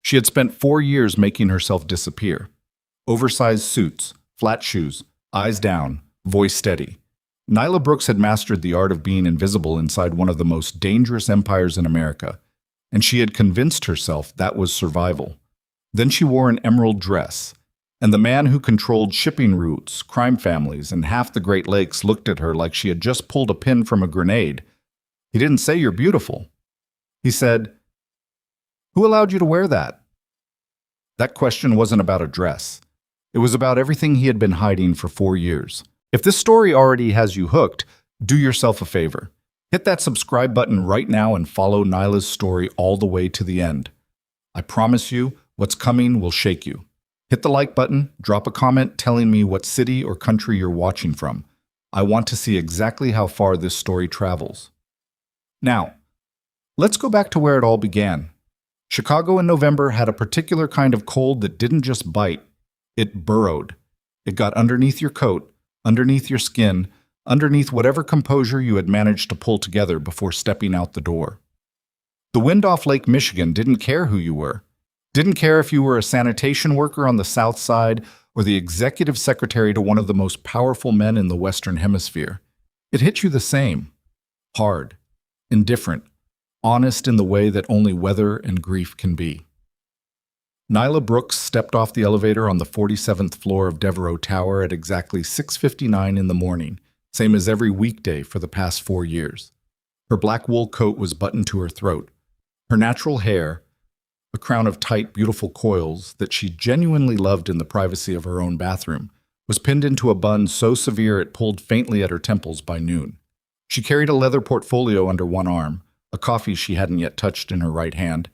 She had spent 4 years making herself disappear. Oversized suits, flat shoes, eyes down, voice steady. Nyla Brooks had mastered the art of being invisible inside one of the most dangerous empires in America, and she had convinced herself that was survival. Then she wore an emerald dress, and the man who controlled shipping routes, crime families, and half the Great Lakes looked at her like she had just pulled a pin from a grenade. He didn't say you're beautiful. He said, "Who allowed you to wear that?" That question wasn't about a dress. It was about everything he had been hiding for 4 years. If this story already has you hooked, do yourself a favor. Hit that subscribe button right now and follow Nyla's story all the way to the end. I promise you, what's coming will shake you. Hit the like button, drop a comment telling me what city or country you're watching from. I want to see exactly how far this story travels. Now, let's go back to where it all began. Chicago in November had a particular kind of cold that didn't just bite, it burrowed. It got underneath your coat, underneath your skin, underneath whatever composure you had managed to pull together before stepping out the door. The wind off Lake Michigan didn't care who you were. Didn't care if you were a sanitation worker on the South Side or the executive secretary to one of the most powerful men in the Western Hemisphere. It hit you the same. Hard, indifferent, honest in the way that only weather and grief can be. Nyla Brooks stepped off the elevator on the 47th floor of Devereaux Tower at exactly 6:59 in the morning, same as every weekday for the past 4 years. Her black wool coat was buttoned to her throat. Her natural hair, a crown of tight, beautiful coils that she genuinely loved in the privacy of her own bathroom, was pinned into a bun so severe it pulled faintly at her temples by noon. She carried a leather portfolio under one arm, a coffee she hadn't yet touched in her right hand,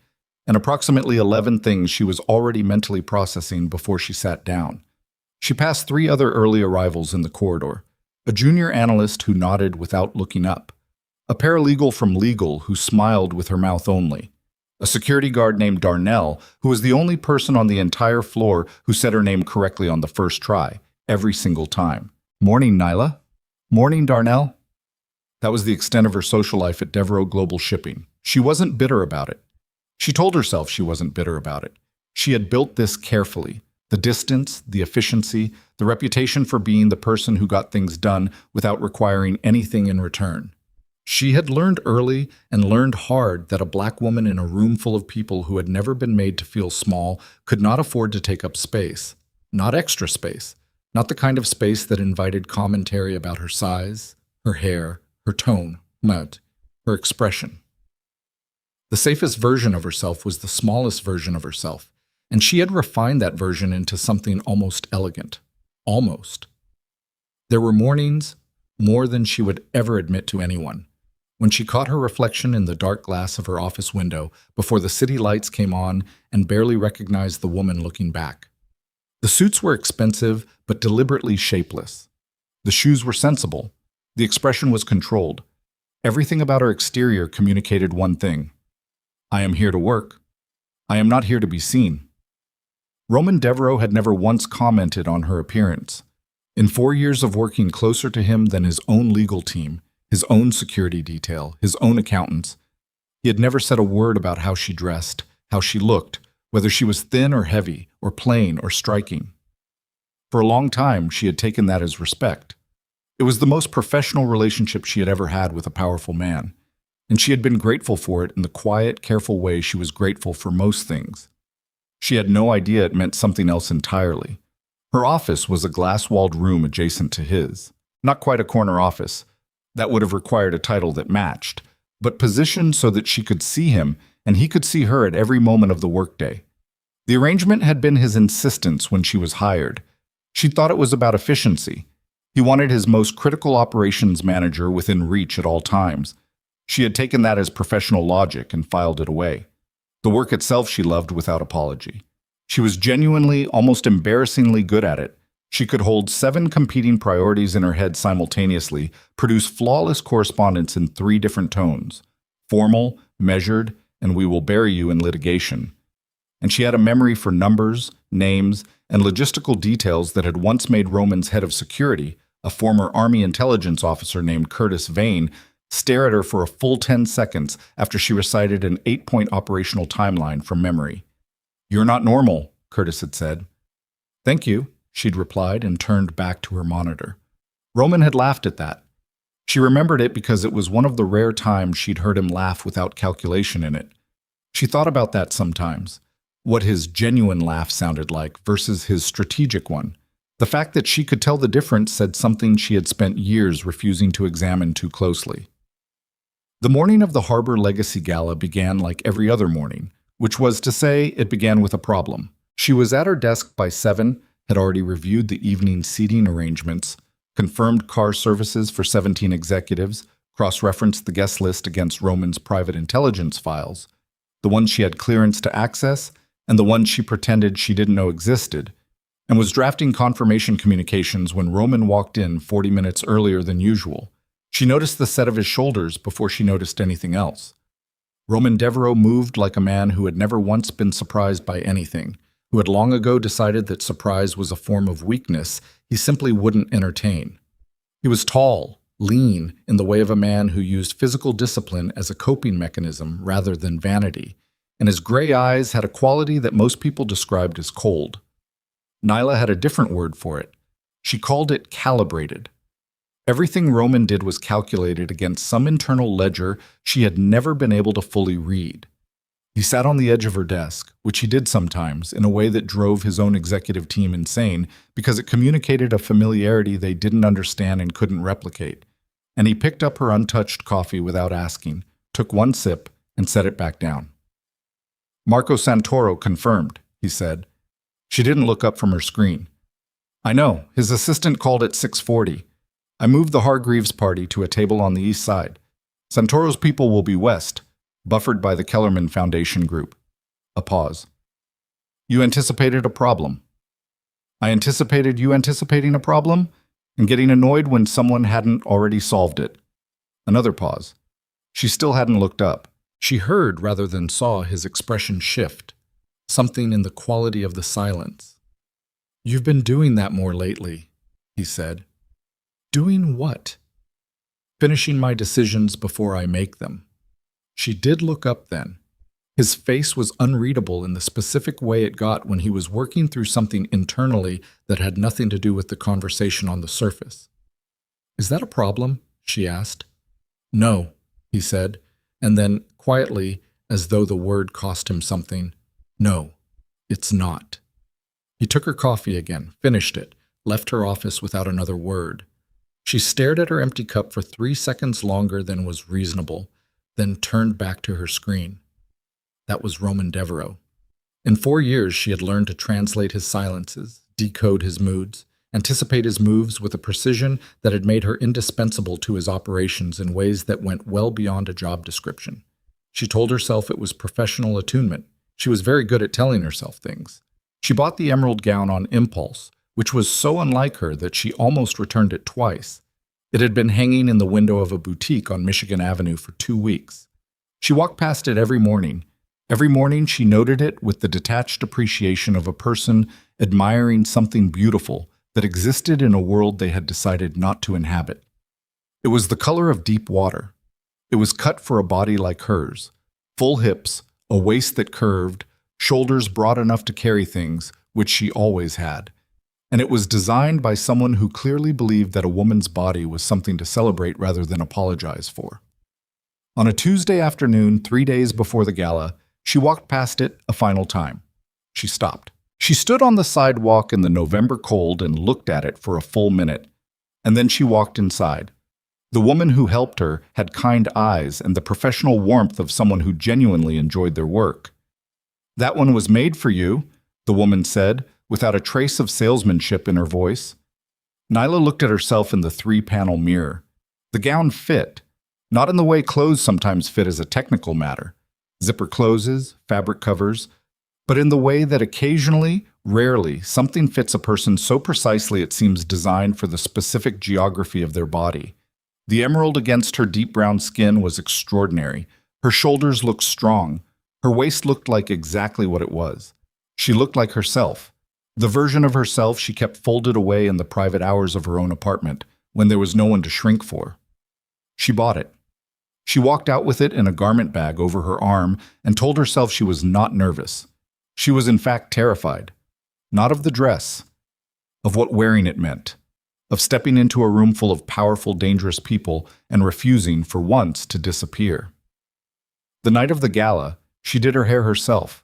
and approximately 11 things she was already mentally processing before she sat down. She passed 3 other early arrivals in the corridor, a junior analyst who nodded without looking up, a paralegal from legal who smiled with her mouth only, a security guard named Darnell who was the only person on the entire floor who said her name correctly on the first try, every single time. "Morning, Nyla." "Morning, Darnell." That was the extent of her social life at Devereaux Global Shipping. She wasn't bitter about it. She told herself she wasn't bitter about it. She had built this carefully. The distance, the efficiency, the reputation for being the person who got things done without requiring anything in return. She had learned early and learned hard that a black woman in a room full of people who had never been made to feel small could not afford to take up space. Not extra space. Not the kind of space that invited commentary about her size, her hair, her tone, her expression. The safest version of herself was the smallest version of herself, and she had refined that version into something almost elegant. Almost. There were mornings, more than she would ever admit to anyone, when she caught her reflection in the dark glass of her office window before the city lights came on and barely recognized the woman looking back. The suits were expensive but deliberately shapeless. The shoes were sensible. The expression was controlled. Everything about her exterior communicated one thing. I am here to work. I am not here to be seen. Roman Devereaux had never once commented on her appearance. In 4 years of working closer to him than his own legal team, his own security detail, his own accountants, he had never said a word about how she dressed, how she looked, whether she was thin or heavy, or plain or striking. For a long time, she had taken that as respect. It was the most professional relationship she had ever had with a powerful man, and she had been grateful for it in the quiet, careful way she was grateful for most things. She had no idea it meant something else entirely. Her office was a glass-walled room adjacent to his. Not quite a corner office. That would have required a title that matched, but positioned so that she could see him and he could see her at every moment of the workday. The arrangement had been his insistence when she was hired. She thought it was about efficiency. He wanted his most critical operations manager within reach at all times. She had taken that as professional logic and filed it away. The work itself she loved without apology. She was genuinely, almost embarrassingly good at it. She could hold 7 competing priorities in her head simultaneously, produce flawless correspondence in 3 different tones: formal, measured, and we will bury you in litigation. And she had a memory for numbers, names, and logistical details that had once made Roman's head of security, a former Army intelligence officer named Curtis Vane, stare at her for a full 10 seconds after she recited an 8-point operational timeline from memory. "You're not normal," Curtis had said. "Thank you," she'd replied and turned back to her monitor. Roman had laughed at that. She remembered it because it was one of the rare times she'd heard him laugh without calculation in it. She thought about that sometimes, what his genuine laugh sounded like versus his strategic one. The fact that she could tell the difference said something she had spent years refusing to examine too closely. The morning of the Harbor Legacy Gala began like every other morning, which was to say, it began with a problem. She was at her desk by 7, had already reviewed the evening seating arrangements, confirmed car services for 17 executives, cross-referenced the guest list against Roman's private intelligence files, the ones she had clearance to access and the ones she pretended she didn't know existed, and was drafting confirmation communications when Roman walked in 40 minutes earlier than usual. She noticed the set of his shoulders before she noticed anything else. Roman Devereaux moved like a man who had never once been surprised by anything, who had long ago decided that surprise was a form of weakness he simply wouldn't entertain. He was tall, lean, in the way of a man who used physical discipline as a coping mechanism rather than vanity, and his gray eyes had a quality that most people described as cold. Nyla had a different word for it. She called it calibrated. Everything Roman did was calculated against some internal ledger she had never been able to fully read. He sat on the edge of her desk, which he did sometimes, in a way that drove his own executive team insane because it communicated a familiarity they didn't understand and couldn't replicate. And he picked up her untouched coffee without asking, took one sip, and set it back down. "Marco Santoro confirmed," he said. She didn't look up from her screen. "I know, his assistant called at 6:40. I moved the Hargreaves party to a table on the east side. Santoro's people will be west, buffered by the Kellerman Foundation group." A pause. "You anticipated a problem." "I anticipated you anticipating a problem and getting annoyed when someone hadn't already solved it." Another pause. She still hadn't looked up. She heard rather than saw his expression shift, something in the quality of the silence. "You've been doing that more lately," he said. "Doing what?" "Finishing my decisions before I make them." She did look up then. His face was unreadable in the specific way it got when he was working through something internally that had nothing to do with the conversation on the surface. "Is that a problem?" she asked. "No," he said, and then, quietly, as though the word cost him something, "No, it's not." He took her coffee again, finished it, left her office without another word. She stared at her empty cup for 3 seconds longer than was reasonable, then turned back to her screen. That was Roman Devereaux. In 4 years, she had learned to translate his silences, decode his moods, anticipate his moves with a precision that had made her indispensable to his operations in ways that went well beyond a job description. She told herself it was professional attunement. She was very good at telling herself things. She bought the emerald gown on impulse, which was so unlike her that she almost returned it twice. It had been hanging in the window of a boutique on Michigan Avenue for 2 weeks. She walked past it every morning. Every morning she noted it with the detached appreciation of a person admiring something beautiful that existed in a world they had decided not to inhabit. It was the color of deep water. It was cut for a body like hers, full hips, a waist that curved, shoulders broad enough to carry things, which she always had. And it was designed by someone who clearly believed that a woman's body was something to celebrate rather than apologize for. On a Tuesday afternoon, 3 days before the gala, she walked past it a final time. She stopped. She stood on the sidewalk in the November cold and looked at it for a full minute, and then she walked inside. The woman who helped her had kind eyes and the professional warmth of someone who genuinely enjoyed their work. "That one was made for you," the woman said, without a trace of salesmanship in her voice. Nyla looked at herself in the 3-panel mirror. The gown fit, not in the way clothes sometimes fit as a technical matter, zipper closes, fabric covers, but in the way that occasionally, rarely, something fits a person so precisely it seems designed for the specific geography of their body. The emerald against her deep brown skin was extraordinary. Her shoulders looked strong. Her waist looked like exactly what it was. She looked like herself. The version of herself she kept folded away in the private hours of her own apartment, when there was no one to shrink for. She bought it. She walked out with it in a garment bag over her arm and told herself she was not nervous. She was in fact terrified, not of the dress, of what wearing it meant, of stepping into a room full of powerful, dangerous people and refusing for once to disappear. The night of the gala, she did her hair herself.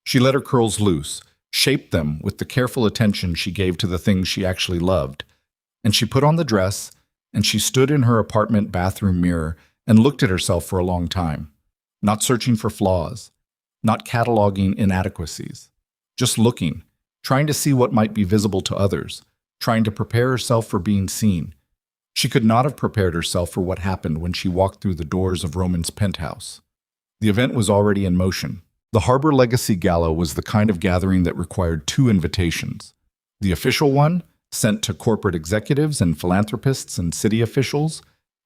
She let her curls loose, shaped them with the careful attention she gave to the things she actually loved, and she put on the dress, and she stood in her apartment bathroom mirror and looked at herself for a long time, not searching for flaws, not cataloging inadequacies, just looking, trying to see what might be visible to others, trying to prepare herself for being seen. She could not have prepared herself for what happened when she walked through the doors of Roman's penthouse. The event was already in motion. The Harbor Legacy Gala was the kind of gathering that required two invitations. The official one, sent to corporate executives and philanthropists and city officials,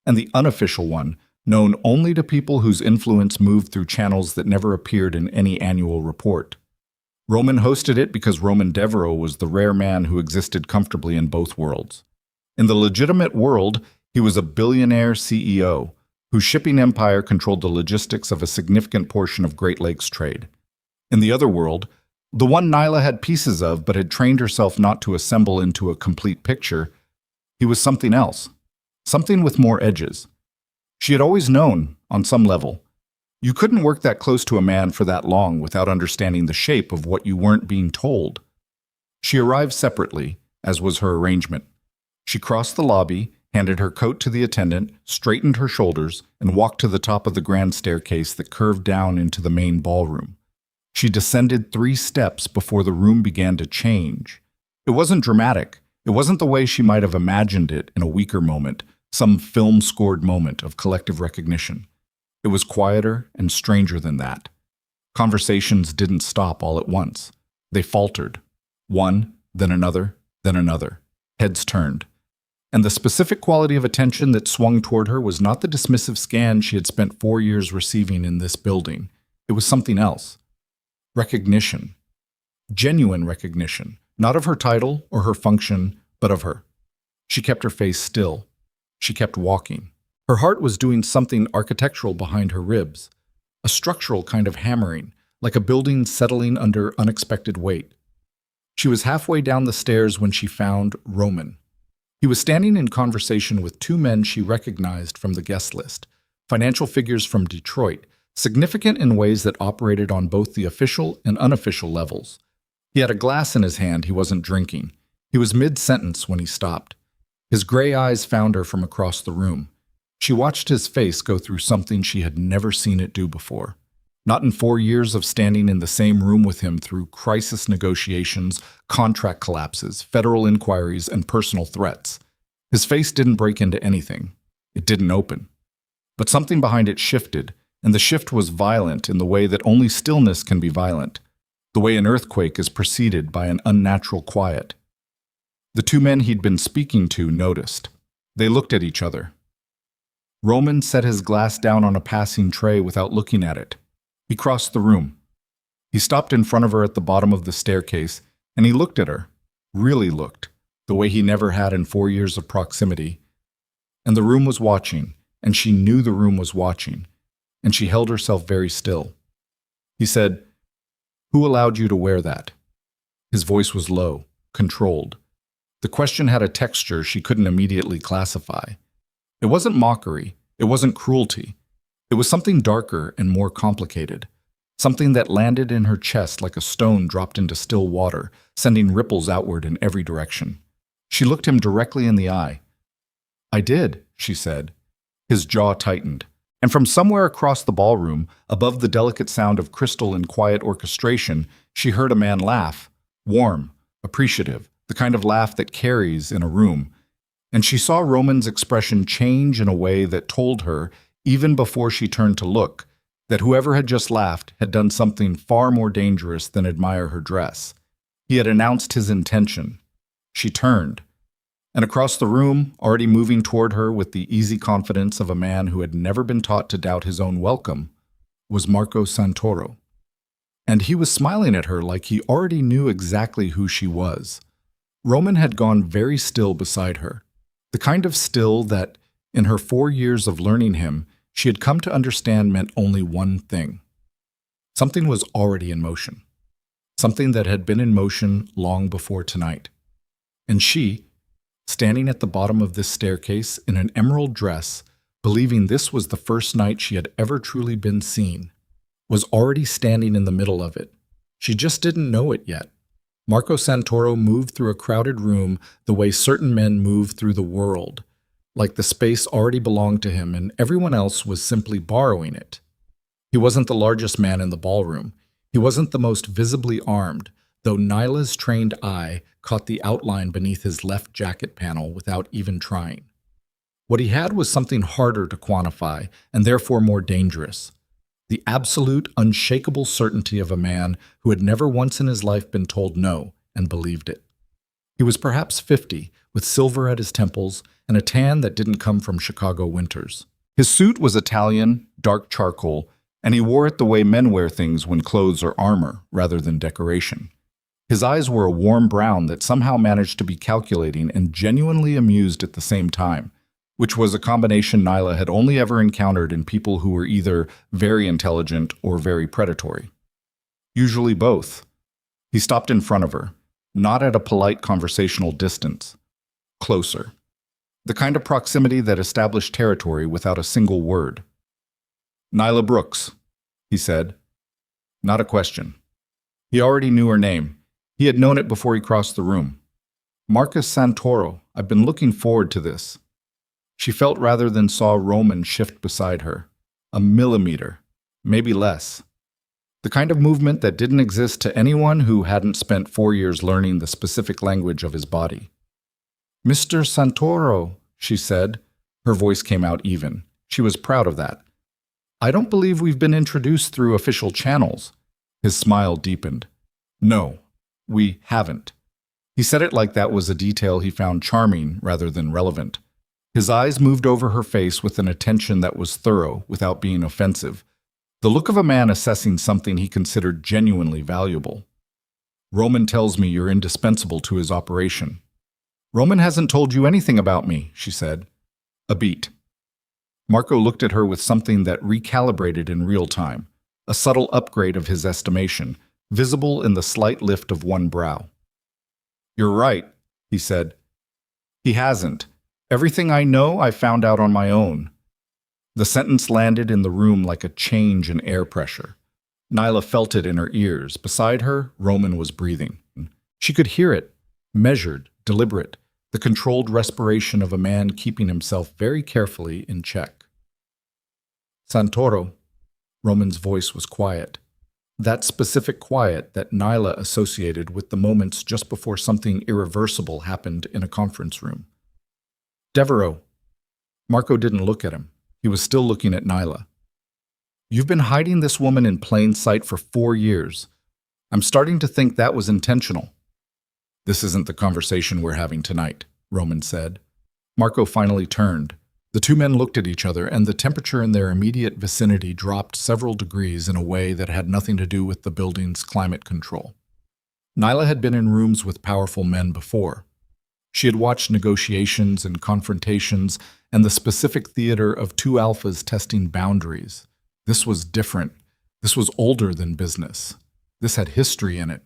and the unofficial one, known only to people whose influence moved through channels that never appeared in any annual report. Roman hosted it because Roman Devereaux was the rare man who existed comfortably in both worlds. In the legitimate world, he was a billionaire CEO, whose shipping empire controlled the logistics of a significant portion of Great Lakes trade. In the other world, the one Nyla had pieces of but had trained herself not to assemble into a complete picture, he was something else, something with more edges. She had always known, on some level, you couldn't work that close to a man for that long without understanding the shape of what you weren't being told. She arrived separately, as was her arrangement. She crossed the lobby, handed her coat to the attendant, straightened her shoulders, and walked to the top of the grand staircase that curved down into the main ballroom. She descended 3 steps before the room began to change. It wasn't dramatic. It wasn't the way she might have imagined it in a weaker moment, some film-scored moment of collective recognition. It was quieter and stranger than that. Conversations didn't stop all at once. They faltered. One, then another, then another. Heads turned. And the specific quality of attention that swung toward her was not the dismissive scan she had spent 4 years receiving in this building. It was something else. Recognition. Genuine recognition. Not of her title or her function, but of her. She kept her face still. She kept walking. Her heart was doing something architectural behind her ribs. A structural kind of hammering, like a building settling under unexpected weight. She was halfway down the stairs when she found Roman. He was standing in conversation with 2 men she recognized from the guest list, financial figures from Detroit, significant in ways that operated on both the official and unofficial levels. He had a glass in his hand he wasn't drinking. He was mid-sentence when he stopped. His gray eyes found her from across the room. She watched his face go through something she had never seen it do before. Not in 4 years of standing in the same room with him through crisis negotiations, contract collapses, federal inquiries, and personal threats. His face didn't break into anything. It didn't open. But something behind it shifted, and the shift was violent in the way that only stillness can be violent, the way an earthquake is preceded by an unnatural quiet. The 2 men he'd been speaking to noticed. They looked at each other. Roman set his glass down on a passing tray without looking at it. He crossed the room. He stopped in front of her at the bottom of the staircase, and he looked at her, really looked, the way he never had in 4 years of proximity. And the room was watching, and she knew the room was watching, and she held herself very still. He said, "Who allowed you to wear that?" His voice was low, controlled. The question had a texture she couldn't immediately classify. It wasn't mockery, it wasn't cruelty. It was something darker and more complicated, something that landed in her chest like a stone dropped into still water, sending ripples outward in every direction. She looked him directly in the eye. "I did," she said. His jaw tightened, and from somewhere across the ballroom, above the delicate sound of crystal and quiet orchestration, she heard a man laugh, warm, appreciative, the kind of laugh that carries in a room. And she saw Roman's expression change in a way that told her, even before she turned to look, that whoever had just laughed had done something far more dangerous than admire her dress. He had announced his intention. She turned, and across the room, already moving toward her with the easy confidence of a man who had never been taught to doubt his own welcome, was Marco Santoro. And he was smiling at her like he already knew exactly who she was. Roman had gone very still beside her, the kind of still that, in her 4 years of learning him, she had come to understand meant only one thing. Something was already in motion. something that had been in motion long before tonight. And she, standing at the bottom of this staircase in an emerald dress, believing this was the first night she had ever truly been seen, was already standing in the middle of it. She just didn't know it yet. Marco Santoro moved through a crowded room the way certain men move through the world, like the space already belonged to him and everyone else was simply borrowing it. He wasn't the largest man in the ballroom. He wasn't the most visibly armed, though Nyla's trained eye caught the outline beneath his left jacket panel without even trying. What he had was something harder to quantify and therefore more dangerous. The absolute, unshakable certainty of a man who had never once in his life been told no and believed it. He was perhaps 50, with silver at his temples and a tan that didn't come from Chicago winters. His suit was Italian, dark charcoal, and he wore it the way men wear things when clothes are armor rather than decoration. His eyes were a warm brown that somehow managed to be calculating and genuinely amused at the same time, which was a combination Nyla had only ever encountered in people who were either very intelligent or very predatory. Usually both. He stopped in front of her, not at a polite conversational distance. Closer. The kind of proximity that established territory without a single word. "Nyla Brooks," he said. Not a question. He already knew her name. He had known it before he crossed the room. "Marcus Santoro, I've been looking forward to this." She felt rather than saw Roman shift beside her. A millimeter, maybe less. The kind of movement that didn't exist to anyone who hadn't spent 4 years learning the specific language of his body. "Mr. Santoro," she said. Her voice came out even. She was proud of that. "I don't believe we've been introduced through official channels." His smile deepened. "No, we haven't." He said it like that was a detail he found charming rather than relevant. His eyes moved over her face with an attention that was thorough without being offensive, the look of a man assessing something he considered genuinely valuable. "Roman tells me you're indispensable to his operation." "Roman hasn't told you anything about me," she said. A beat. Marco looked at her with something that recalibrated in real time, a subtle upgrade of his estimation, visible in the slight lift of one brow. "You're right," he said. "He hasn't. Everything I know I found out on my own." The sentence landed in the room like a change in air pressure. Nyla felt it in her ears. Beside her, Roman was breathing. She could hear it, measured, deliberate, the controlled respiration of a man keeping himself very carefully in check. "Santoro," Roman's voice was quiet. That specific quiet that Nyla associated with the moments just before something irreversible happened in a conference room. "Devereaux." Marco didn't look at him. He was still looking at Nyla. "You've been hiding this woman in plain sight for 4 years. I'm starting to think that was intentional." "This isn't the conversation we're having tonight," Roman said. Marco finally turned. The two men looked at each other, and the temperature in their immediate vicinity dropped several degrees in a way that had nothing to do with the building's climate control. Nyla had been in rooms with powerful men before. She had watched negotiations and confrontations and the specific theater of two alphas testing boundaries. This was different. This was older than business. This had history in it.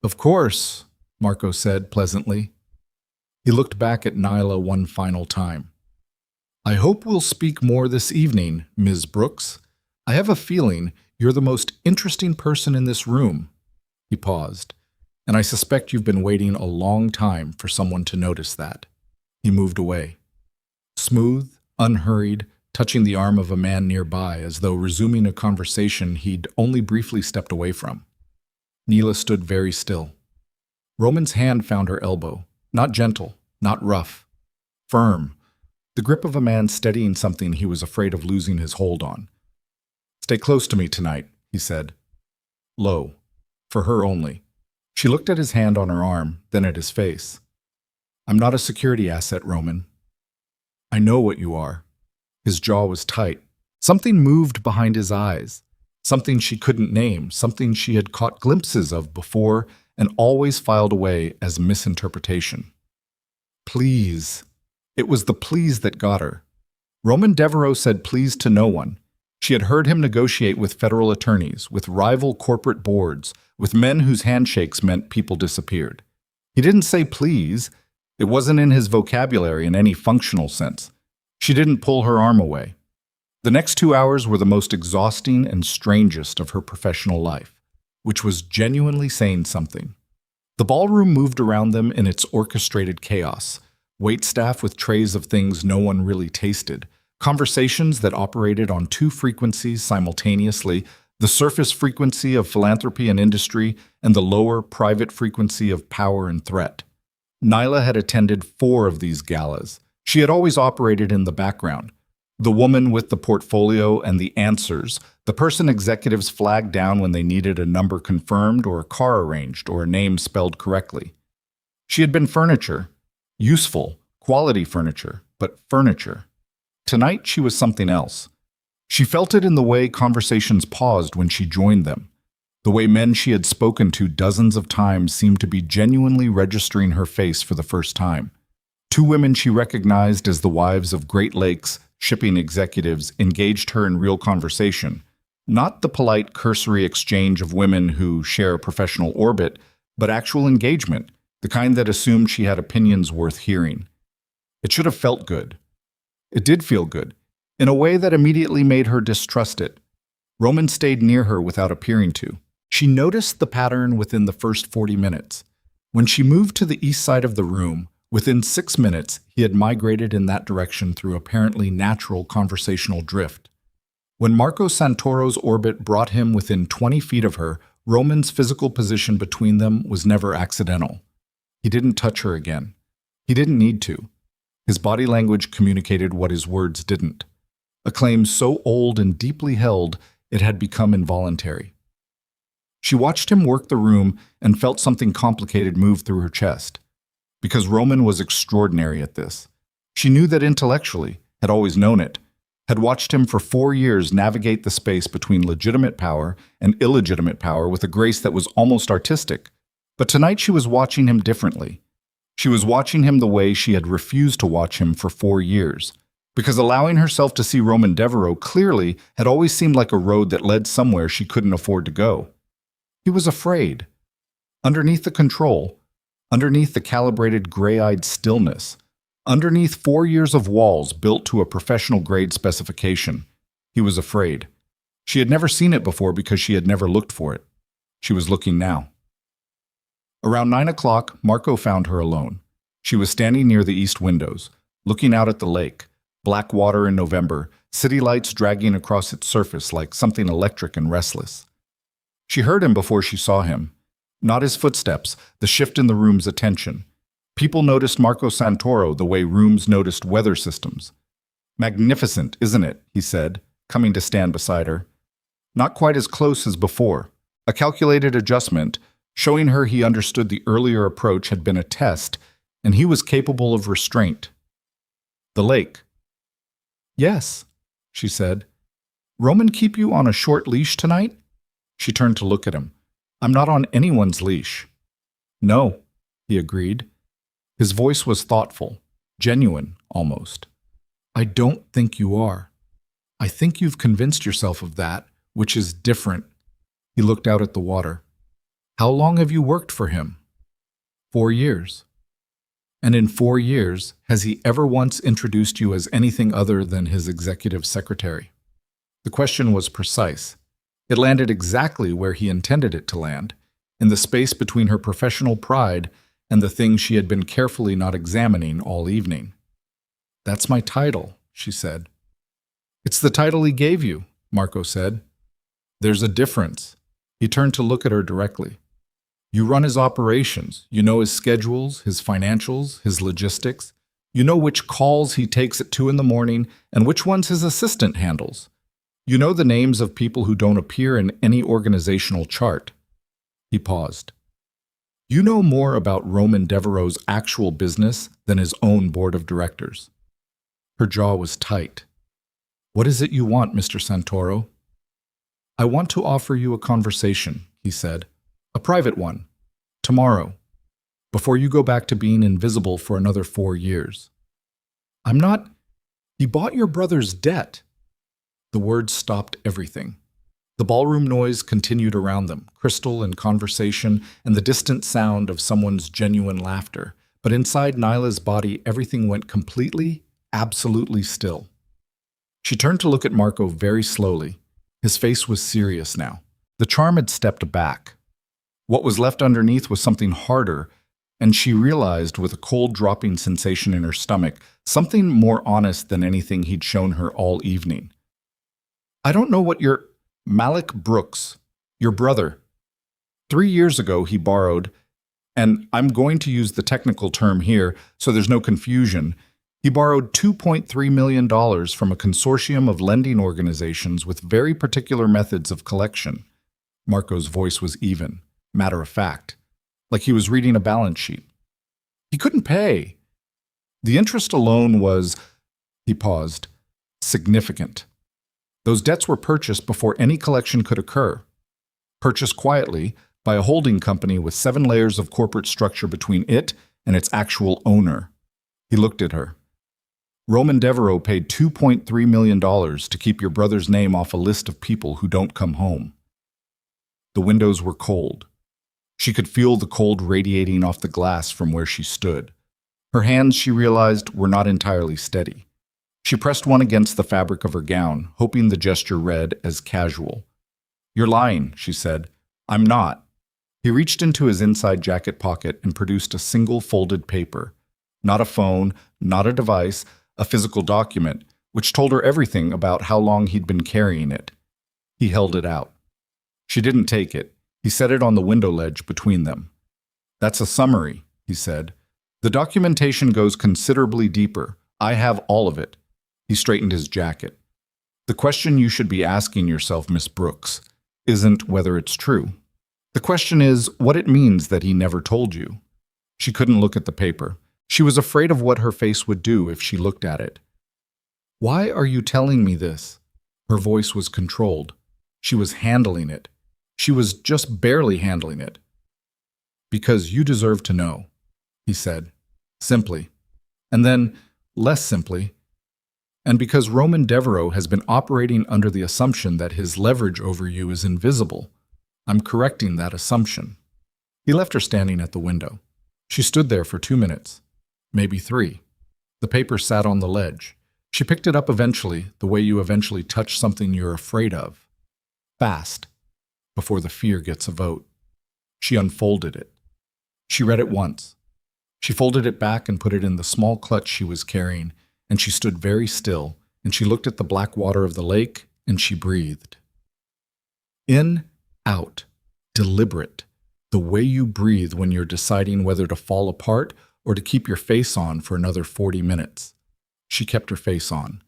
"Of course," Marco said pleasantly. He looked back at Nyla one final time. "I hope we'll speak more this evening, Ms. Brooks. I have a feeling you're the most interesting person in this room." He paused. "And I suspect you've been waiting a long time for someone to notice that." He moved away. Smooth, unhurried, touching the arm of a man nearby as though resuming a conversation he'd only briefly stepped away from. Nyla stood very still. Roman's hand found her elbow. Not gentle, not rough. Firm. The grip of a man steadying something he was afraid of losing his hold on. "Stay close to me tonight," he said. Low. For her only. She looked at his hand on her arm, then at his face. "I'm not a security asset, Roman." "I know what you are." His jaw was tight. Something moved behind his eyes. Something she couldn't name, something she had caught glimpses of before and always filed away as misinterpretation. "Please." It was the please that got her. Roman Devereaux said please to no one. She had heard him negotiate with federal attorneys, with rival corporate boards, with men whose handshakes meant people disappeared. He didn't say please. It wasn't in his vocabulary in any functional sense. She didn't pull her arm away. The next 2 hours were the most exhausting and strangest of her professional life, which was genuinely saying something. The ballroom moved around them in its orchestrated chaos, waitstaff with trays of things no one really tasted, conversations that operated on two frequencies simultaneously, the surface frequency of philanthropy and industry and the lower, private frequency of power and threat. Nyla had attended 4 of these galas. She had always operated in the background. The woman with the portfolio and the answers, the person executives flagged down when they needed a number confirmed or a car arranged or a name spelled correctly. She had been furniture, useful, quality furniture, but furniture. Tonight she was something else. She felt it in the way conversations paused when she joined them. The way men she had spoken to dozens of times seemed to be genuinely registering her face for the first time. 2 women she recognized as the wives of Great Lakes shipping executives engaged her in real conversation, not the polite cursory exchange of women who share a professional orbit, but actual engagement, the kind that assumed she had opinions worth hearing. It should have felt good. It did feel good, in a way that immediately made her distrust it. Roman stayed near her without appearing to. She noticed the pattern within the first 40 minutes. When she moved to the east side of the room, within 6 minutes, he had migrated in that direction through apparently natural conversational drift. When Marco Santoro's orbit brought him within 20 feet of her, Roman's physical position between them was never accidental. He didn't touch her again. He didn't need to. His body language communicated what his words didn't. A claim so old and deeply held, it had become involuntary. She watched him work the room and felt something complicated move through her chest. Because Roman was extraordinary at this. She knew that intellectually, had always known it, had watched him for 4 years navigate the space between legitimate power and illegitimate power with a grace that was almost artistic. But tonight she was watching him differently. She was watching him the way she had refused to watch him for 4 years. Because allowing herself to see Roman Devereaux clearly had always seemed like a road that led somewhere she couldn't afford to go. He was afraid. Underneath the control, underneath the calibrated gray-eyed stillness, underneath 4 years of walls built to a professional-grade specification, he was afraid. She had never seen it before because she had never looked for it. She was looking now. Around 9 o'clock, Marco found her alone. She was standing near the east windows, looking out at the lake, black water in November, city lights dragging across its surface like something electric and restless. She heard him before she saw him. Not his footsteps, the shift in the room's attention. People noticed Marco Santoro the way rooms noticed weather systems. "Magnificent, isn't it?" he said, coming to stand beside her. Not quite as close as before. A calculated adjustment, showing her he understood the earlier approach had been a test, and he was capable of restraint. "The lake." "Yes," she said. "Roman keep you on a short leash tonight?" She turned to look at him. "I'm not on anyone's leash." "No," he agreed. His voice was thoughtful, genuine, almost. "I don't think you are. I think you've convinced yourself of that, which is different." He looked out at the water. "How long have you worked for him?" 4 years. "And in 4 years, has he ever once introduced you as anything other than his executive secretary?" The question was precise. It landed exactly where he intended it to land, in the space between her professional pride and the things she had been carefully not examining all evening. "That's my title," she said. "It's the title he gave you," Marco said. "There's a difference." He turned to look at her directly. "You run his operations. You know his schedules, his financials, his logistics. You know which calls he takes at 2 in the morning and which ones his assistant handles. You know the names of people who don't appear in any organizational chart." He paused. "You know more about Roman Devereaux's actual business than his own board of directors." Her jaw was tight. "What is it you want, Mr. Santoro?" "I want to offer you a conversation," he said. "A private one. Tomorrow. Before you go back to being invisible for another 4 years." "I'm not—" "He bought your brother's debt." The words stopped everything. The ballroom noise continued around them, crystal and conversation, and the distant sound of someone's genuine laughter. But inside Nyla's body, everything went completely, absolutely still. She turned to look at Marco very slowly. His face was serious now. The charm had stepped back. What was left underneath was something harder, and she realized with a cold dropping sensation in her stomach, something more honest than anything he'd shown her all evening. I don't know what you're... Nyla Brooks, your brother. 3 years ago he borrowed, and I'm going to use the technical term here so there's no confusion, he borrowed $2.3 million from a consortium of lending organizations with very particular methods of collection. Marco's voice was even, matter of fact, like he was reading a balance sheet. He couldn't pay. The interest alone was, he paused, significant. Those debts were purchased before any collection could occur. Purchased quietly by a holding company with 7 layers of corporate structure between it and its actual owner. He looked at her. Roman Devereaux paid $2.3 million to keep your brother's name off a list of people who don't come home. The windows were cold. She could feel the cold radiating off the glass from where she stood. Her hands, she realized, were not entirely steady. She pressed one against the fabric of her gown, hoping the gesture read as casual. You're lying, she said. I'm not. He reached into his inside jacket pocket and produced a single folded paper. Not a phone, not a device, a physical document, which told her everything about how long he'd been carrying it. He held it out. She didn't take it. He set it on the window ledge between them. That's a summary, he said. The documentation goes considerably deeper. I have all of it. He straightened his jacket. The question you should be asking yourself, Miss Brooks, isn't whether it's true. The question is what it means that he never told you. She couldn't look at the paper. She was afraid of what her face would do if she looked at it. Why are you telling me this? Her voice was controlled. She was handling it. She was just barely handling it. Because you deserve to know, he said, simply. And then, less simply, and because Roman Devereaux has been operating under the assumption that his leverage over you is invisible. I'm correcting that assumption. He left her standing at the window. She stood there for 2 minutes, maybe 3. The paper sat on the ledge. She picked it up eventually, the way you eventually touch something you're afraid of. Fast, before the fear gets a vote. She unfolded it. She read it once. She folded it back and put it in the small clutch she was carrying, and she stood very still, and she looked at the black water of the lake, and she breathed. In, out, deliberate, the way you breathe when you're deciding whether to fall apart or to keep your face on for another 40 minutes. She kept her face on.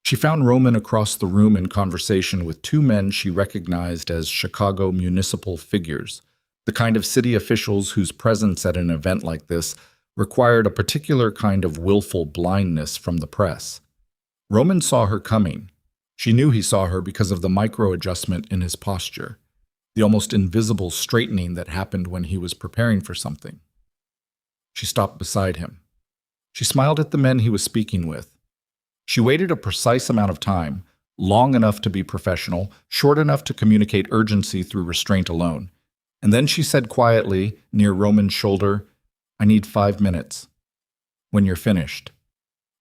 She found Roman across the room in conversation with 2 men she recognized as Chicago municipal figures, the kind of city officials whose presence at an event like this required a particular kind of willful blindness from the press. Roman saw her coming. She knew he saw her because of the micro-adjustment in his posture, the almost invisible straightening that happened when he was preparing for something. She stopped beside him. She smiled at the men he was speaking with. She waited a precise amount of time, long enough to be professional, short enough to communicate urgency through restraint alone. And then she said quietly, near Roman's shoulder, I need 5 minutes. When you're finished.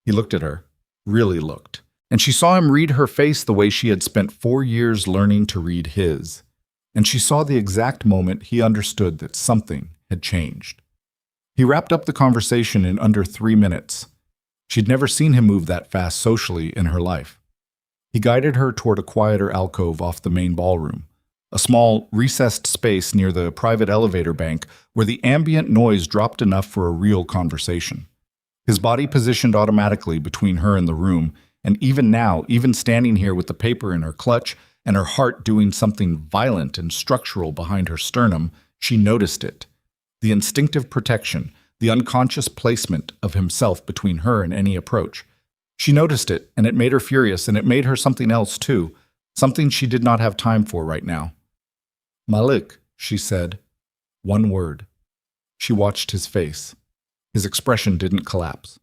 He looked at her, really looked, and she saw him read her face the way she had spent 4 years learning to read his. And she saw the exact moment he understood that something had changed. He wrapped up the conversation in under 3 minutes. She'd never seen him move that fast socially in her life. He guided her toward a quieter alcove off the main ballroom, a small, recessed space near the private elevator bank where the ambient noise dropped enough for a real conversation. His body positioned automatically between her and the room, and even now, even standing here with the paper in her clutch and her heart doing something violent and structural behind her sternum, she noticed it. The instinctive protection, the unconscious placement of himself between her and any approach. She noticed it, and it made her furious, and it made her something else too, something she did not have time for right now. Malik, she said. One word. She watched his face. His expression didn't collapse.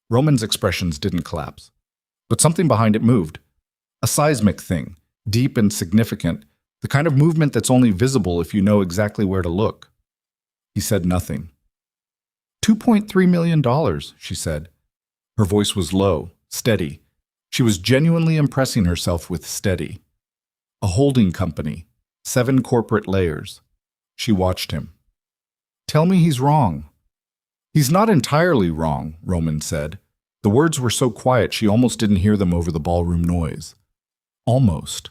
Roman's expressions didn't collapse. But something behind it moved. A seismic thing. deep and significant, the kind of movement that's only visible if you know exactly where to look. He said nothing. $2.3 million, she said. Her voice was low, steady. She was genuinely impressing herself with steady. A holding company, 7 corporate layers. She watched him. Tell me he's wrong. He's not entirely wrong, Roman said. The words were so quiet she almost didn't hear them over the ballroom noise. Almost.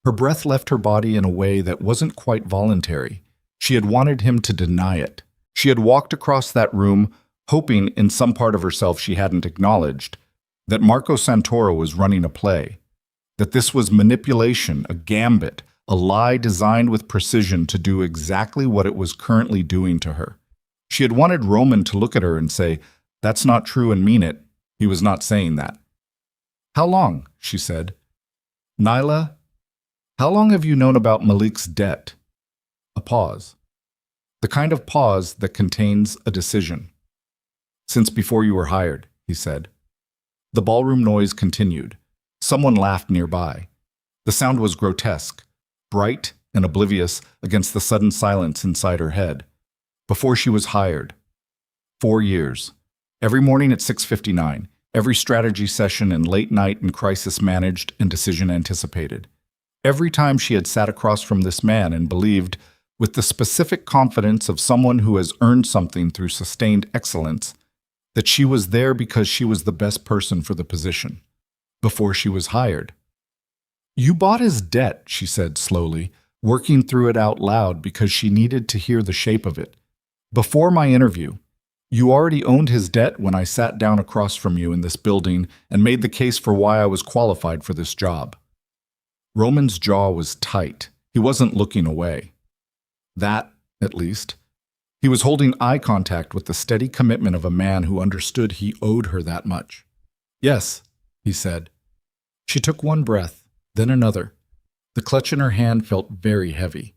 Her breath left her body in a way that wasn't quite voluntary. She had wanted him to deny it. She had walked across that room, hoping in some part of herself she hadn't acknowledged, that Marco Santoro was running a play, that this was manipulation, a gambit, a lie designed with precision to do exactly what it was currently doing to her. She had wanted Roman to look at her and say, "That's not true," and mean it. He was not saying that. "How long?" she said. "Nyla, how long have you known about Malik's debt?" A pause. The kind of pause that contains a decision. "Since before you were hired," he said. The ballroom noise continued. Someone laughed nearby. The sound was grotesque, bright and oblivious against the sudden silence inside her head. Before she was hired. 4 years. Every morning at 6:59, every strategy session and late night and crisis managed and decision anticipated. Every time she had sat across from this man and believed, with the specific confidence of someone who has earned something through sustained excellence, that she was there because she was the best person for the position. Before she was hired. "You bought his debt," she said slowly, working through it out loud because she needed to hear the shape of it. "Before my interview, you already owned his debt when I sat down across from you in this building and made the case for why I was qualified for this job." Roman's jaw was tight. He wasn't looking away. That, at least. He was holding eye contact with the steady commitment of a man who understood he owed her that much. "Yes," he said. She took one breath, then another. The clutch in her hand felt very heavy.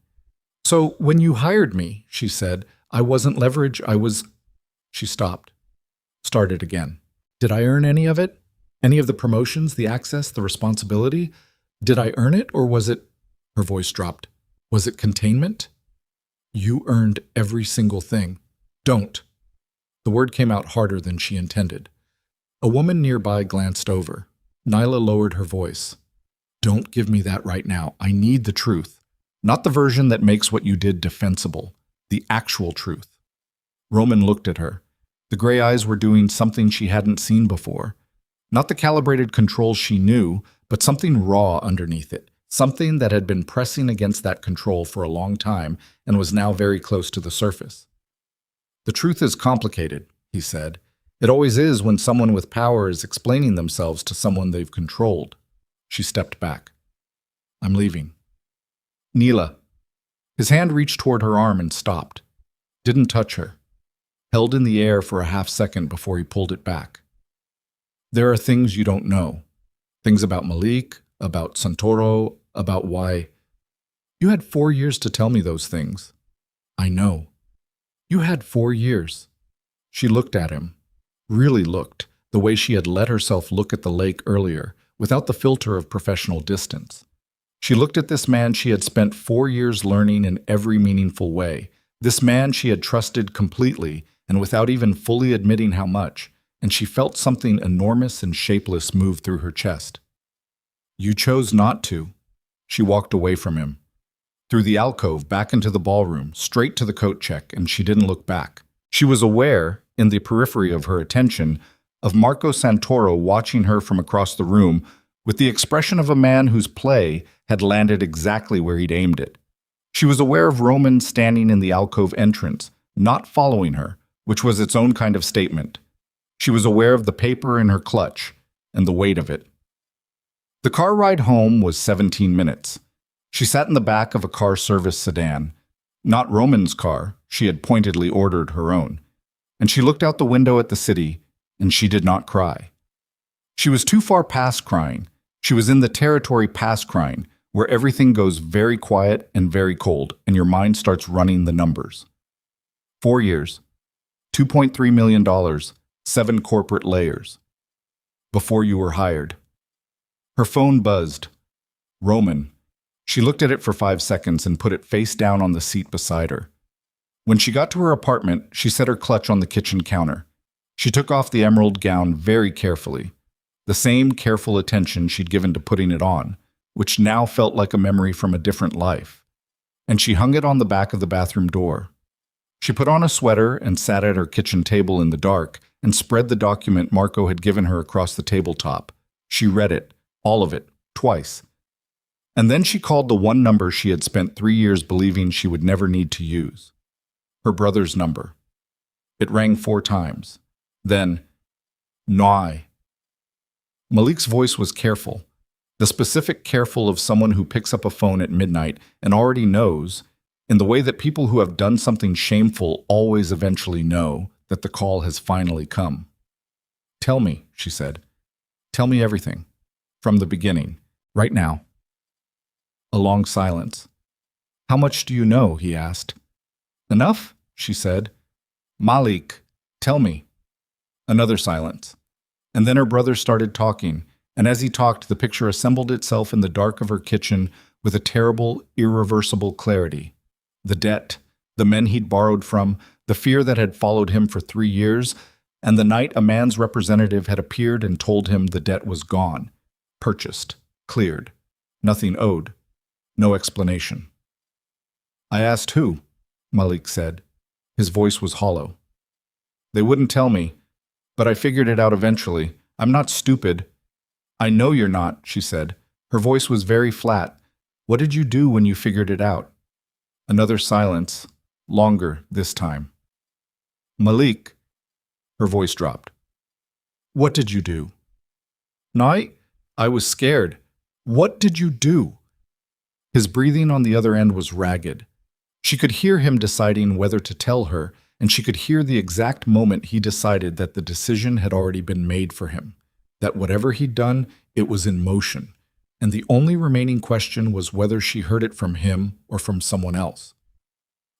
"So when you hired me," she said, "I wasn't leverage, I was—" She stopped. Started again. "Did I earn any of it? Any of the promotions, the access, the responsibility? Did I earn it, or was it—" Her voice dropped. "Was it containment?" "You earned every single thing. Don't." The word came out harder than she intended. A woman nearby glanced over. Nyla lowered her voice. "Don't give me that right now. I need the truth. Not the version that makes what you did defensible. The actual truth." Roman looked at her. The gray eyes were doing something she hadn't seen before. Not the calibrated control she knew, but something raw underneath it. Something that had been pressing against that control for a long time and was now very close to the surface. "The truth is complicated," he said. "It always is when someone with power is explaining themselves to someone they've controlled." She stepped back. "I'm leaving." "Nyla." His hand reached toward her arm and stopped. Didn't touch her. Held in the air for a half-second before he pulled it back. "There are things you don't know. Things about Malik, about Santoro, about why. You had 4 years to tell me those things." "I know." "You had 4 years." She looked at him. Really looked, the way she had let herself look at the lake earlier, without the filter of professional distance. She looked at this man she had spent 4 years learning in every meaningful way, this man she had trusted completely and without even fully admitting how much, and she felt something enormous and shapeless move through her chest. "You chose not to." She walked away from him. Through the alcove, back into the ballroom, straight to the coat check, and she didn't look back. She was aware, in the periphery of her attention, of Marco Santoro watching her from across the room with the expression of a man whose play had landed exactly where he'd aimed it. She was aware of Roman standing in the alcove entrance, not following her, which was its own kind of statement. She was aware of the paper in her clutch and the weight of it. The car ride home was 17 minutes. She sat in the back of a car service sedan. Not Roman's car, she had pointedly ordered her own. And she looked out the window at the city, and she did not cry. She was too far past crying. She was in the territory past crying, where everything goes very quiet and very cold, and your mind starts running the numbers. 4 years, $2.3 million, 7 corporate layers. Before you were hired. Her phone buzzed. Roman, She looked at it for 5 seconds and put it face down on the seat beside her. When she got to her apartment, she set her clutch on the kitchen counter. She took off the emerald gown very carefully, the same careful attention she'd given to putting it on, which now felt like a memory from a different life. And she hung it on the back of the bathroom door. She put on a sweater and sat at her kitchen table in the dark and spread the document Marco had given her across the tabletop. She read it, all of it, twice. And then she called the one number she had spent 3 years believing she would never need to use. Her brother's number. It rang 4 times. Then, Nyla. Malik's voice was careful, the specific careful of someone who picks up a phone at midnight and already knows, in the way that people who have done something shameful always eventually know, that the call has finally come. "Tell me," she said. "Tell me everything. From the beginning. Right now." A long silence. "How much do you know?" he asked. "Enough," she said. "Malik, tell me." Another silence. And then her brother started talking, and as he talked, the picture assembled itself in the dark of her kitchen with a terrible, irreversible clarity. The debt, the men he'd borrowed from, the fear that had followed him for 3 years, and the night a man's representative had appeared and told him the debt was gone, purchased, cleared, nothing owed, no explanation. "I asked who," Malik said. His voice was hollow. "They wouldn't tell me, but I figured it out eventually. I'm not stupid." "I know you're not," she said. Her voice was very flat. "What did you do when you figured it out?" Another silence, longer this time. "Malik," her voice dropped. "What did you do?" I was scared. What did you do?" His breathing on the other end was ragged. She could hear him deciding whether to tell her, and she could hear the exact moment he decided that the decision had already been made for him, that whatever he'd done, it was in motion, and the only remaining question was whether she heard it from him or from someone else.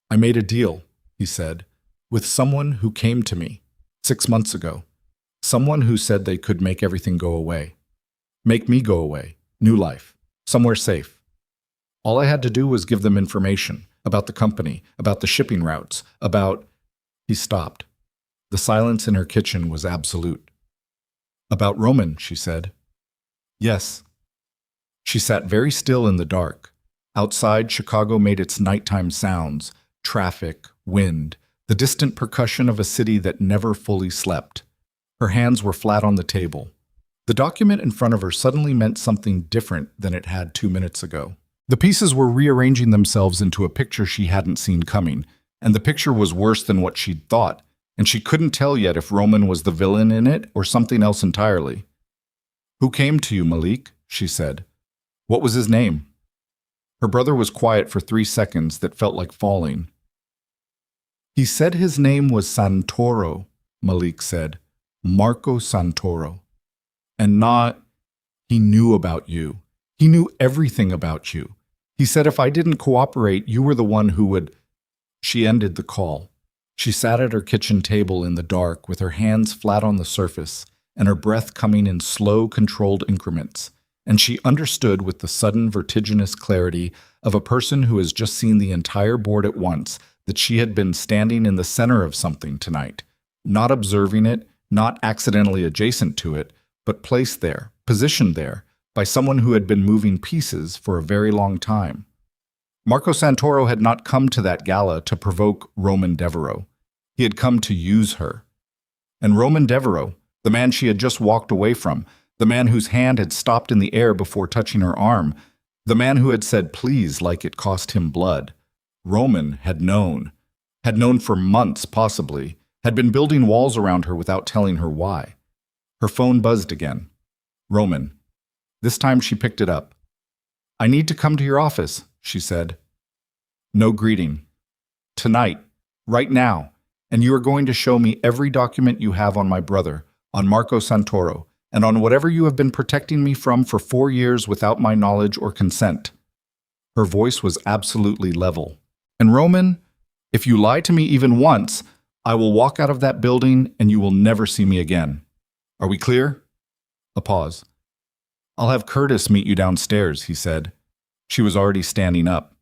"I made a deal," he said, "with someone who came to me 6 months ago, someone who said they could make everything go away. Make me go away, new life, somewhere safe. All I had to do was give them information about the company, about the shipping routes, about—" He stopped. The silence in her kitchen was absolute. "About Roman," she said. "Yes." She sat very still in the dark. Outside, Chicago made its nighttime sounds, traffic, wind, the distant percussion of a city that never fully slept. Her hands were flat on the table. The document in front of her suddenly meant something different than it had 2 minutes ago. The pieces were rearranging themselves into a picture she hadn't seen coming, and the picture was worse than what she'd thought, and she couldn't tell yet if Roman was the villain in it or something else entirely. "Who came to you, Malik?" she said. "What was his name?" Her brother was quiet for 3 seconds that felt like falling. "He said his name was Santoro," Malik said. "Marco Santoro. And he knew about you. He knew everything about you. He said if I didn't cooperate, you were the one who would—" She ended the call. She sat at her kitchen table in the dark with her hands flat on the surface and her breath coming in slow, controlled increments, and she understood with the sudden, vertiginous clarity of a person who has just seen the entire board at once that she had been standing in the center of something tonight, not observing it, not accidentally adjacent to it, but placed there, positioned there, by someone who had been moving pieces for a very long time. Marco Santoro had not come to that gala to provoke Roman Devereaux. He had come to use her. And Roman Devereaux, the man she had just walked away from, the man whose hand had stopped in the air before touching her arm, the man who had said please like it cost him blood, Roman had known for months possibly, had been building walls around her without telling her why. Her phone buzzed again. Roman. This time she picked it up. "I need to come to your office," she said. No greeting. "Tonight, right now, and you are going to show me every document you have on my brother, on Marco Santoro, and on whatever you have been protecting me from for 4 years without my knowledge or consent." Her voice was absolutely level. "And Roman, if you lie to me even once, I will walk out of that building and you will never see me again. Are we clear?" A pause. "I'll have Curtis meet you downstairs," he said. She was already standing up.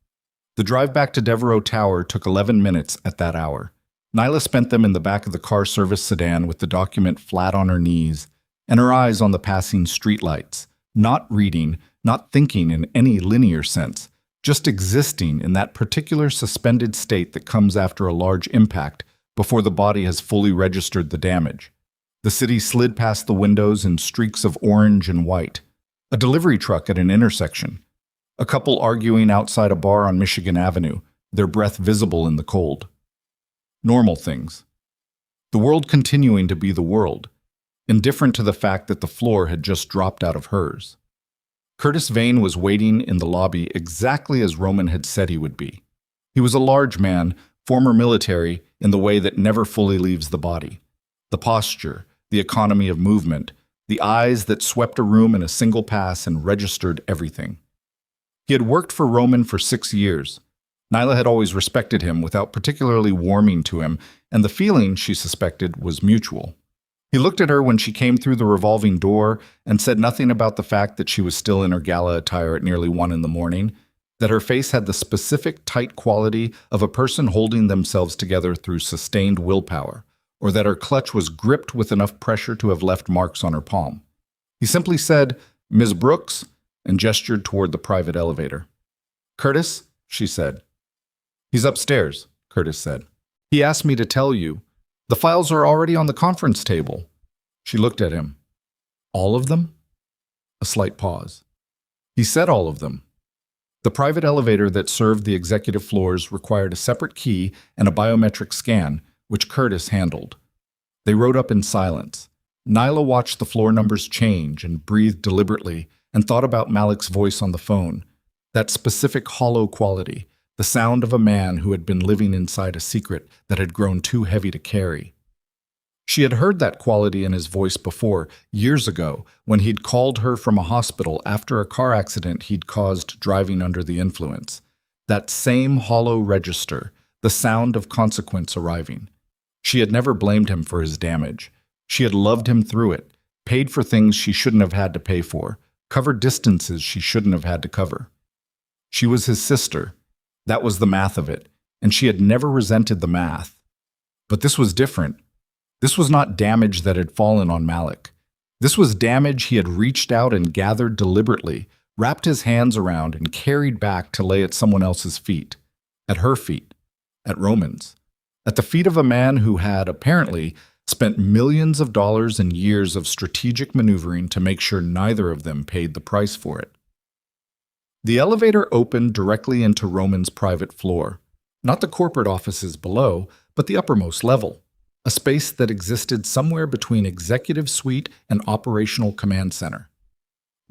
The drive back to Devereaux Tower took 11 minutes at that hour. Nyla spent them in the back of the car service sedan with the document flat on her knees and her eyes on the passing streetlights, not reading, not thinking in any linear sense, just existing in that particular suspended state that comes after a large impact before the body has fully registered the damage. The city slid past the windows in streaks of orange and white. A delivery truck at an intersection. A couple arguing outside a bar on Michigan Avenue, their breath visible in the cold. Normal things. The world continuing to be the world, indifferent to the fact that the floor had just dropped out of hers. Curtis Vane was waiting in the lobby exactly as Roman had said he would be. He was a large man, former military, in the way that never fully leaves the body. The posture, the economy of movement, the eyes that swept a room in a single pass and registered everything. He had worked for Roman for 6 years. Nyla had always respected him without particularly warming to him, and the feeling, she suspected, was mutual. He looked at her when she came through the revolving door and said nothing about the fact that she was still in her gala attire at nearly 1 in the morning, that her face had the specific tight quality of a person holding themselves together through sustained willpower, or that her clutch was gripped with enough pressure to have left marks on her palm. He simply said, "Ms. Brooks," and gestured toward the private elevator. "Curtis," she said. "He's upstairs," Curtis said. "He asked me to tell you. The files are already on the conference table." She looked at him. "All of them?" A slight pause. He said all of them. The private elevator that served the executive floors required a separate key and a biometric scan, which Curtis handled. They rode up in silence. Nyla watched the floor numbers change and breathed deliberately and thought about Malik's voice on the phone, that specific hollow quality, the sound of a man who had been living inside a secret that had grown too heavy to carry. She had heard that quality in his voice before, years ago, when he'd called her from a hospital after a car accident he'd caused driving under the influence. That same hollow register, the sound of consequence arriving. She had never blamed him for his damage. She had loved him through it, paid for things she shouldn't have had to pay for, covered distances she shouldn't have had to cover. She was his sister. That was the math of it, and she had never resented the math. But this was different. This was not damage that had fallen on Malik. This was damage he had reached out and gathered deliberately, wrapped his hands around and carried back to lay at someone else's feet. At her feet. At Roman's. At the feet of a man who had, apparently, spent millions of dollars and years of strategic maneuvering to make sure neither of them paid the price for it. The elevator opened directly into Roman's private floor. Not the corporate offices below, but the uppermost level. A space that existed somewhere between executive suite and operational command center.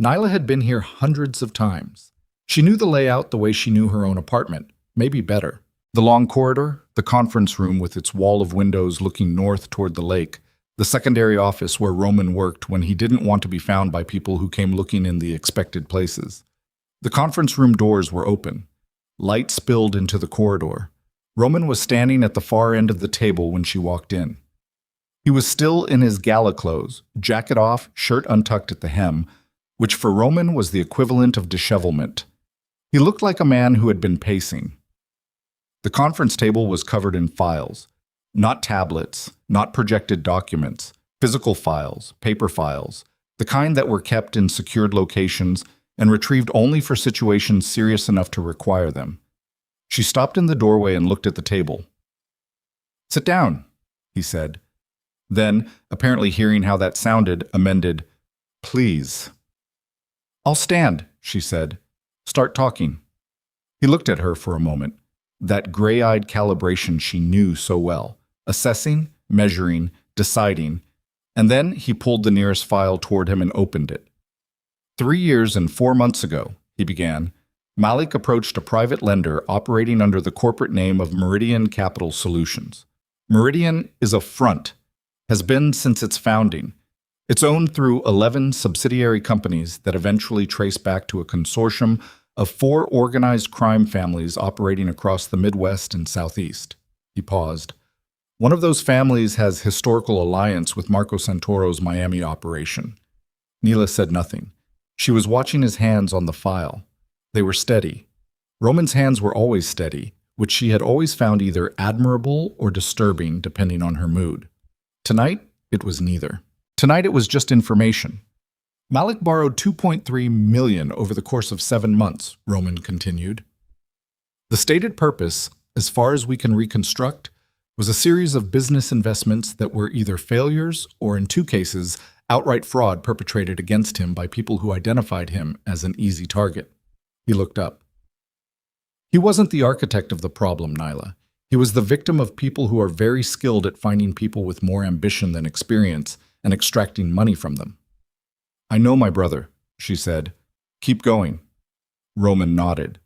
Nyla had been here hundreds of times. She knew the layout the way she knew her own apartment, maybe better. The long corridor, the conference room with its wall of windows looking north toward the lake, the secondary office where Roman worked when he didn't want to be found by people who came looking in the expected places. The conference room doors were open. Light spilled into the corridor. Roman was standing at the far end of the table when she walked in. He was still in his gala clothes, jacket off, shirt untucked at the hem, which for Roman was the equivalent of dishevelment. He looked like a man who had been pacing. The conference table was covered in files. Not tablets, not projected documents, physical files, paper files, the kind that were kept in secured locations and retrieved only for situations serious enough to require them. She stopped in the doorway and looked at the table. "Sit down," he said. Then, apparently hearing how that sounded, amended, "Please." "I'll stand," she said. "Start talking." He looked at her for a moment, that gray-eyed calibration she knew so well, assessing, measuring, deciding, and then he pulled the nearest file toward him and opened it. 3 years and 4 months ago, he began, Malik approached a private lender operating under the corporate name of Meridian Capital Solutions. Meridian is a front, has been since its founding. It's owned through 11 subsidiary companies that eventually trace back to a consortium of 4 organized crime families operating across the Midwest and Southeast. He paused. One of those families has historical alliance with Marco Santoro's Miami operation. Nyla said nothing. She was watching his hands on the file. They were steady. Roman's hands were always steady, which she had always found either admirable or disturbing depending on her mood. Tonight, it was neither. Tonight it was just information. Malik borrowed $2.3 million over the course of 7 months, Roman continued. The stated purpose, as far as we can reconstruct, was a series of business investments that were either failures or, in 2 cases, outright fraud perpetrated against him by people who identified him as an easy target. He looked up. He wasn't the architect of the problem, Nyla. He was the victim of people who are very skilled at finding people with more ambition than experience and extracting money from them. I know my brother, she said. Keep going. Roman nodded.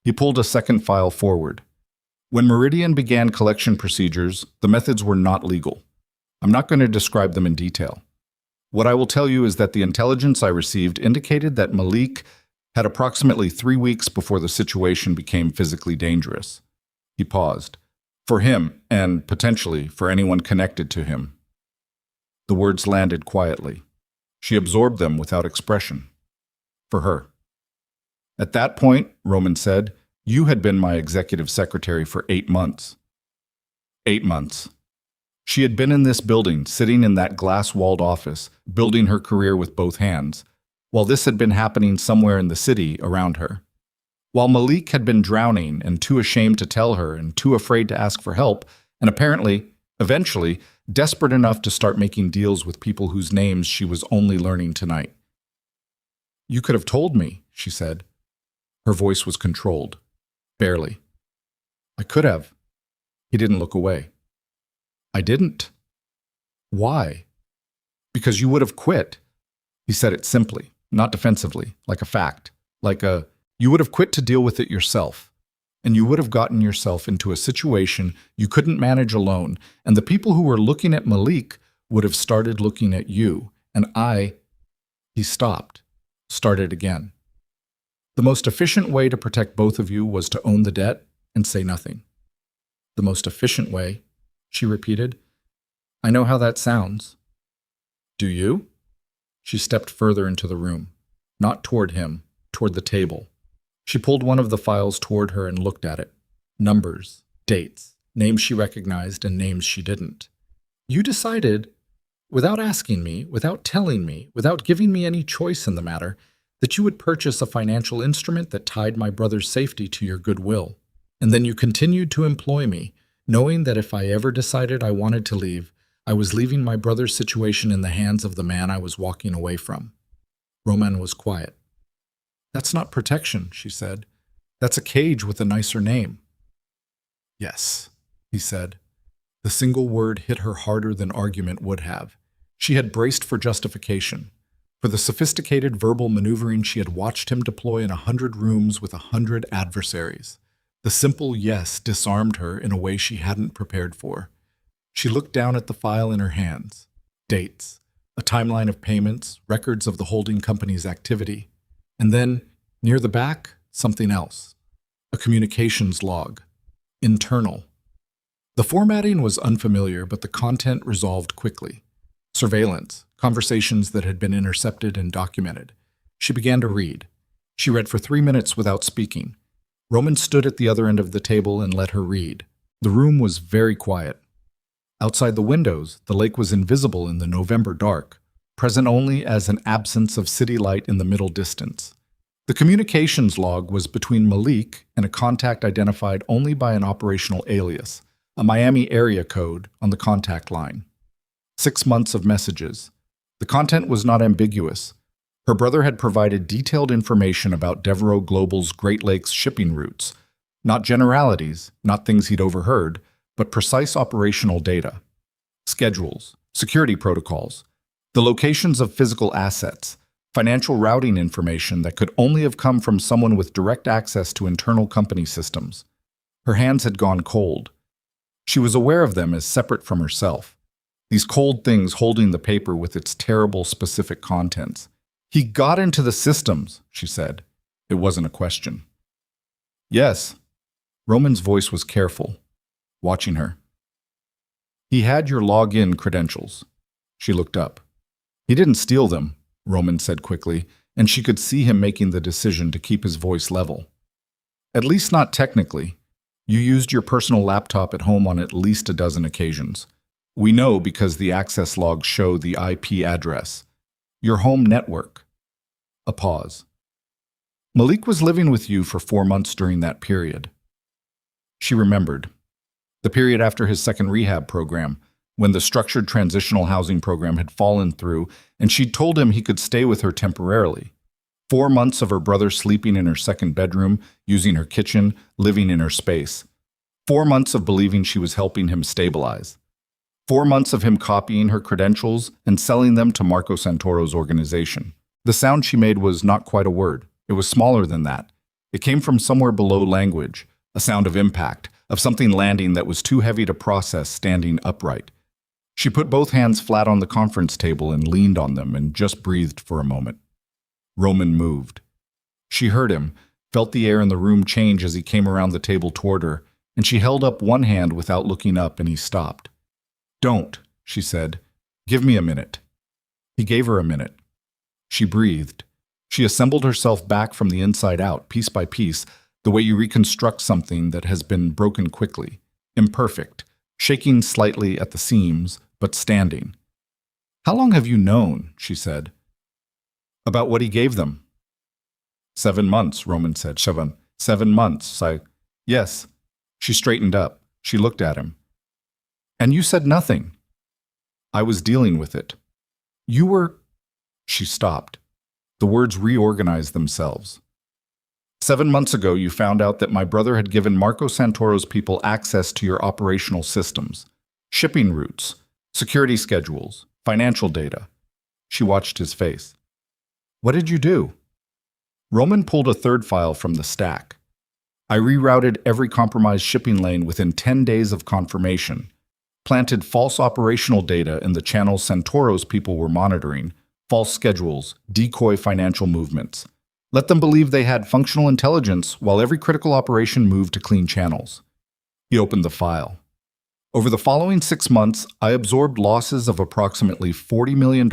He pulled a second file forward. When Meridian began collection procedures, the methods were not legal. I'm not going to describe them in detail. What I will tell you is that the intelligence I received indicated that Malik had approximately 3 weeks before the situation became physically dangerous. He paused. For him, and potentially for anyone connected to him. The words landed quietly. She absorbed them without expression. For her. At that point, Roman said, you had been my executive secretary for 8 months. 8 months. She had been in this building, sitting in that glass-walled office, building her career with both hands, while this had been happening somewhere in the city around her. While Malik had been drowning and too ashamed to tell her and too afraid to ask for help, and apparently, eventually, desperate enough to start making deals with people whose names she was only learning tonight. You could have told me, she said. Her voice was controlled. Barely. I could have. He didn't look away. I didn't. Why? Because you would have quit. He said it simply, not defensively, like a fact, you would have quit to deal with it yourself. And you would have gotten yourself into a situation you couldn't manage alone, and the people who were looking at Malik would have started looking at you, and He stopped, started again. The most efficient way to protect both of you was to own the debt and say nothing. The most efficient way, she repeated. I know how that sounds. Do you? She stepped further into the room, not toward him, toward the table. She pulled one of the files toward her and looked at it. Numbers, dates, names she recognized and names she didn't. You decided, without asking me, without telling me, without giving me any choice in the matter, that you would purchase a financial instrument that tied my brother's safety to your goodwill. And then you continued to employ me, knowing that if I ever decided I wanted to leave, I was leaving my brother's situation in the hands of the man I was walking away from. Roman was quiet. That's not protection, she said. That's a cage with a nicer name. Yes, he said. The single word hit her harder than argument would have. She had braced for justification, for the sophisticated verbal maneuvering she had watched him deploy in 100 rooms with 100 adversaries. The simple yes disarmed her in a way she hadn't prepared for. She looked down at the file in her hands. Dates, a timeline of payments, records of the holding company's activity. And then, near the back, something else. A communications log. Internal. The formatting was unfamiliar, but the content resolved quickly. Surveillance, conversations that had been intercepted and documented. She began to read. She read for 3 minutes without speaking. Roman stood at the other end of the table and let her read. The room was very quiet. Outside the windows, the lake was invisible in the November dark, present only as an absence of city light in the middle distance. The communications log was between Malik and a contact identified only by an operational alias, a Miami area code on the contact line. 6 months of messages. The content was not ambiguous. Her brother had provided detailed information about Devereaux Global's Great Lakes shipping routes, not generalities, not things he'd overheard, but precise operational data. Schedules, security protocols, the locations of physical assets, financial routing information that could only have come from someone with direct access to internal company systems. Her hands had gone cold. She was aware of them as separate from herself. These cold things holding the paper with its terrible specific contents. He got into the systems, she said. It wasn't a question. Yes. Roman's voice was careful, watching her. He had your login credentials. She looked up. He didn't steal them, Roman said quickly, and she could see him making the decision to keep his voice level. At least not technically. You used your personal laptop at home on at least a dozen occasions. We know because the access logs show the IP address. Your home network. A pause. Malik was living with you for 4 months during that period. She remembered. The period after his second rehab program, when the structured transitional housing program had fallen through, and she'd told him he could stay with her temporarily. 4 months of her brother sleeping in her second bedroom, using her kitchen, living in her space. 4 months of believing she was helping him stabilize. 4 months of him copying her credentials and selling them to Marco Santoro's organization. The sound she made was not quite a word. It was smaller than that. It came from somewhere below language, a sound of impact, of something landing that was too heavy to process standing upright. She put both hands flat on the conference table and leaned on them and just breathed for a moment. Roman moved. She heard him, felt the air in the room change as he came around the table toward her, and she held up one hand without looking up, and he stopped. "Don't," she said. "Give me a minute." He gave her a minute. She breathed. She assembled herself back from the inside out, piece by piece, the way you reconstruct something that has been broken quickly, imperfect, shaking slightly at the seams, but standing. "How long have you known?" she said. "About what he gave them." 7 months, Roman said. 7 months. Yes. She straightened up. She looked at him. "And you said nothing." "I was dealing with it." "You were—" She stopped. The words reorganized themselves. 7 months ago, you found out that my brother had given Marco Santoro's people access to your operational systems, shipping routes, security schedules, financial data. She watched his face. "What did you do?" Roman pulled a third file from the stack. "I rerouted every compromised shipping lane within 10 days of confirmation, planted false operational data in the channels Santoro's people were monitoring, false schedules, decoy financial movements. Let them believe they had functional intelligence while every critical operation moved to clean channels." He opened the file. "Over the following 6 months, I absorbed losses of approximately $40 million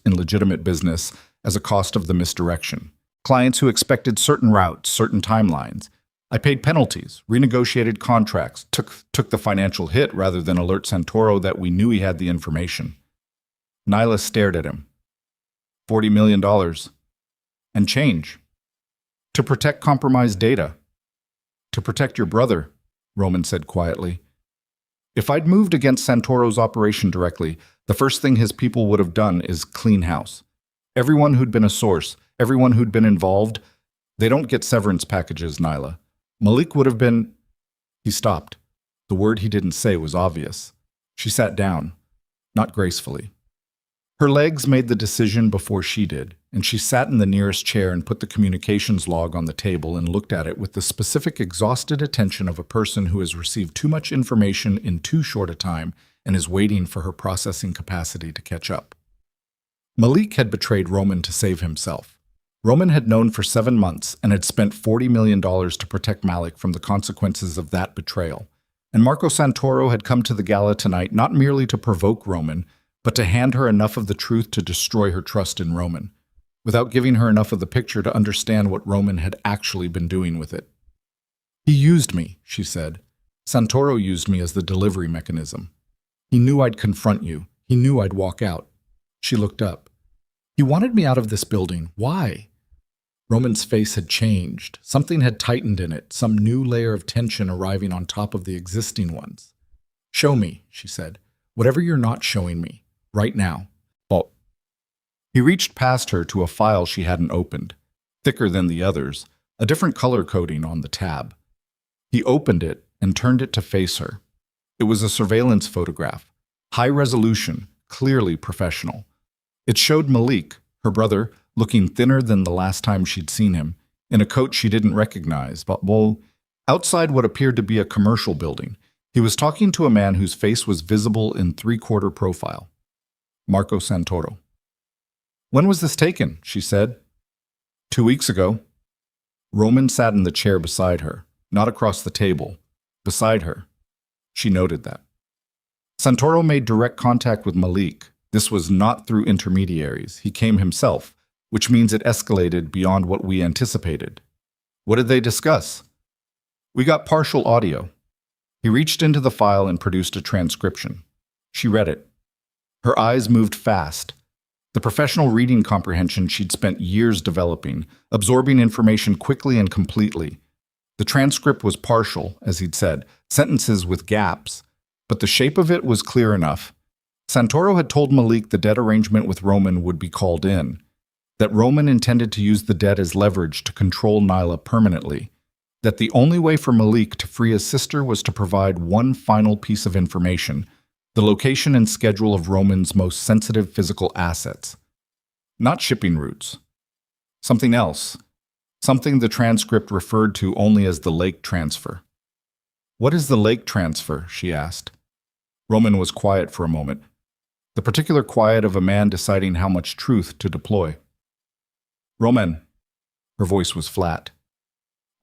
in legitimate business as a cost of the misdirection. Clients who expected certain routes, certain timelines. I paid penalties, renegotiated contracts, took the financial hit rather than alert Santoro that we knew he had the information." Nyla stared at him. $40 million. And change. To protect compromised data. To protect your brother, Roman said quietly. "If I'd moved against Santoro's operation directly, the first thing his people would have done is clean house. Everyone who'd been a source, everyone who'd been involved, they don't get severance packages, Nyla. Malik would have been—" He stopped. The word he didn't say was obvious. She sat down, not gracefully. Her legs made the decision before she did, and she sat in the nearest chair and put the communications log on the table and looked at it with the specific exhausted attention of a person who has received too much information in too short a time and is waiting for her processing capacity to catch up. Malik had betrayed Roman to save himself. Roman had known for 7 months and had spent $40 million to protect Malik from the consequences of that betrayal. And Marco Santoro had come to the gala tonight not merely to provoke Roman, but to hand her enough of the truth to destroy her trust in Roman, without giving her enough of the picture to understand what Roman had actually been doing with it. "He used me," she said. "Santoro used me as the delivery mechanism. He knew I'd confront you. He knew I'd walk out." She looked up. "He wanted me out of this building. Why?" Roman's face had changed. Something had tightened in it, some new layer of tension arriving on top of the existing ones. "Show me," she said. "Whatever you're not showing me. Right now." "Oh." He reached past her to a file she hadn't opened, thicker than the others, a different color coding on the tab. He opened it and turned it to face her. It was a surveillance photograph, high resolution, clearly professional. It showed Malik, her brother, looking thinner than the last time she'd seen him, in a coat she didn't recognize, but outside what appeared to be a commercial building. He was talking to a man whose face was visible in 3/4 profile. Marco Santoro. "When was this taken?" she said. 2 weeks ago." Roman sat in the chair beside her, not across the table, beside her. She noted that. Santoro made direct contact with Malik. This was not through intermediaries. He came himself, which means it escalated beyond what we anticipated. What did they discuss? We got partial audio. He reached into the file and produced a transcription. She read it. Her eyes moved fast. The professional reading comprehension she'd spent years developing, absorbing information quickly and completely. The transcript was partial, as he'd said, sentences with gaps, but the shape of it was clear enough. Santoro had told Malik the debt arrangement with Roman would be called in, that Roman intended to use the debt as leverage to control Nyla permanently, that the only way for Malik to free his sister was to provide one final piece of information, the location and schedule of Roman's most sensitive physical assets. Not shipping routes. Something else. Something the transcript referred to only as the lake transfer. What is the lake transfer? She asked. Roman was quiet for a moment. The particular quiet of a man deciding how much truth to deploy. Roman. Her voice was flat.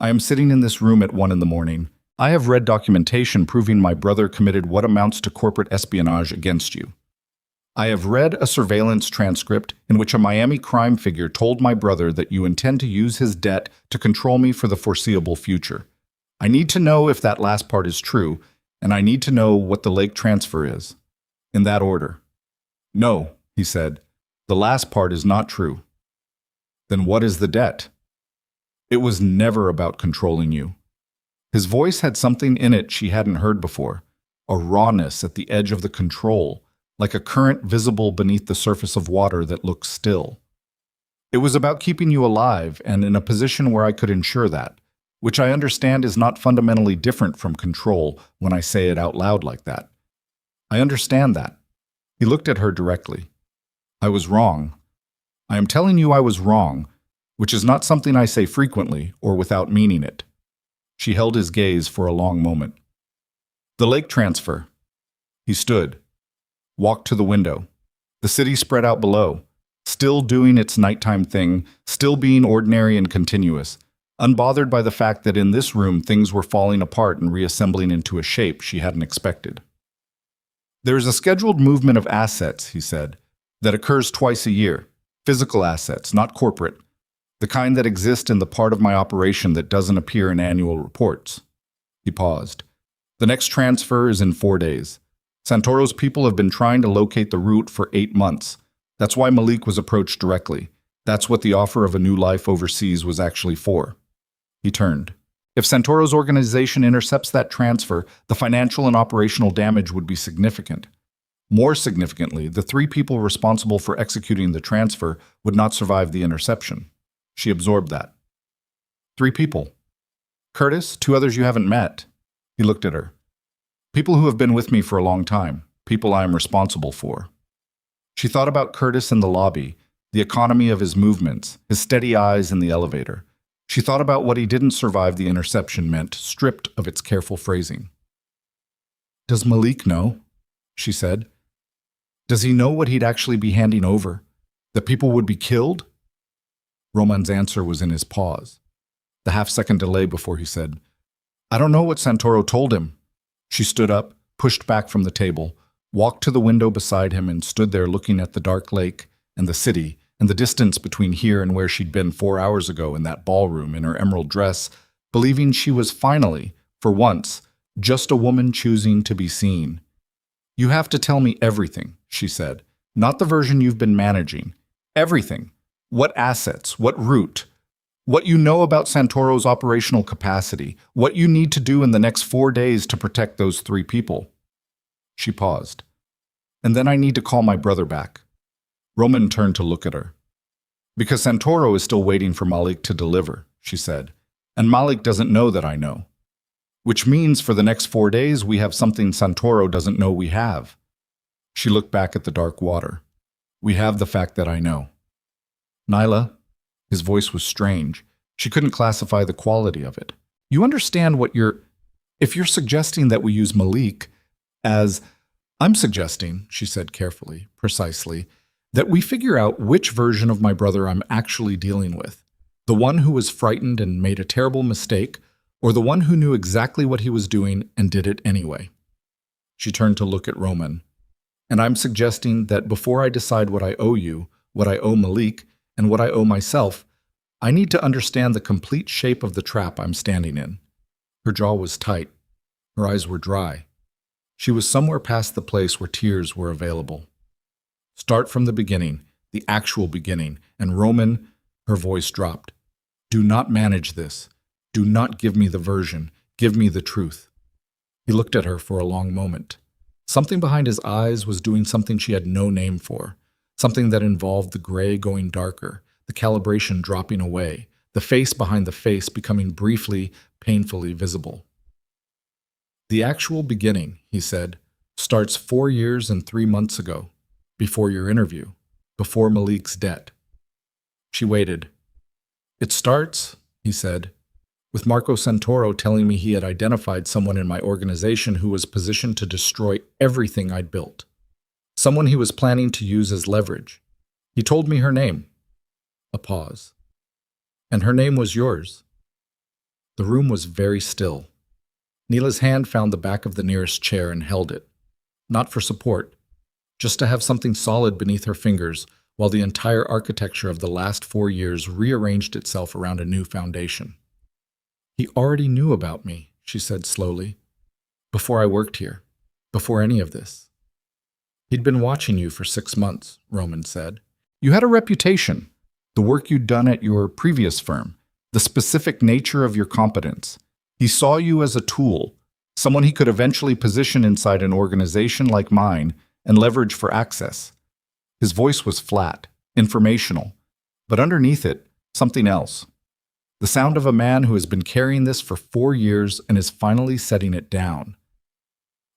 I am sitting in this room at 1 a.m. I have read documentation proving my brother committed what amounts to corporate espionage against you. I have read a surveillance transcript in which a Miami crime figure told my brother that you intend to use his debt to control me for the foreseeable future. I need to know if that last part is true, and I need to know what the lake transfer is. In that order. No, he said. The last part is not true. Then what is the debt? It was never about controlling you. His voice had something in it she hadn't heard before, a rawness at the edge of the control, like a current visible beneath the surface of water that looks still. It was about keeping you alive and in a position where I could ensure that, which I understand is not fundamentally different from control when I say it out loud like that. I understand that. He looked at her directly. I was wrong. I am telling you I was wrong, which is not something I say frequently or without meaning it. She held his gaze for a long moment. The lake transfer. He stood, walked to the window. The city spread out below, still doing its nighttime thing, still being ordinary and continuous, unbothered by the fact that in this room things were falling apart and reassembling into a shape she hadn't expected. There is a scheduled movement of assets, he said, that occurs twice a year. Physical assets, not corporate. The kind that exist in the part of my operation that doesn't appear in annual reports. He paused. The next transfer is in 4 days. Santoro's people have been trying to locate the route for 8 months. That's why Malik was approached directly. That's what the offer of a new life overseas was actually for. He turned. If Santoro's organization intercepts that transfer, the financial and operational damage would be significant. More significantly, the 3 people responsible for executing the transfer would not survive the interception. She absorbed that. 3 people. Curtis, 2 others you haven't met. He looked at her. People who have been with me for a long time. People I am responsible for. She thought about Curtis in the lobby, the economy of his movements, his steady eyes in the elevator. She thought about what he didn't survive the interception meant, stripped of its careful phrasing. Does Malik know? She said. Does he know what he'd actually be handing over? That people would be killed? Roman's answer was in his pause, the half-second delay before he said, I don't know what Santoro told him. She stood up, pushed back from the table, walked to the window beside him and stood there looking at the dark lake and the city and the distance between here and where she'd been 4 hours ago in that ballroom in her emerald dress, believing she was finally, for once, just a woman choosing to be seen. You have to tell me everything, she said, not the version you've been managing. Everything. What assets, what route, what you know about Santoro's operational capacity, what you need to do in the next 4 days to protect those 3 people. She paused. And then I need to call my brother back. Roman turned to look at her. Because Santoro is still waiting for Malik to deliver, she said, and Malik doesn't know that I know. Which means for the next 4 days we have something Santoro doesn't know we have. She looked back at the dark water. We have the fact that I know. Nyla, his voice was strange. She couldn't classify the quality of it. You understand what if you're suggesting that we use Malik as, I'm suggesting, she said carefully, precisely, that we figure out which version of my brother I'm actually dealing with. The one who was frightened and made a terrible mistake, or the one who knew exactly what he was doing and did it anyway. She turned to look at Roman. And I'm suggesting that before I decide what I owe you, what I owe Malik, and what I owe myself, I need to understand the complete shape of the trap I'm standing in. Her jaw was tight. Her eyes were dry. She was somewhere past the place where tears were available. Start from the beginning, the actual beginning, and Roman, her voice dropped. Do not manage this. Do not give me the version. Give me the truth. He looked at her for a long moment. Something behind his eyes was doing something she had no name for, something that involved the gray going darker, the calibration dropping away, the face behind the face becoming briefly, painfully visible. The actual beginning, he said, starts 4 years and 3 months ago, before your interview, before Malik's debt. She waited. It starts, he said, with Marco Santoro telling me he had identified someone in my organization who was positioned to destroy everything I'd built. Someone he was planning to use as leverage. He told me her name. A pause. And her name was yours. The room was very still. Nyla's hand found the back of the nearest chair and held it. Not for support, just to have something solid beneath her fingers while the entire architecture of the last 4 years rearranged itself around a new foundation. He already knew about me, she said slowly. Before I worked here. Before any of this. He'd been watching you for 6 months, Roman said. You had a reputation. The work you'd done at your previous firm. The specific nature of your competence. He saw you as a tool, someone he could eventually position inside an organization like mine and leverage for access. His voice was flat, informational, but underneath it, something else. The sound of a man who has been carrying this for 4 years and is finally setting it down.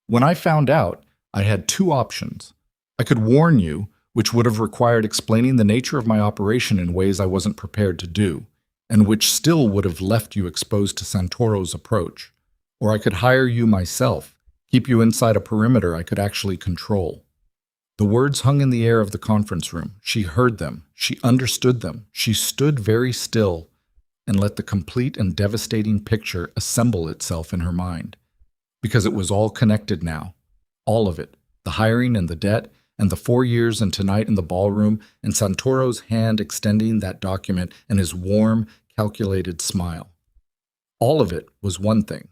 When I found out, I had 2 options. I could warn you, which would have required explaining the nature of my operation in ways I wasn't prepared to do, and which still would have left you exposed to Santoro's approach. Or I could hire you myself, keep you inside a perimeter I could actually control. The words hung in the air of the conference room. She heard them. She understood them. She stood very still and let the complete and devastating picture assemble itself in her mind. Because it was all connected now. All of it. The hiring and the debt, and the 4 years and tonight in the ballroom, and Santoro's hand extending that document and his warm, calculated smile. All of it was one thing.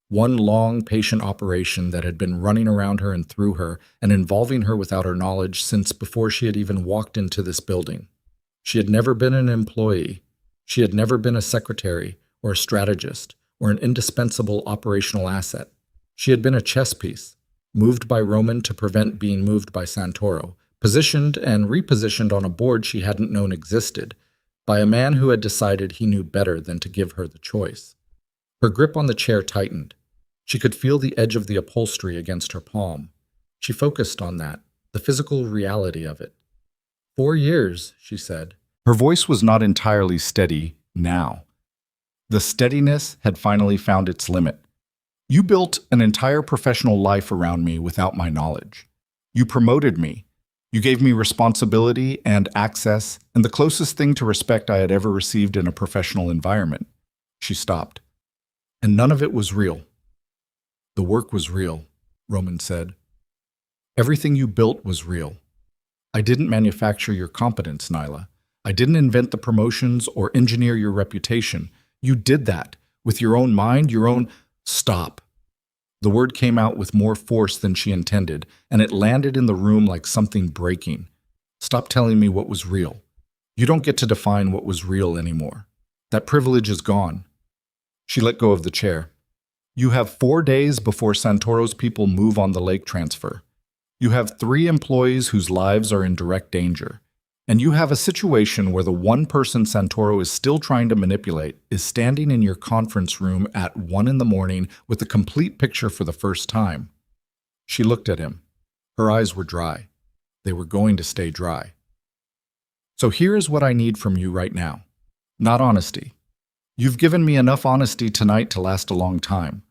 One long, patient operation that had been running around her and through her and involving her without her knowledge since before she had even walked into this building. She had never been an employee. She had never been a secretary or a strategist or an indispensable operational asset. She had been a chess piece, moved by Roman to prevent being moved by Santoro, positioned and repositioned on a board she hadn't known existed, by a man who had decided he knew better than to give her the choice. Her grip on the chair tightened. She could feel the edge of the upholstery against her palm. She focused on that, the physical reality of it. 4 years, she said. Her voice was not entirely steady now. The steadiness had finally found its limit. You built an entire professional life around me without my knowledge. You promoted me. You gave me responsibility and access, and the closest thing to respect I had ever received in a professional environment. She stopped. And none of it was real. The work was real, Roman said. Everything you built was real. I didn't manufacture your competence, Nyla. I didn't invent the promotions or engineer your reputation. You did that with your own mind, your own... Stop. The word came out with more force than she intended, and it landed in the room like something breaking. Stop telling me what was real. You don't get to define what was real anymore. That privilege is gone. She let go of the chair. You have 4 days before Santoro's people move on the lake transfer. You have 3 employees whose lives are in direct danger. And you have a situation where the one person Santoro is still trying to manipulate is standing in your conference room at 1 a.m. with a complete picture for the first time. She looked at him. Her eyes were dry. They were going to stay dry. So here is what I need from you right now. Not honesty. You've given me enough honesty tonight to last a long time.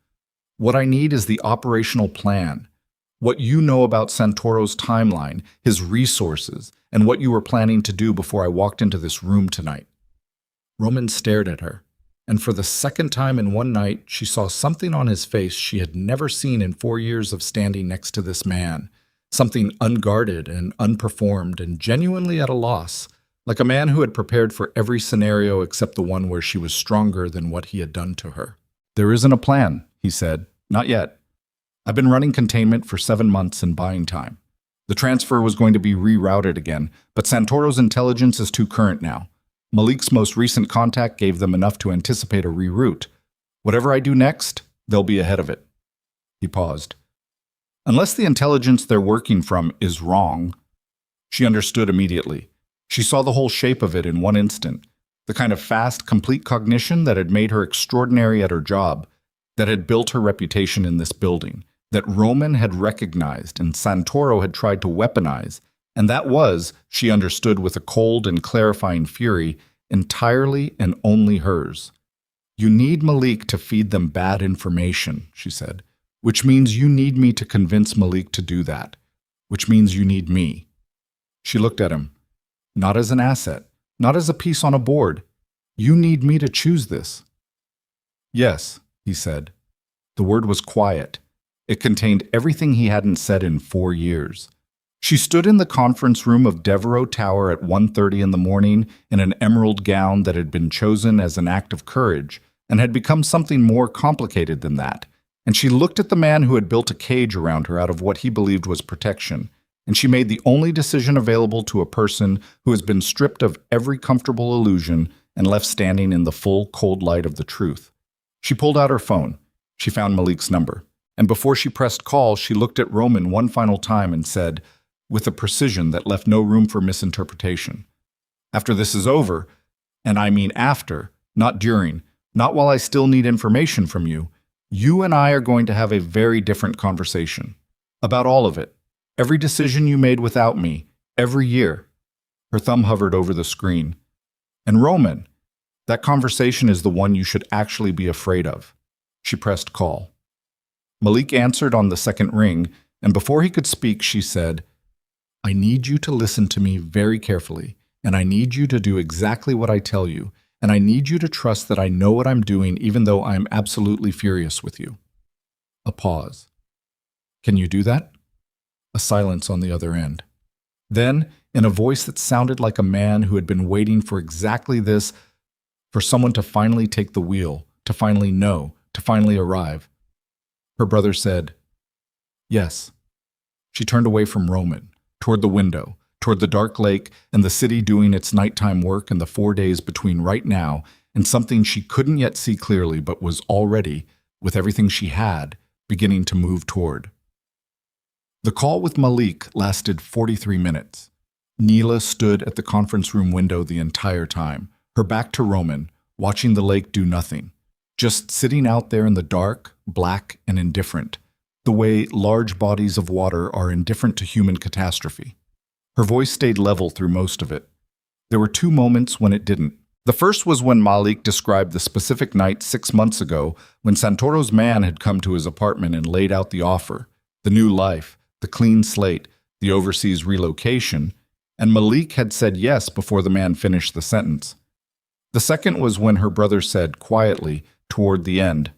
What I need is the operational plan. What you know about Santoro's timeline, his resources, and what you were planning to do before I walked into this room tonight. Roman stared at her, and for the second time in one night, she saw something on his face she had never seen in 4 years of standing next to this man, something unguarded and unperformed and genuinely at a loss, like a man who had prepared for every scenario except the one where she was stronger than what he had done to her. "There isn't a plan," he said. "Not yet. I've been running containment for 7 months and buying time. The transfer was going to be rerouted again, but Santoro's intelligence is too current now. Malik's most recent contact gave them enough to anticipate a reroute. Whatever I do next, they'll be ahead of it." He paused. "Unless the intelligence they're working from is wrong." She understood immediately. She saw the whole shape of it in one instant. The kind of fast, complete cognition that had made her extraordinary at her job, that had built her reputation in this building, that Roman had recognized and Santoro had tried to weaponize, and that was, she understood with a cold and clarifying fury, entirely and only hers. "You need Malik to feed them bad information," she said, "which means you need me to convince Malik to do that, which means you need me." She looked at him. "Not as an asset, not as a piece on a board. You need me to choose this." "Yes," he said. The word was quiet. It contained everything he hadn't said in 4 years. She stood in the conference room of Devereux Tower at 1:30 in the morning in an emerald gown that had been chosen as an act of courage and had become something more complicated than that. And she looked at the man who had built a cage around her out of what he believed was protection. And she made the only decision available to a person who has been stripped of every comfortable illusion and left standing in the full, cold light of the truth. She pulled out her phone. She found Malik's number. And before she pressed call, she looked at Roman one final time and said, with a precision that left no room for misinterpretation, "After this is over, and I mean after, not during, not while I still need information from you, you and I are going to have a very different conversation. About all of it. Every decision you made without me, every year." Her thumb hovered over the screen. "And Roman, that conversation is the one you should actually be afraid of." She pressed call. Malik answered on the second ring, and before he could speak, she said, "I need you to listen to me very carefully, and I need you to do exactly what I tell you, and I need you to trust that I know what I'm doing even though I am absolutely furious with you." A pause. "Can you do that?" A silence on the other end. Then, in a voice that sounded like a man who had been waiting for exactly this, for someone to finally take the wheel, to finally know, to finally arrive, her brother said, "Yes." She turned away from Roman, toward the window, toward the dark lake and the city doing its nighttime work in the 4 days between right now and something she couldn't yet see clearly but was already, with everything she had, beginning to move toward. The call with Malik lasted 43 minutes. Nyla stood at the conference room window the entire time, her back to Roman, watching the lake do nothing, just sitting out there in the dark, black, and indifferent, the way large bodies of water are indifferent to human catastrophe. Her voice stayed level through most of it. There were 2 moments when it didn't. The first was when Malik described the specific night 6 months ago when Santoro's man had come to his apartment and laid out the offer, the new life, the clean slate, the overseas relocation, and Malik had said yes before the man finished the sentence. The second was when her brother said, quietly, toward the end,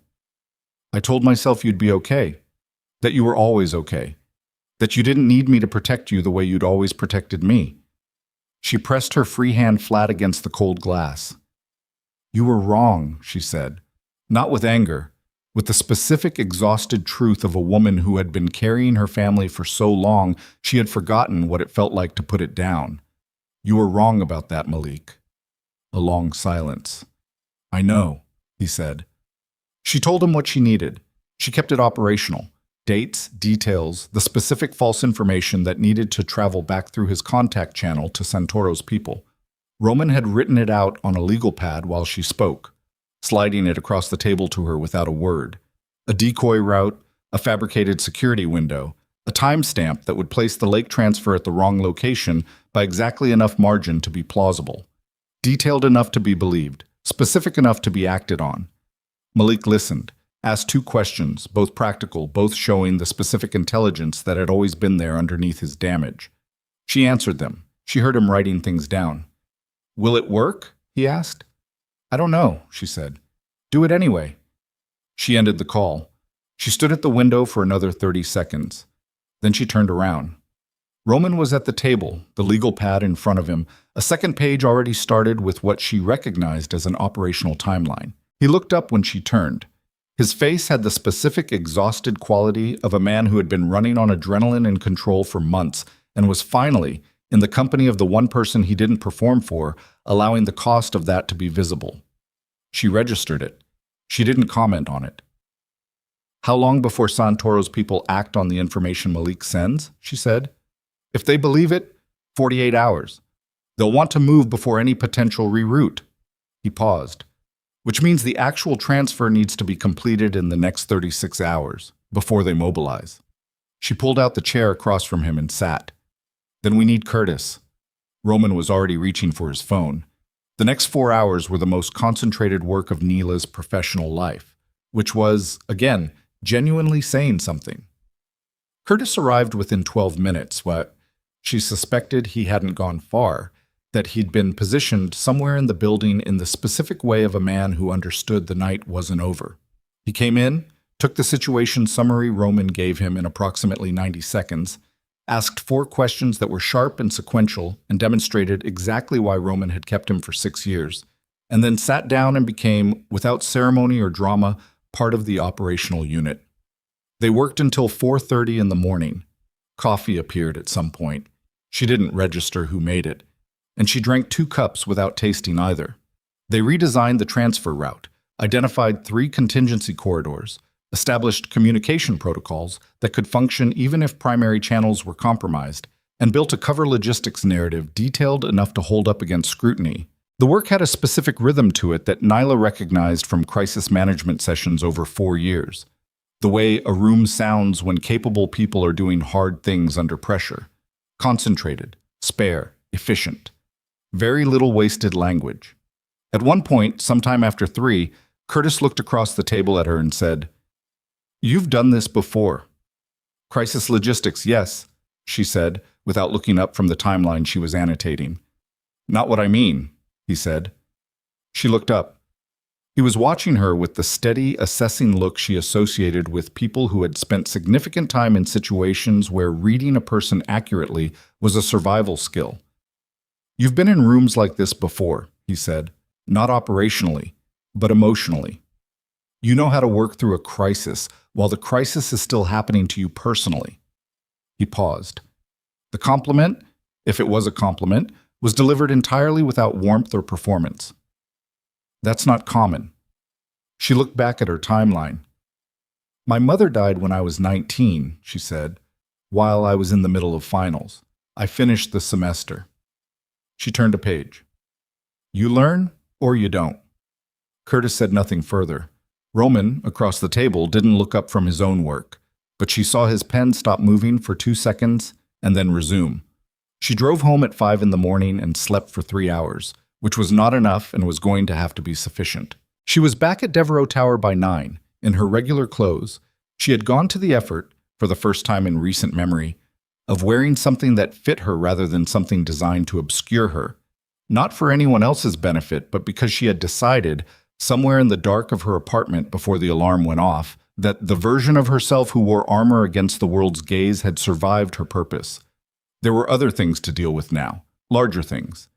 "I told myself you'd be okay, that you were always okay, that you didn't need me to protect you the way you'd always protected me." She pressed her free hand flat against the cold glass. "You were wrong," she said, not with anger, with the specific exhausted truth of a woman who had been carrying her family for so long she had forgotten what it felt like to put it down. "You were wrong about that, Malik." A long silence. "I know," he said. She told him what she needed. She kept it operational. Dates, details, the specific false information that needed to travel back through his contact channel to Santoro's people. Roman had written it out on a legal pad while she spoke, sliding it across the table to her without a word. A decoy route, a fabricated security window, a timestamp that would place the lake transfer at the wrong location by exactly enough margin to be plausible. Detailed enough to be believed, specific enough to be acted on. Malik listened, asked 2 questions, both practical, both showing the specific intelligence that had always been there underneath his damage. She answered them. She heard him writing things down. "Will it work?" he asked. "I don't know," she said. "Do it anyway." She ended the call. She stood at the window for another 30 seconds. Then she turned around. Roman was at the table, the legal pad in front of him. A second page already started with what she recognized as an operational timeline. He looked up when she turned. His face had the specific exhausted quality of a man who had been running on adrenaline and control for months and was finally, in the company of the one person he didn't perform for, allowing the cost of that to be visible. She registered it. She didn't comment on it. "How long before Santoro's people act on the information Malik sends?" she said. "If they believe it, 48 hours. They'll want to move before any potential reroute." He paused. "Which means the actual transfer needs to be completed in the next 36 hours, before they mobilize." She pulled out the chair across from him and sat. "Then we need Curtis." Roman was already reaching for his phone. The next 4 hours were the most concentrated work of Nyla's professional life, which was, again, genuinely saying something. Curtis arrived within 12 minutes. What she suspected he hadn't gone far, that he'd been positioned somewhere in the building in the specific way of a man who understood the night wasn't over. He came in, took the situation summary Roman gave him in approximately 90 seconds, asked 4 questions that were sharp and sequential and demonstrated exactly why Roman had kept him for 6 years, and then sat down and became, without ceremony or drama, part of the operational unit. They worked until 4:30 in the morning. Coffee appeared at some point. She didn't register who made it, and she drank 2 cups without tasting either. They redesigned the transfer route, identified 3 contingency corridors, established communication protocols that could function even if primary channels were compromised, and built a cover logistics narrative detailed enough to hold up against scrutiny. The work had a specific rhythm to it that Nyla recognized from crisis management sessions over 4 years. The way a room sounds when capable people are doing hard things under pressure. Concentrated, spare, efficient. Very little wasted language. At one point, sometime after 3, Curtis looked across the table at her and said, "You've done this before." "Crisis logistics, yes," she said, without looking up from the timeline she was annotating. "Not what I mean," he said. She looked up. He was watching her with the steady, assessing look she associated with people who had spent significant time in situations where reading a person accurately was a survival skill. "You've been in rooms like this before," he said, "not operationally, but emotionally. You know how to work through a crisis while the crisis is still happening to you personally." He paused. The compliment, if it was a compliment, was delivered entirely without warmth or performance. "That's not common." She looked back at her timeline. "My mother died when I was 19, she said, while I was in the middle of finals. I finished the semester." She turned a page. "You learn, or you don't." Curtis said nothing further. Roman, across the table, didn't look up from his own work, but she saw his pen stop moving for 2 seconds and then resume. She drove home at 5 in the morning and slept for 3 hours, which was not enough and was going to have to be sufficient. She was back at Devereaux Tower by 9, in her regular clothes. She had gone to the effort, for the first time in recent memory, of wearing something that fit her rather than something designed to obscure her. Not for anyone else's benefit, but because she had decided, somewhere in the dark of her apartment before the alarm went off, that the version of herself who wore armor against the world's gaze had survived her purpose. There were other things to deal with now, larger things.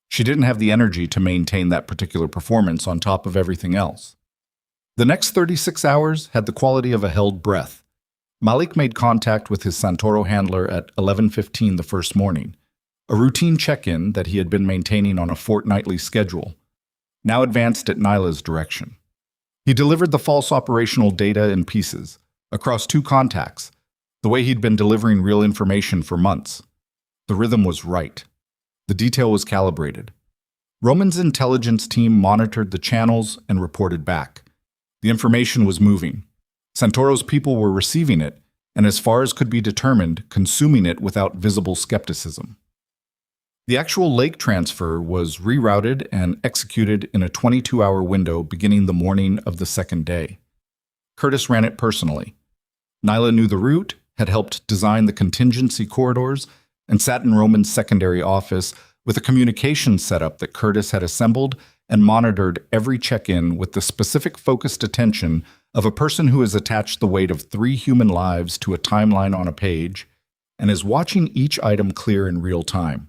She didn't have the energy to maintain that particular performance on top of everything else. The next 36 hours had the quality of a held breath. Malik made contact with his Santoro handler at 11:15 the first morning, a routine check-in that he had been maintaining on a fortnightly schedule, now advanced at Nyla's direction. He delivered the false operational data in pieces, across 2 contacts, the way he'd been delivering real information for months. The rhythm was right. The detail was calibrated. Roman's intelligence team monitored the channels and reported back. The information was moving. Santoro's people were receiving it, and as far as could be determined, consuming it without visible skepticism. The actual lake transfer was rerouted and executed in a 22-hour window beginning the morning of the second day. Curtis ran it personally. Nyla knew the route, had helped design the contingency corridors, and sat in Roman's secondary office with a communications setup that Curtis had assembled and monitored every check-in with the specific focused attention of a person who has attached the weight of 3 human lives to a timeline on a page, and is watching each item clear in real time.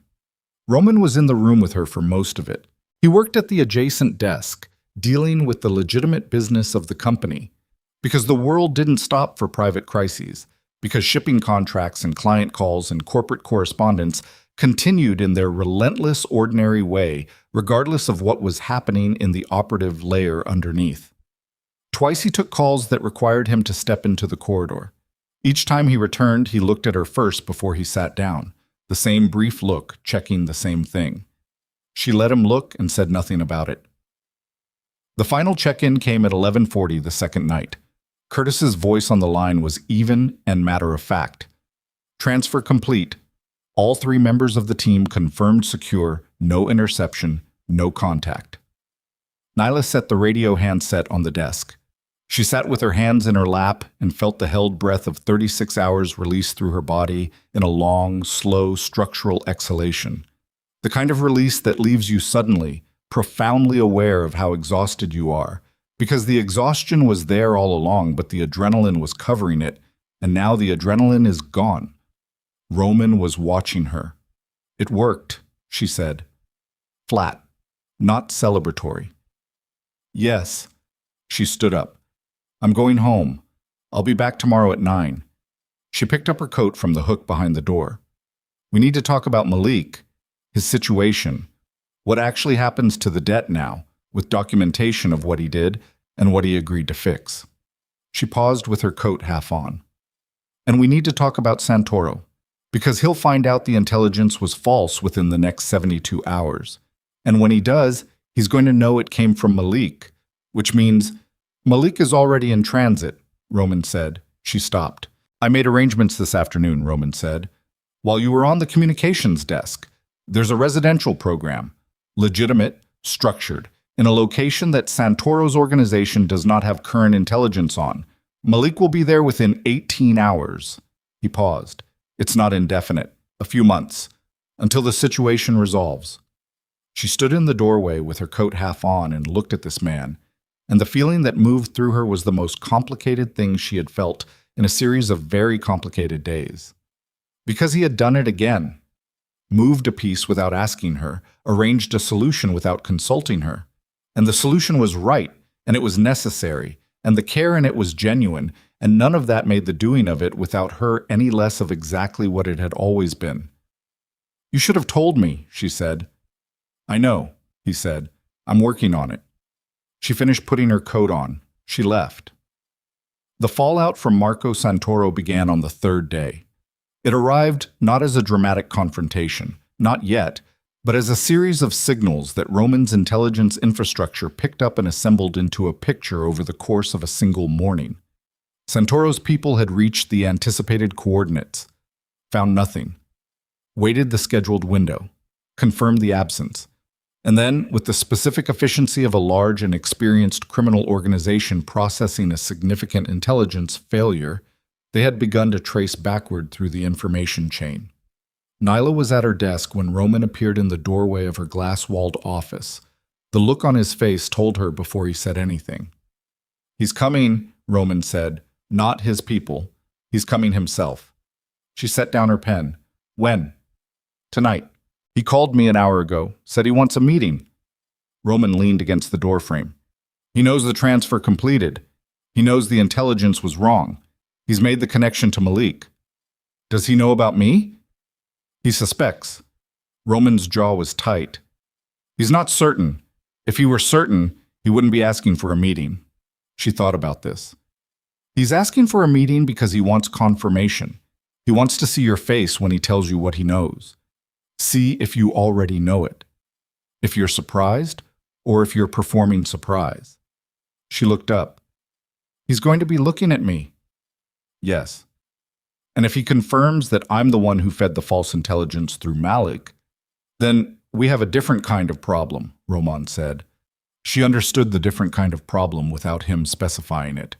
Roman was in the room with her for most of it. He worked at the adjacent desk, dealing with the legitimate business of the company. Because the world didn't stop for private crises, because shipping contracts and client calls and corporate correspondence continued in their relentless, ordinary way, regardless of what was happening in the operative layer underneath. Twice he took calls that required him to step into the corridor. Each time he returned, he looked at her first before he sat down, the same brief look, checking the same thing. She let him look and said nothing about it. The final check-in came at 11:40 the second night. Curtis's voice on the line was even and matter-of-fact. Transfer complete. All 3 members of the team confirmed secure, no interception, no contact. Nyla set the radio handset on the desk. She sat with her hands in her lap and felt the held breath of 36 hours release through her body in a long, slow, structural exhalation. The kind of release that leaves you suddenly, profoundly aware of how exhausted you are, because the exhaustion was there all along, but the adrenaline was covering it, and now the adrenaline is gone. Roman was watching her. It worked, she said. Flat, not celebratory. Yes. She stood up. I'm going home. I'll be back tomorrow at 9. She picked up her coat from the hook behind the door. We need to talk about Malik, his situation, what actually happens to the debt now, with documentation of what he did and what he agreed to fix. She paused with her coat half on. And we need to talk about Santoro, because he'll find out the intelligence was false within the next 72 hours. And when he does, he's going to know it came from Malik, which means Malik is already in transit, Roman said. She stopped. I made arrangements this afternoon, Roman said. While you were on the communications desk, there's a residential program, legitimate, structured, in a location that Santoro's organization does not have current intelligence on. Malik will be there within 18 hours. He paused. It's not indefinite. A few months. Until the situation resolves. She stood in the doorway with her coat half on and looked at this man, and the feeling that moved through her was the most complicated thing she had felt in a series of very complicated days. Because he had done it again. Moved a piece without asking her, arranged a solution without consulting her. And the solution was right, and it was necessary, and the care in it was genuine, and none of that made the doing of it without her any less of exactly what it had always been. You should have told me, she said. I know, he said. I'm working on it. She finished putting her coat on. She left. The fallout from Marco Santoro began on the 3rd day. It arrived not as a dramatic confrontation, not yet, but as a series of signals that Roman's intelligence infrastructure picked up and assembled into a picture over the course of a single morning. Santoro's people had reached the anticipated coordinates, found nothing, waited the scheduled window, confirmed the absence, and then, with the specific efficiency of a large and experienced criminal organization processing a significant intelligence failure, they had begun to trace backward through the information chain. Nyla was at her desk when Roman appeared in the doorway of her glass-walled office. The look on his face told her before he said anything. He's coming, Roman said. Not his people. He's coming himself. She set down her pen. When? Tonight. He called me an hour ago, said he wants a meeting. Roman leaned against the doorframe. He knows the transfer completed. He knows the intelligence was wrong. He's made the connection to Malik. Does he know about me? He suspects. Roman's jaw was tight. He's not certain. If he were certain, he wouldn't be asking for a meeting. She thought about this. He's asking for a meeting because he wants confirmation. He wants to see your face when he tells you what he knows. See if you already know it. If you're surprised, or if you're performing surprise. She looked up. He's going to be looking at me. Yes. And if he confirms that I'm the one who fed the false intelligence through Malik, then we have a different kind of problem, Roman said. She understood the different kind of problem without him specifying it.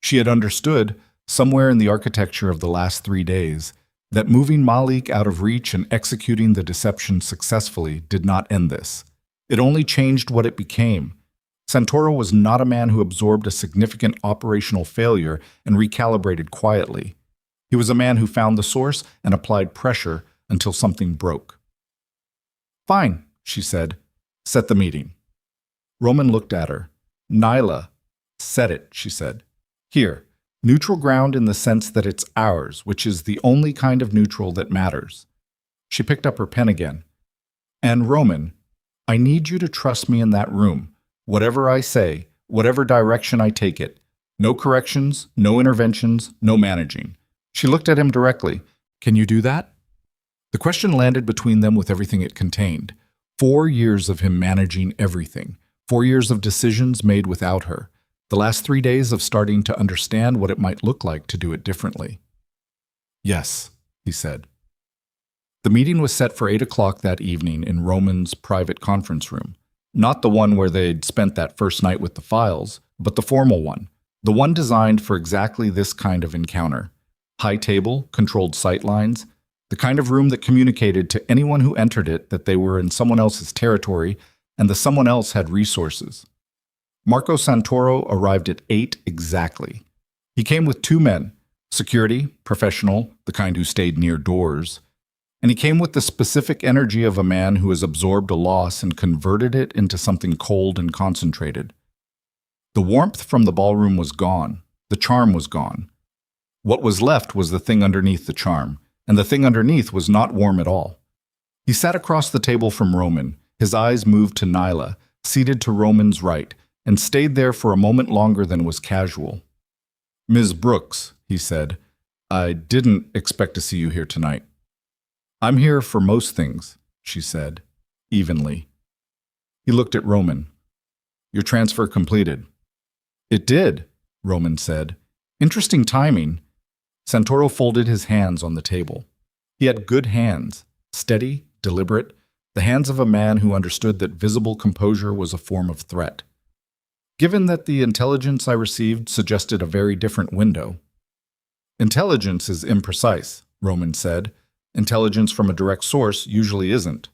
She had understood, somewhere in the architecture of the last 3 days, that moving Malik out of reach and executing the deception successfully did not end this. It only changed what it became. Santoro was not a man who absorbed a significant operational failure and recalibrated quietly. He was a man who found the source and applied pressure until something broke. "Fine," she said. "Set the meeting." Roman looked at her. "Nyla, set it," she said. "Here, neutral ground in the sense that it's ours, which is the only kind of neutral that matters." She picked up her pen again. "And Roman, I need you to trust me in that room. Whatever I say, whatever direction I take it. No corrections, no interventions, no managing." She looked at him directly. "Can you do that?" The question landed between them with everything it contained. 4 years of him managing everything. 4 years of decisions made without her. The last 3 days of starting to understand what it might look like to do it differently. "Yes," he said. The meeting was set for 8 o'clock that evening in Roman's private conference room. Not the one where they'd spent that first night with the files, but the formal one. The one designed for exactly this kind of encounter. High table, controlled sight lines, the kind of room that communicated to anyone who entered it that they were in someone else's territory and the someone else had resources. Marco Santoro arrived at 8 exactly. He came with 2 men, security, professional, the kind who stayed near doors, and he came with the specific energy of a man who has absorbed a loss and converted it into something cold and concentrated. The warmth from the ballroom was gone. The charm was gone. What was left was the thing underneath the charm, and the thing underneath was not warm at all. He sat across the table from Roman. His eyes moved to Nyla, seated to Roman's right, and stayed there for a moment longer than was casual. "Ms. Brooks," he said, "I didn't expect to see you here tonight." "I'm here for most things," she said, evenly. He looked at Roman. "Your transfer completed." "It did," Roman said. "Interesting timing." Santoro folded his hands on the table. He had good hands, steady, deliberate, the hands of a man who understood that visible composure was a form of threat. "Given that the intelligence I received suggested a very different window." "Intelligence is imprecise," Roman said. "Intelligence from a direct source usually isn't."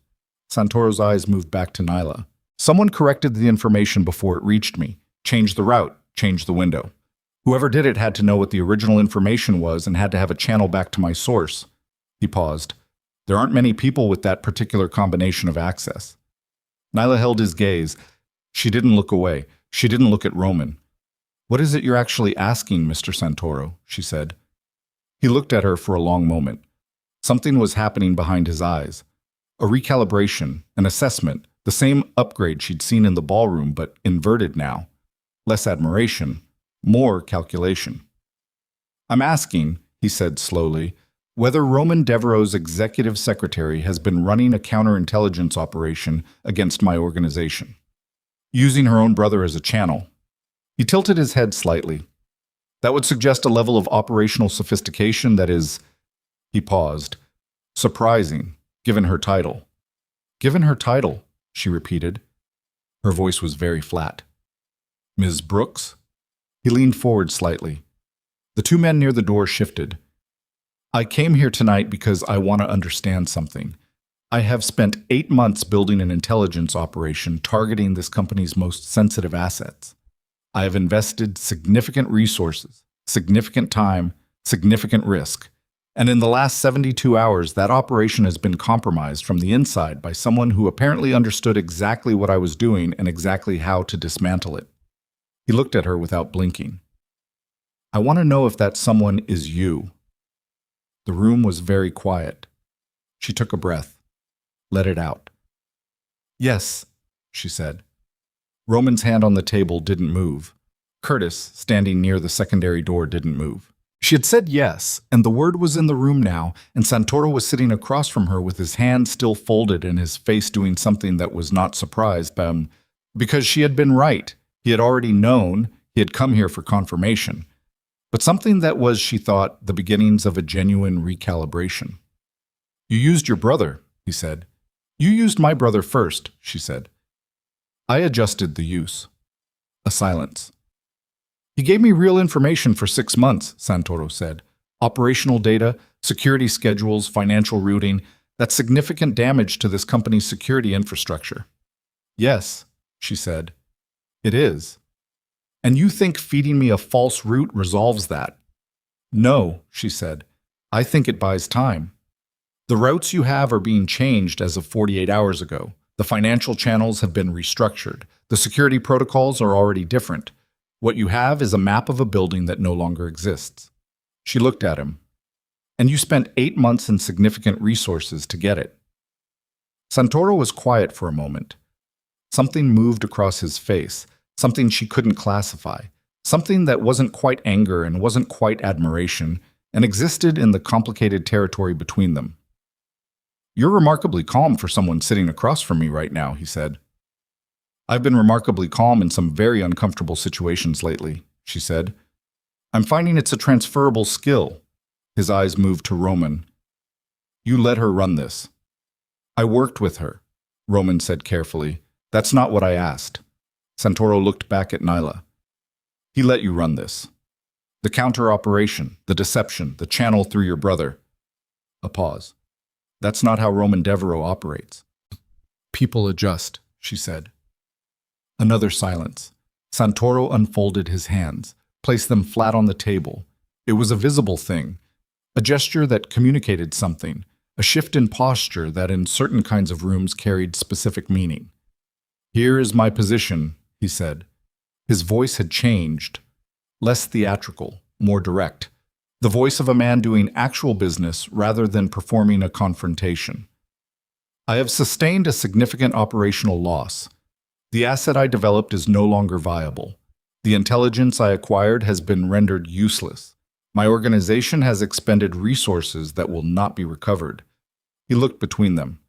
Santoro's eyes moved back to Nyla. "Someone corrected the information before it reached me, changed the route, changed the window. Whoever did it had to know what the original information was and had to have a channel back to my source." He paused. "There aren't many people with that particular combination of access." Nyla held his gaze. She didn't look away. She didn't look at Roman. "What is it you're actually asking, Mr. Santoro?" she said. He looked at her for a long moment. Something was happening behind his eyes. A recalibration, an assessment, the same upgrade she'd seen in the ballroom, but inverted now. Less admiration, more calculation. "I'm asking," he said slowly, "whether Roman Devereaux's executive secretary has been running a counterintelligence operation against my organization, using her own brother as a channel." He tilted his head slightly. "That would suggest a level of operational sophistication that is—" He paused. "Surprising, given her title." "Given her title," she repeated. Her voice was very flat. "Ms. Brooks?" He leaned forward slightly. The 2 men near the door shifted. "I came here tonight because I want to understand something. I have spent 8 months building an intelligence operation targeting this company's most sensitive assets. I have invested significant resources, significant time, significant risk. And in the last 72 hours, that operation has been compromised from the inside by someone who apparently understood exactly what I was doing and exactly how to dismantle it." He looked at her without blinking. "I want to know if that someone is you." The room was very quiet. She took a breath, let it out. "Yes," she said. Roman's hand on the table didn't move. Curtis, standing near the secondary door, didn't move. She had said yes, and the word was in the room now, and Santoro was sitting across from her with his hands still folded and his face doing something that was not surprised by him. Because she had been right. He had already known. He had come here for confirmation. But something that was, she thought, the beginnings of a genuine recalibration. "You used your brother," he said. "You used my brother first," she said. "I adjusted the use." A silence. "He gave me real information for 6 months," Santoro said. "Operational data, security schedules, financial routing. That's significant damage to this company's security infrastructure." "Yes," she said. "It is." "And you think feeding me a false route resolves that?" "No," she said. I think it buys time. The routes you have are being changed as of 48 hours ago. The financial channels have been restructured. The security protocols are already different. What you have is a map of a building that no longer exists. She looked at him. And you spent 8 months and significant resources to get it. Santoro was quiet for a moment. Something moved across his face, something she couldn't classify, something that wasn't quite anger and wasn't quite admiration, and existed in the complicated territory between them. You're remarkably calm for someone sitting across from me right now, he said. I've been remarkably calm in some very uncomfortable situations lately, she said. I'm finding it's a transferable skill. His eyes moved to Roman. You let her run this. I worked with her, Roman said carefully. That's not what I asked. Santoro looked back at Nyla. He let you run this. The counter-operation, the deception, the channel through your brother. A pause. That's not how Roman Devereaux operates. People adjust, she said. Another silence. Santoro unfolded his hands, placed them flat on the table. It was a visible thing, a gesture that communicated something, a shift in posture that in certain kinds of rooms carried specific meaning. Here is my position, he said. His voice had changed, less theatrical, more direct. The voice of a man doing actual business rather than performing a confrontation. I have sustained a significant operational loss. The asset I developed is no longer viable. The intelligence I acquired has been rendered useless. My organization has expended resources that will not be recovered. He looked between them.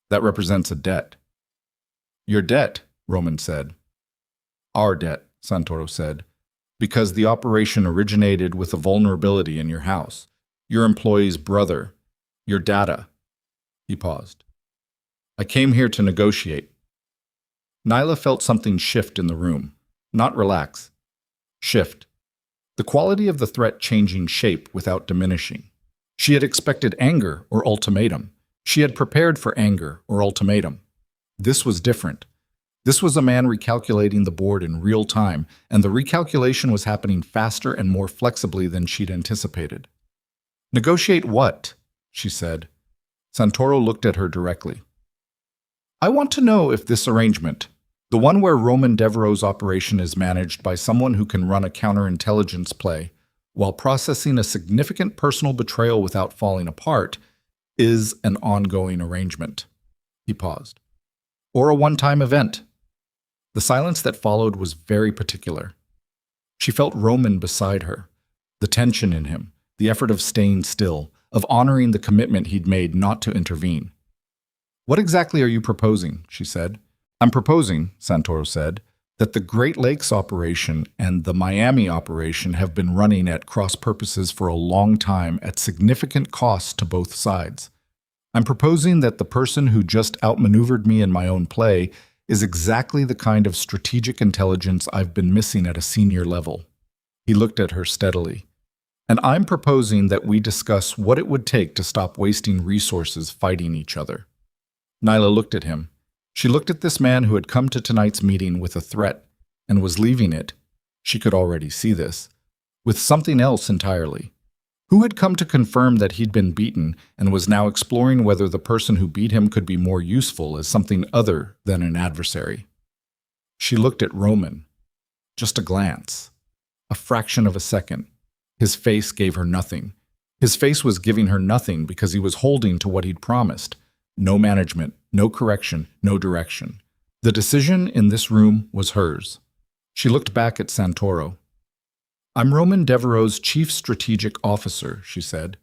That represents a debt. Your debt, Roman said. Our debt, Santoro said. Because the operation originated with a vulnerability in your house, your employee's brother, your data. He paused. I came here to negotiate. Nyla felt something shift in the room. Not relax. Shift. The quality of the threat changing shape without diminishing. She had expected anger or ultimatum. She had prepared for anger or ultimatum. This was different. This was a man recalculating the board in real time, and the recalculation was happening faster and more flexibly than she'd anticipated. Negotiate what? She said. Santoro looked at her directly. I want to know if this arrangement, the one where Roman Devereaux's operation is managed by someone who can run a counterintelligence play while processing a significant personal betrayal without falling apart, is an ongoing arrangement. He paused. Or a one-time event. The silence that followed was very particular. She felt Roman beside her, the tension in him, the effort of staying still, of honoring the commitment he'd made not to intervene. What exactly are you proposing? She said. I'm proposing, Santoro said, that the Great Lakes operation and the Miami operation have been running at cross purposes for a long time at significant cost to both sides. I'm proposing that the person who just outmaneuvered me in my own play is exactly the kind of strategic intelligence I've been missing at a senior level. He looked at her steadily. And I'm proposing that we discuss what it would take to stop wasting resources fighting each other. Nyla looked at him. She looked at this man who had come to tonight's meeting with a threat and was leaving it, she could already see this, with something else entirely. Who had come to confirm that he'd been beaten and was now exploring whether the person who beat him could be more useful as something other than an adversary. She looked at Roman. Just a glance. A fraction of a second. His face gave her nothing. His face was giving her nothing because he was holding to what he'd promised. No management, no correction, no direction. The decision in this room was hers. She looked back at Santoro. I'm Roman Devereaux's chief strategic officer, she said.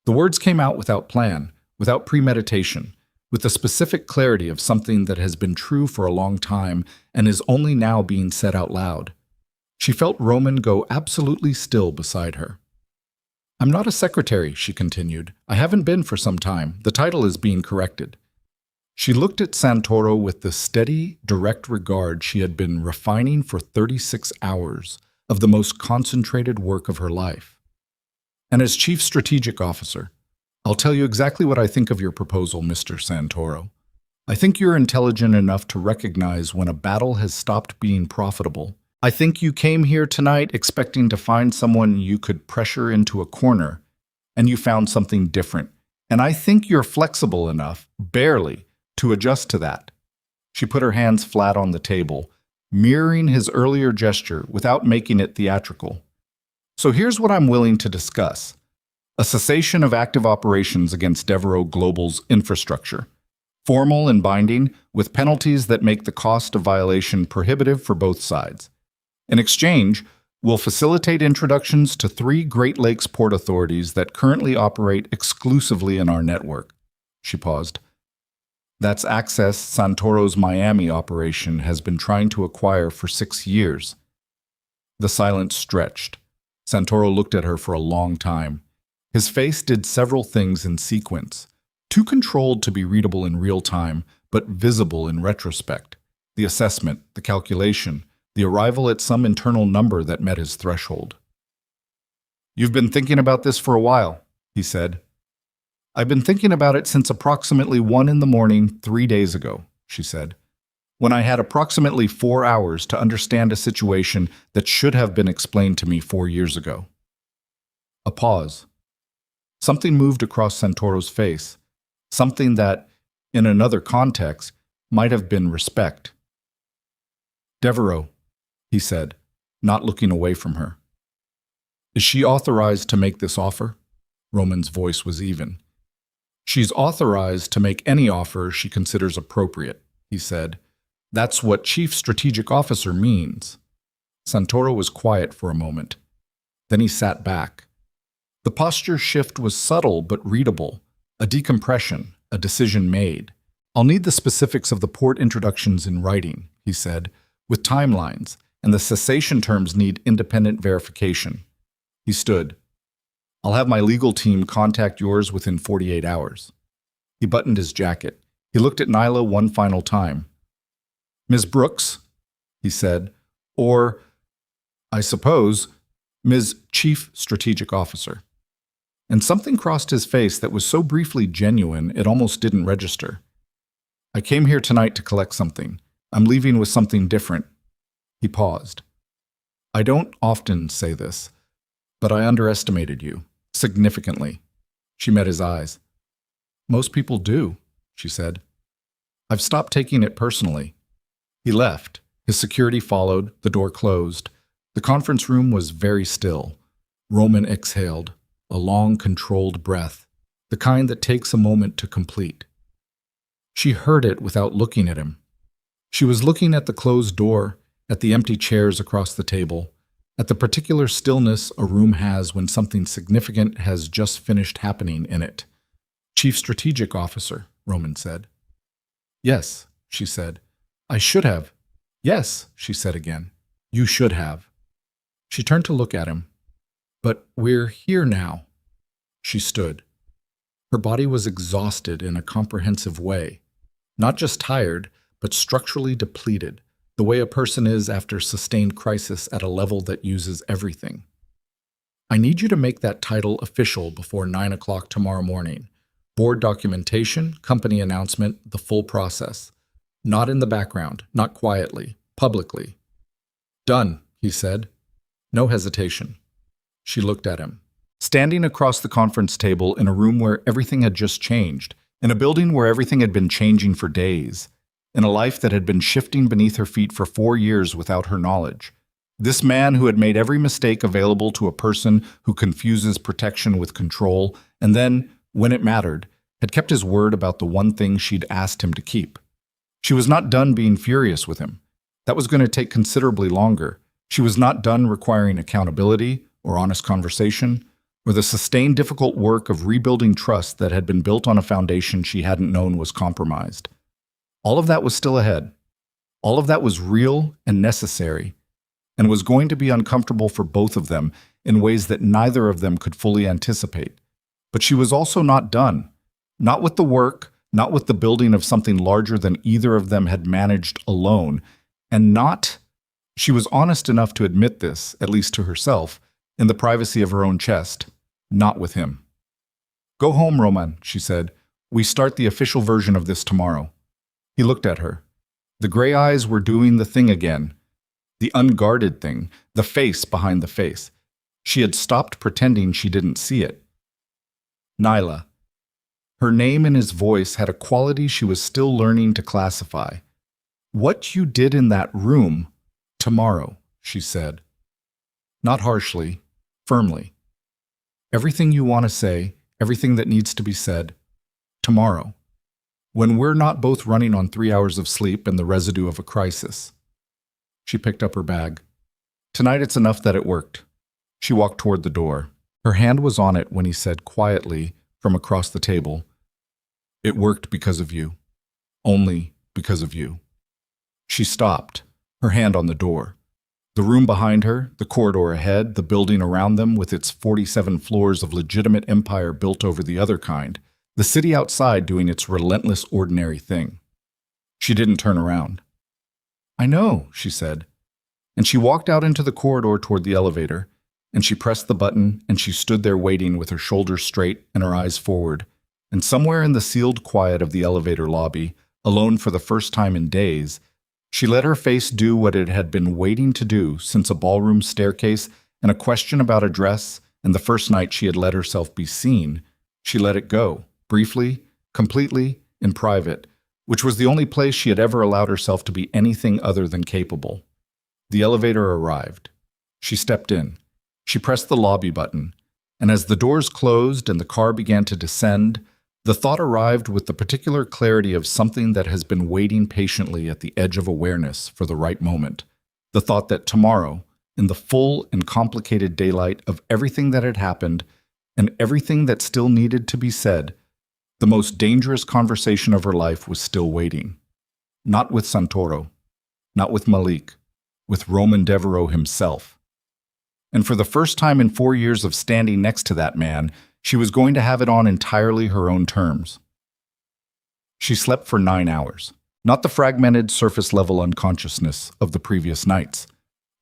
The words came out without plan, without premeditation, with the specific clarity of something that has been true for a long time and is only now being said out loud. She felt Roman go absolutely still beside her. I'm not a secretary, she continued. I haven't been for some time. The title is being corrected. She looked at Santoro with the steady, direct regard she had been refining for 36 hours of the most concentrated work of her life. And as Chief Strategic Officer, I'll tell you exactly what I think of your proposal, Mr. Santoro. I think you're intelligent enough to recognize when a battle has stopped being profitable. I think you came here tonight expecting to find someone you could pressure into a corner and you found something different. And I think you're flexible enough, barely, to adjust to that. She put her hands flat on the table, mirroring his earlier gesture without making it theatrical. So here's what I'm willing to discuss. A cessation of active operations against Devereaux Global's infrastructure. Formal and binding, with penalties that make the cost of violation prohibitive for both sides. In exchange, we'll facilitate introductions to 3 Great Lakes port authorities that currently operate exclusively in our network. She paused. That's access Santoro's Miami operation has been trying to acquire for 6 years. The silence stretched. Santoro looked at her for a long time. His face did several things in sequence, too controlled to be readable in real time, but visible in retrospect. The assessment, the calculation, the arrival at some internal number that met his threshold. "You've been thinking about this for a while," he said. "I've been thinking about it since approximately 1 in the morning 3 days ago," she said, "when I had approximately 4 hours to understand a situation that should have been explained to me 4 years ago." A pause. Something moved across Santoro's face, something that, in another context, might have been respect. "Devereaux," he said, not looking away from her. "Is she authorized to make this offer?" Roman's voice was even. "She's authorized to make any offer she considers appropriate," he said. "That's what Chief Strategic Officer means." Santoro was quiet for a moment. Then he sat back. The posture shift was subtle but readable, a decompression, a decision made. "I'll need the specifics of the port introductions in writing," he said, "with timelines, and the cessation terms need independent verification." He stood. "I'll have my legal team contact yours within 48 hours. He buttoned his jacket. He looked at Nyla one final time. "Ms. Brooks," he said, "or, I suppose, Ms. Chief Strategic Officer." And something crossed his face that was so briefly genuine it almost didn't register. "I came here tonight to collect something. I'm leaving with something different." He paused. "I don't often say this, but I underestimated you, significantly." She met his eyes. "Most people do," she said. "I've stopped taking it personally." He left. His security followed, the door closed. The conference room was very still. Roman exhaled, a long, controlled breath, the kind that takes a moment to complete. She heard it without looking at him. She was looking at the closed door, at the empty chairs across the table, at the particular stillness a room has when something significant has just finished happening in it. "Chief Strategic Officer," Roman said. "Yes," she said. "I should have." "Yes," she said again. "You should have." She turned to look at him. "But we're here now." She stood. Her body was exhausted in a comprehensive way. Not just tired, but structurally depleted, the way a person is after sustained crisis at a level that uses everything. "I need you to make that title official before 9 o'clock tomorrow morning. Board documentation, company announcement, the full process. Not in the background, not quietly, publicly." "Done," he said. No hesitation. She looked at him. Standing across the conference table in a room where everything had just changed, in a building where everything had been changing for days, in a life that had been shifting beneath her feet for 4 years without her knowledge. This man who had made every mistake available to a person who confuses protection with control, and then, when it mattered, had kept his word about the one thing she'd asked him to keep. She was not done being furious with him. That was going to take considerably longer. She was not done requiring accountability or honest conversation, or the sustained difficult work of rebuilding trust that had been built on a foundation she hadn't known was compromised. All of that was still ahead. All of that was real and necessary, and was going to be uncomfortable for both of them in ways that neither of them could fully anticipate. But she was also not done. Not with the work, not with the building of something larger than either of them had managed alone, and not, she was honest enough to admit this, at least to herself, in the privacy of her own chest, not with him. "Go home, Roman," she said. "We start the official version of this tomorrow." He looked at her. The gray eyes were doing the thing again. The unguarded thing, the face behind the face. She had stopped pretending she didn't see it. Nyla. Her name and his voice had a quality she was still learning to classify. "What you did in that room tomorrow," she said. Not harshly, firmly. "Everything you want to say, everything that needs to be said, tomorrow. When we're not both running on 3 hours of sleep and the residue of a crisis." She picked up her bag. "Tonight it's enough that it worked." She walked toward the door. Her hand was on it when he said quietly from across the table, "It worked because of you. Only because of you." She stopped, her hand on the door. The room behind her, the corridor ahead, the building around them with its 47 floors of legitimate empire built over the other kind, the city outside doing its relentless ordinary thing. She didn't turn around. "I know," she said. And she walked out into the corridor toward the elevator, and she pressed the button, and she stood there waiting with her shoulders straight and her eyes forward. And somewhere in the sealed quiet of the elevator lobby, alone for the first time in days, she let her face do what it had been waiting to do since a ballroom staircase and a question about a dress and the first night she had let herself be seen. She let it go, briefly, completely, in private, which was the only place she had ever allowed herself to be anything other than capable. The elevator arrived. She stepped in. She pressed the lobby button, and as the doors closed and the car began to descend, the thought arrived with the particular clarity of something that has been waiting patiently at the edge of awareness for the right moment. The thought that tomorrow, in the full and complicated daylight of everything that had happened and everything that still needed to be said, the most dangerous conversation of her life was still waiting. Not with Santoro, not with Malik, with Roman Devereaux himself. And for the first time in 4 years of standing next to that man, she was going to have it on entirely her own terms. She slept for 9 hours, not the fragmented surface-level unconsciousness of the previous nights,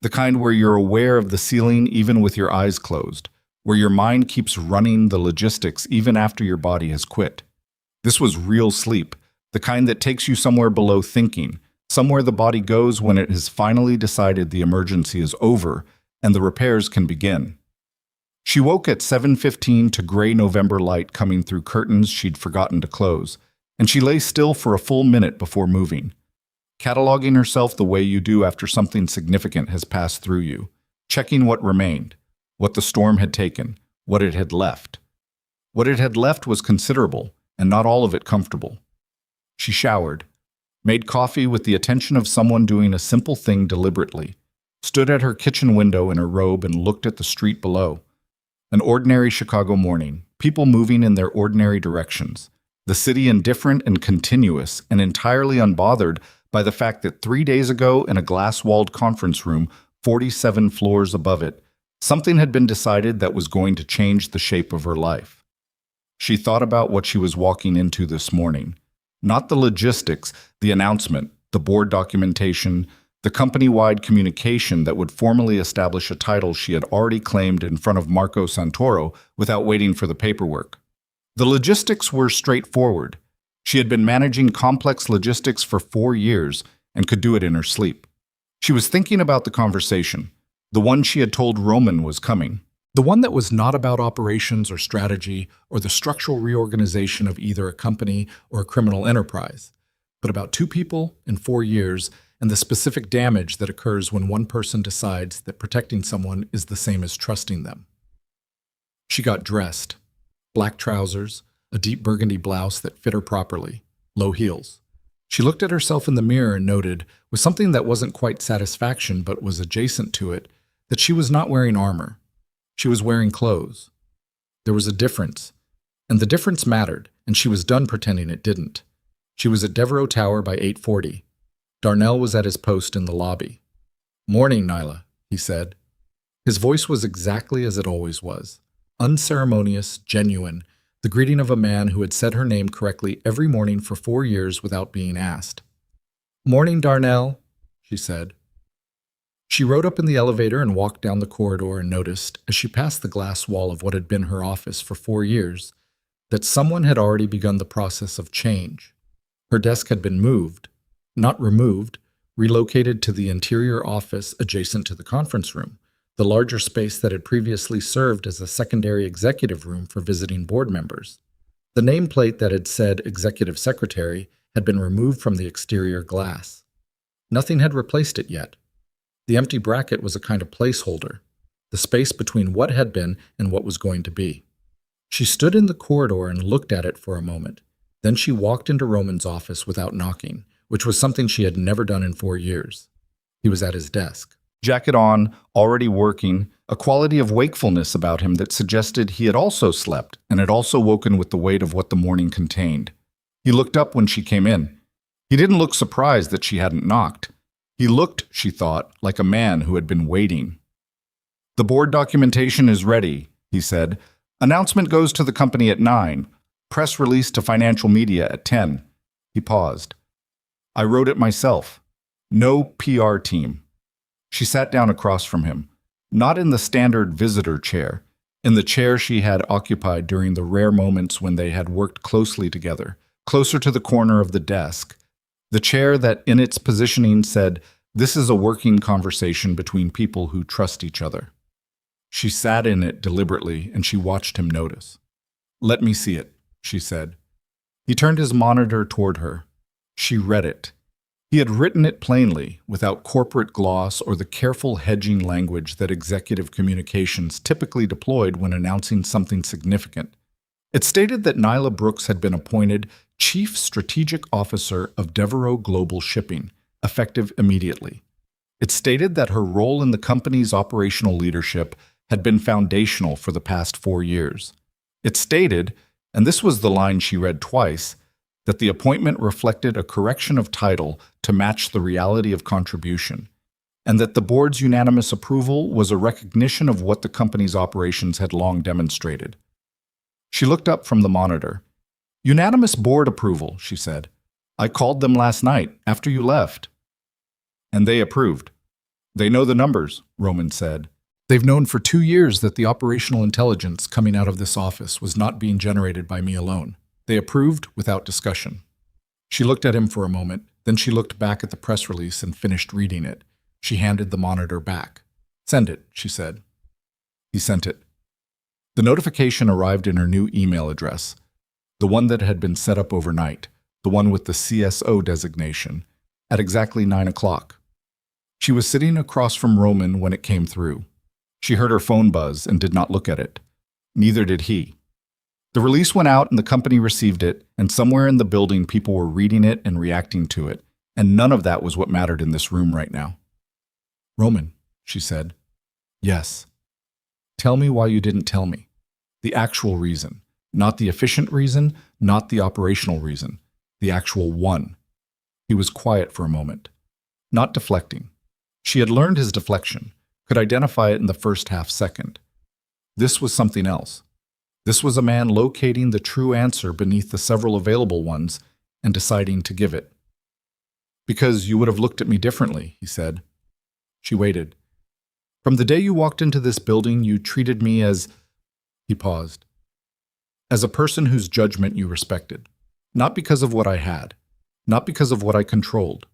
the kind where you're aware of the ceiling even with your eyes closed, where your mind keeps running the logistics even after your body has quit. This was real sleep, the kind that takes you somewhere below thinking, somewhere the body goes when it has finally decided the emergency is over and the repairs can begin. She woke at 7:15 to gray November light coming through curtains she'd forgotten to close, and she lay still for a full minute before moving, cataloging herself the way you do after something significant has passed through you, checking what remained, what the storm had taken, what it had left. What it had left was considerable, and not all of it comfortable. She showered, made coffee with the attention of someone doing a simple thing deliberately, stood at her kitchen window in her robe and looked at the street below. An ordinary Chicago morning, people moving in their ordinary directions, the city indifferent and continuous and entirely unbothered by the fact that 3 days ago in a glass-walled conference room 47 floors above it, something had been decided that was going to change the shape of her life. She thought about what she was walking into this morning. Not the logistics, the announcement, the board documentation, the company-wide communication that would formally establish a title she had already claimed in front of Marco Santoro without waiting for the paperwork. The logistics were straightforward. She had been managing complex logistics for 4 years and could do it in her sleep. She was thinking about the conversation, the one she had told Roman was coming, the one that was not about operations or strategy or the structural reorganization of either a company or a criminal enterprise, but about 2 people in 4 years and the specific damage that occurs when one person decides that protecting someone is the same as trusting them. She got dressed. Black trousers, a deep burgundy blouse that fit her properly, low heels. She looked at herself in the mirror and noted, with something that wasn't quite satisfaction but was adjacent to it, that she was not wearing armor. She was wearing clothes. There was a difference, and the difference mattered, and she was done pretending it didn't. She was at Devereaux Tower by 8:40. Darnell was at his post in the lobby. "Morning, Nyla," he said. His voice was exactly as it always was, unceremonious, genuine, the greeting of a man who had said her name correctly every morning for 4 years without being asked. "Morning, Darnell," she said. She rode up in the elevator and walked down the corridor and noticed, as she passed the glass wall of what had been her office for 4 years, that someone had already begun the process of change. Her desk had been moved, not removed, relocated to the interior office adjacent to the conference room, the larger space that had previously served as a secondary executive room for visiting board members. The nameplate that had said Executive Secretary had been removed from the exterior glass. Nothing had replaced it yet. The empty bracket was a kind of placeholder, the space between what had been and what was going to be. She stood in the corridor and looked at it for a moment. Then she walked into Roman's office without knocking, which was something she had never done in 4 years. He was at his desk. Jacket on, already working, a quality of wakefulness about him that suggested he had also slept and had also woken with the weight of what the morning contained. He looked up when she came in. He didn't look surprised that she hadn't knocked. He looked, she thought, like a man who had been waiting. "The board documentation is ready," he said. "Announcement goes to the company at 9. Press release to financial media at 10. He paused. "I wrote it myself. No PR team." She sat down across from him, not in the standard visitor chair, in the chair she had occupied during the rare moments when they had worked closely together, closer to the corner of the desk, the chair that in its positioning said, "This is a working conversation between people who trust each other." She sat in it deliberately, and she watched him notice. "Let me see it," she said. He turned his monitor toward her. She read it. He had written it plainly, without corporate gloss or the careful hedging language that executive communications typically deployed when announcing something significant. It stated that Nyla Brooks had been appointed Chief Strategic Officer of Devereaux Global Shipping, effective immediately. It stated that her role in the company's operational leadership had been foundational for the past 4 years. It stated, and this was the line she read twice, that the appointment reflected a correction of title to match the reality of contribution, and that the board's unanimous approval was a recognition of what the company's operations had long demonstrated. She looked up from the monitor. "Unanimous board approval," she said. "I called them last night, after you left." "And they approved." "They know the numbers," Roman said. "They've known for 2 years that the operational intelligence coming out of this office was not being generated by me alone. They approved without discussion." She looked at him for a moment, then she looked back at the press release and finished reading it. She handed the monitor back. "Send it," she said. He sent it. The notification arrived in her new email address, the one that had been set up overnight, the one with the CSO designation, at exactly 9 o'clock. She was sitting across from Roman when it came through. She heard her phone buzz and did not look at it. Neither did he. The release went out and the company received it, and somewhere in the building people were reading it and reacting to it, and none of that was what mattered in this room right now. "Roman," she said. "Yes." "Tell me why you didn't tell me. The actual reason. Not the efficient reason, not the operational reason. The actual one." He was quiet for a moment. Not deflecting. She had learned his deflection, could identify it in the first half-second. This was something else. This was a man locating the true answer beneath the several available ones and deciding to give it. "Because you would have looked at me differently," he said. She waited. "From the day you walked into this building, you treated me as—" He paused. "As a person whose judgment you respected. Not because of what I had. Not because of what I controlled.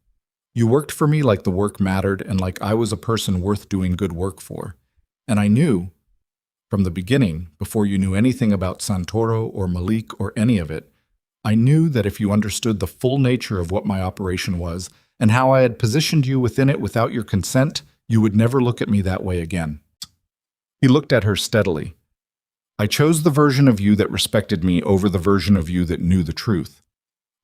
You worked for me like the work mattered and like I was a person worth doing good work for. And I knew, from the beginning, before you knew anything about Santoro or Malik or any of it, I knew that if you understood the full nature of what my operation was and how I had positioned you within it without your consent, you would never look at me that way again." He looked at her steadily. "I chose the version of you that respected me over the version of you that knew the truth.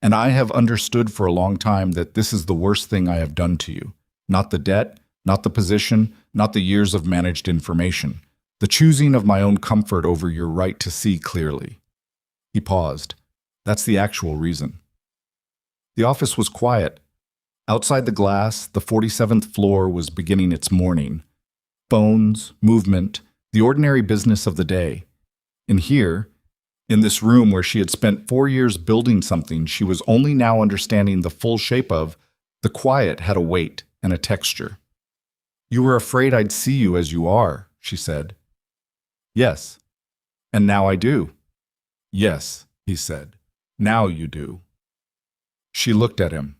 And I have understood for a long time that this is the worst thing I have done to you. Not the debt, not the position, not the years of managed information. The choosing of my own comfort over your right to see clearly." He paused. "That's the actual reason." The office was quiet. Outside the glass, the 47th floor was beginning its morning. Phones, movement, the ordinary business of the day. And here, in this room where she had spent 4 years building something she was only now understanding the full shape of, the quiet had a weight and a texture. "You were afraid I'd see you as you are," she said. "Yes. And now I do." "Yes," he said. "Now you do." She looked at him.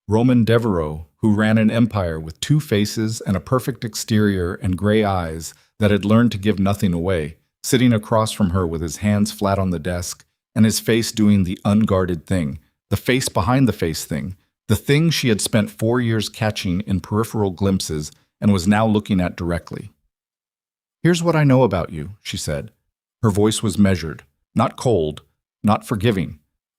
Roman Devereaux, who ran an empire with two faces and a perfect exterior and gray eyes that had learned to give nothing away, sitting across from her with his hands flat on the desk and his face doing the unguarded thing, the face behind the face thing, the thing she had spent 4 years catching in peripheral glimpses and was now looking at directly. "Here's what I know about you," she said. Her voice was measured, not cold, not forgiving,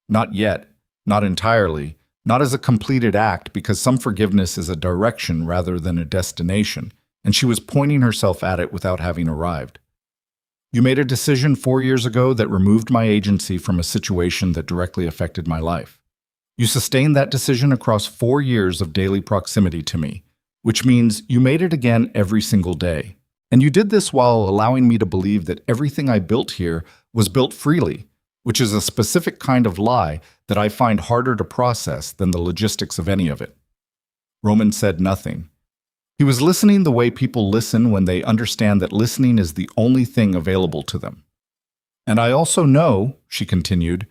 not yet, not entirely, not as a completed act, because some forgiveness is a direction rather than a destination, and she was pointing herself at it without having arrived. "You made a decision 4 years ago that removed my agency from a situation that directly affected my life. You sustained that decision across 4 years of daily proximity to me, which means you made it again every single day. And you did this while allowing me to believe that everything I built here was built freely, which is a specific kind of lie that I find harder to process than the logistics of any of it." Roman said nothing. He was listening the way people listen when they understand that listening is the only thing available to them. "And I also know," she continued,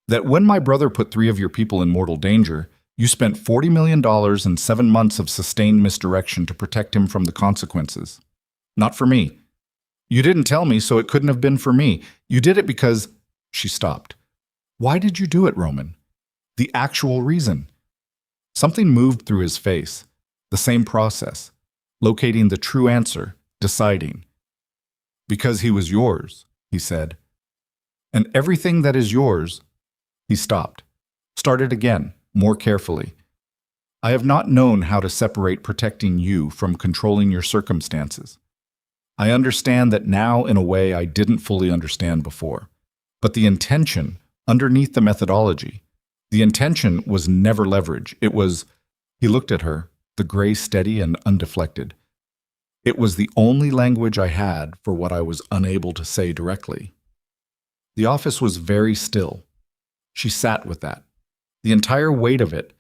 "that when my brother put 3 of your people in mortal danger, you spent $40 million and 7 months of sustained misdirection to protect him from the consequences. Not for me. You didn't tell me, so it couldn't have been for me. You did it because—" She stopped. "Why did you do it, Roman? The actual reason." Something moved through his face. The same process. Locating the true answer. Deciding. "Because he was yours," he said. "And everything that is yours—" He stopped. Started again, more carefully. "I have not known how to separate protecting you from controlling your circumstances. I understand that now in a way I didn't fully understand before. But the intention, underneath the methodology, the intention was never leverage. It was—" He looked at her, the gray steady and undeflected. "It was the only language I had for what I was unable to say directly." The office was very still. She sat with that. The entire weight of it,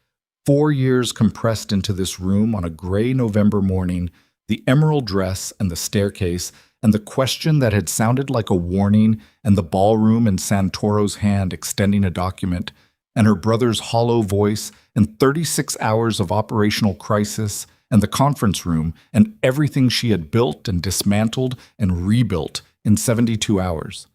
4 years compressed into this room on a gray November morning, the emerald dress and the staircase, and the question that had sounded like a warning, and the ballroom and Santoro's hand extending a document, and her brother's hollow voice, and 36 hours of operational crisis, and the conference room, and everything she had built and dismantled and rebuilt in 72 hours.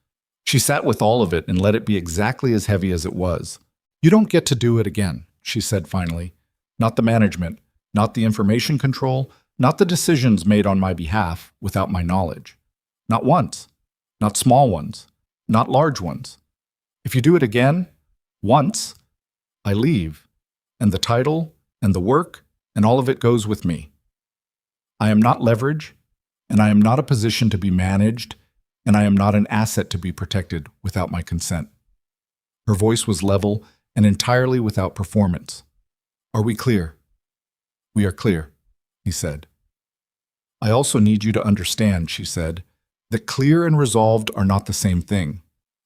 She sat with all of it and let it be exactly as heavy as it was. "You don't get to do it again," she said finally. "Not the management, not the information control, not the decisions made on my behalf without my knowledge. Not once. Not small ones. Not large ones. If you do it again, once, I leave, and the title, and the work, and all of it goes with me. I am not leverage, and I am not a position to be managed, and I am not an asset to be protected without my consent." Her voice was level and entirely without performance. "Are we clear?" "We are clear," he said. "I also need you to understand," she said, "that clear and resolved are not the same thing.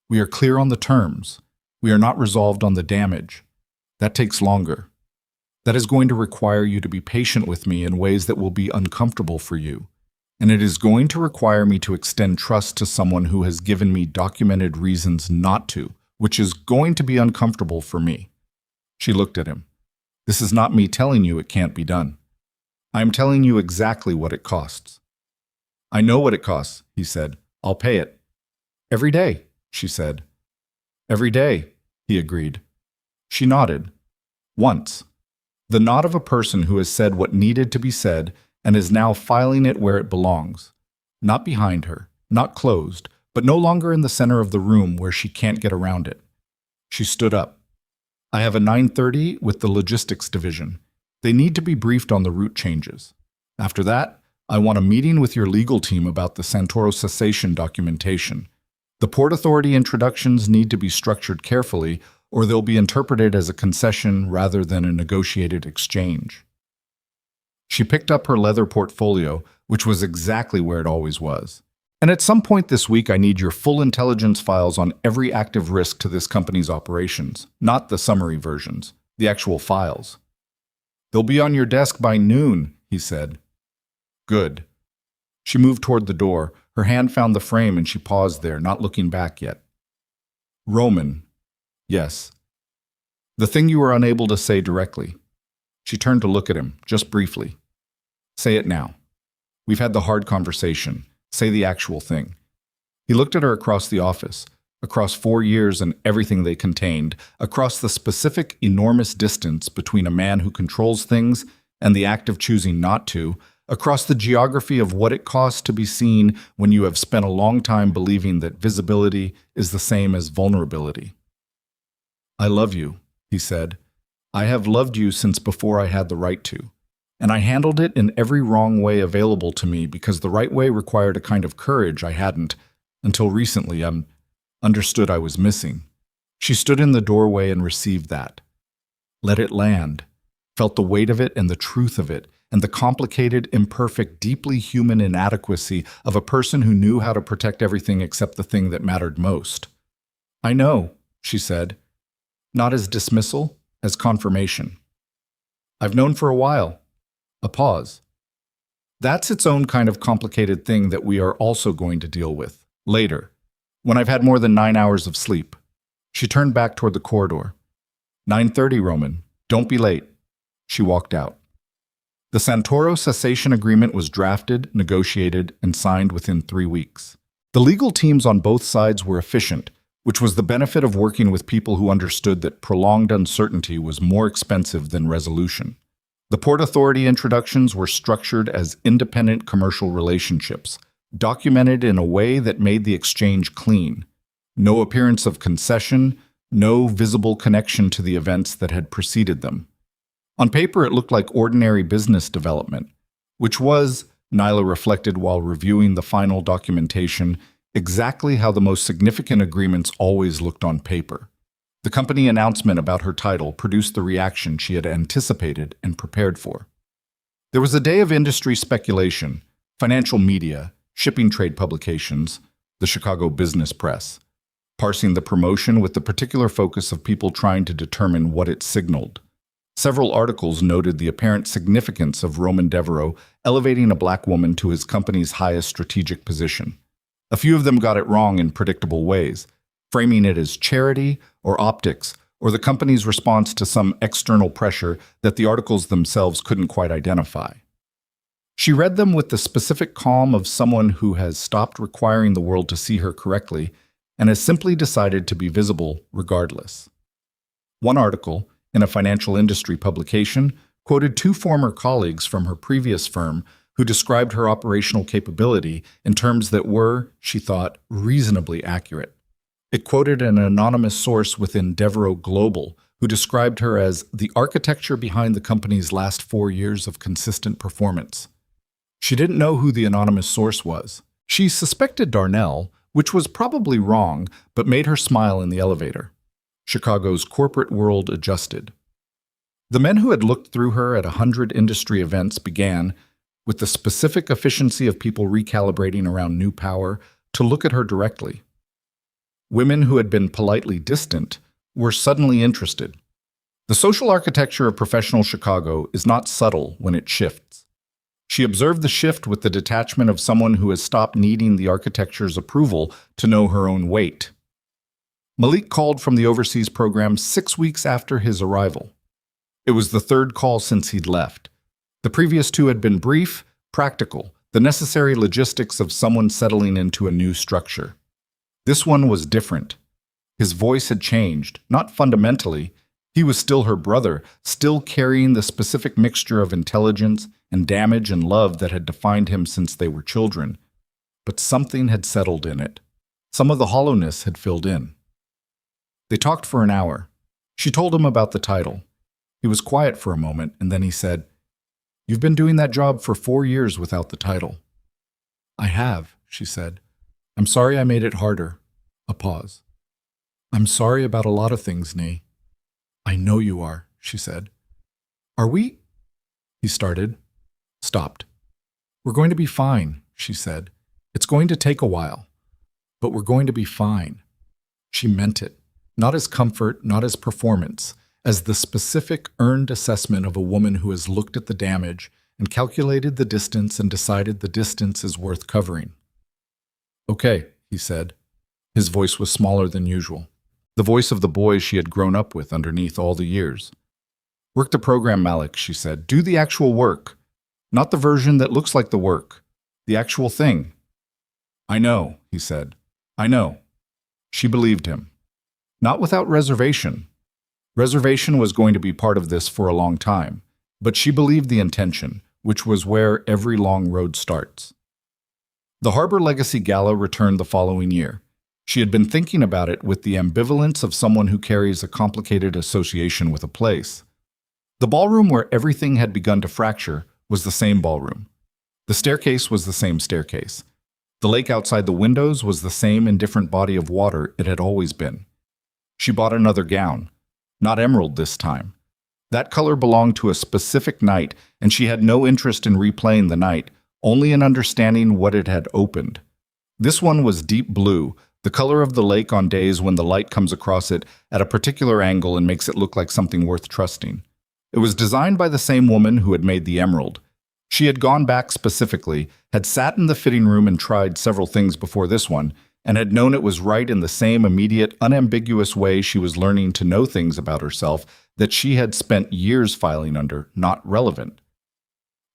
We are clear on the terms. We are not resolved on the damage. That takes longer. That is going to require you to be patient with me in ways that will be uncomfortable for you. And it is going to require me to extend trust to someone who has given me documented reasons not to, which is going to be uncomfortable for me." She looked at him. "This is not me telling you it can't be done. I am telling you exactly what it costs." "I know what it costs," he said. "I'll pay it." "Every day," she said. "Every day," he agreed. She nodded. Once. The nod of a person who has said what needed to be said and is now filing it where it belongs. Not behind her, not closed, but no longer in the center of the room where she can't get around it. She stood up. "I have a 9:30 with the logistics division. They need to be briefed on the route changes. After that, I want a meeting with your legal team about the Santoro cessation documentation. The Port Authority introductions need to be structured carefully, or they'll be interpreted as a concession rather than a negotiated exchange." She picked up her leather portfolio, which was exactly where it always was. "And at some point this week, I need your full intelligence files on every active risk to this company's operations, not the summary versions, the actual files." "They'll be on your desk by noon," he said. "Good." She moved toward the door. Her hand found the frame and she paused there, not looking back yet. "Roman." "Yes." "The thing you were unable to say directly." She turned to look at him, just briefly. Say it now. We've had the hard conversation. Say the actual thing. He looked at her across the office, across 4 years and everything they contained, across the specific, enormous distance between a man who controls things and the act of choosing not to, across the geography of what it costs to be seen when you have spent a long time believing that visibility is the same as vulnerability. I love you, he said. I have loved you since before I had the right to. And I handled it in every wrong way available to me because the right way required a kind of courage I hadn't, until recently, understood I was missing. She stood in the doorway and received that. Let it land, felt the weight of it and the truth of it, and the complicated, imperfect, deeply human inadequacy of a person who knew how to protect everything except the thing that mattered most. I know, she said, not as dismissal, as confirmation. I've known for a while. A pause. That's its own kind of complicated thing that we are also going to deal with, later, when I've had more than 9 hours of sleep. She turned back toward the corridor. 9:30, Roman. Don't be late. She walked out. The Santoro cessation agreement was drafted, negotiated, and signed within 3 weeks. The legal teams on both sides were efficient, which was the benefit of working with people who understood that prolonged uncertainty was more expensive than resolution. The Port Authority introductions were structured as independent commercial relationships, documented in a way that made the exchange clean. No appearance of concession, no visible connection to the events that had preceded them. On paper, it looked like ordinary business development, which was, Nyla reflected while reviewing the final documentation, exactly how the most significant agreements always looked on paper. The company announcement about her title produced the reaction she had anticipated and prepared for. There was a day of industry speculation, financial media, shipping trade publications, the Chicago business press, parsing the promotion with the particular focus of people trying to determine what it signaled. Several articles noted the apparent significance of Roman Devereaux elevating a black woman to his company's highest strategic position. A few of them got it wrong in predictable ways, framing it as charity or optics or the company's response to some external pressure that the articles themselves couldn't quite identify. She read them with the specific calm of someone who has stopped requiring the world to see her correctly and has simply decided to be visible regardless. One article, in a financial industry publication, quoted 2 former colleagues from her previous firm who described her operational capability in terms that were, she thought, reasonably accurate. It quoted an anonymous source within Devereaux Global, who described her as the architecture behind the company's last 4 years of consistent performance. She didn't know who the anonymous source was. She suspected Darnell, which was probably wrong, but made her smile in the elevator. Chicago's corporate world adjusted. The men who had looked through her at 100 industry events began, with the specific efficiency of people recalibrating around new power, to look at her directly. Women who had been politely distant were suddenly interested. The social architecture of professional Chicago is not subtle when it shifts. She observed the shift with the detachment of someone who has stopped needing the architecture's approval to know her own weight. Malik called from the overseas program 6 weeks after his arrival. It was the 3rd call since he'd left. The previous 2 had been brief, practical, the necessary logistics of someone settling into a new structure. This one was different. His voice had changed, not fundamentally. He was still her brother, still carrying the specific mixture of intelligence and damage and love that had defined him since they were children. But something had settled in it. Some of the hollowness had filled in. They talked for an hour. She told him about the title. He was quiet for a moment, and then he said, "You've been doing that job for 4 years without the title." "I have," she said. "I'm sorry I made it harder." A pause. "I'm sorry about a lot of things, Nee." "I know you are," she said. "Are we?" He started. Stopped. "We're going to be fine," she said. "It's going to take a while, but we're going to be fine." She meant it, not as comfort, not as performance, as the specific earned assessment of a woman who has looked at the damage and calculated the distance and decided the distance is worth covering. "Okay," he said. His voice was smaller than usual, the voice of the boy she had grown up with underneath all the years. Work the program, Malik, she said. Do the actual work. Not the version that looks like the work. The actual thing. I know, he said. I know. She believed him. Not without reservation. Reservation was going to be part of this for a long time, but she believed the intention, which was where every long road starts. The Harbor Legacy Gala returned the following year. She had been thinking about it with the ambivalence of someone who carries a complicated association with a place. The ballroom where everything had begun to fracture was the same ballroom. The staircase was the same staircase. The lake outside the windows was the same indifferent body of water it had always been. She bought another gown. Not emerald this time. That color belonged to a specific night, and she had no interest in replaying the night, only in understanding what it had opened. This one was deep blue, the color of the lake on days when the light comes across it at a particular angle and makes it look like something worth trusting. It was designed by the same woman who had made the emerald. She had gone back specifically, had sat in the fitting room and tried several things before this one, and had known it was right in the same immediate, unambiguous way she was learning to know things about herself that she had spent years filing under, not relevant.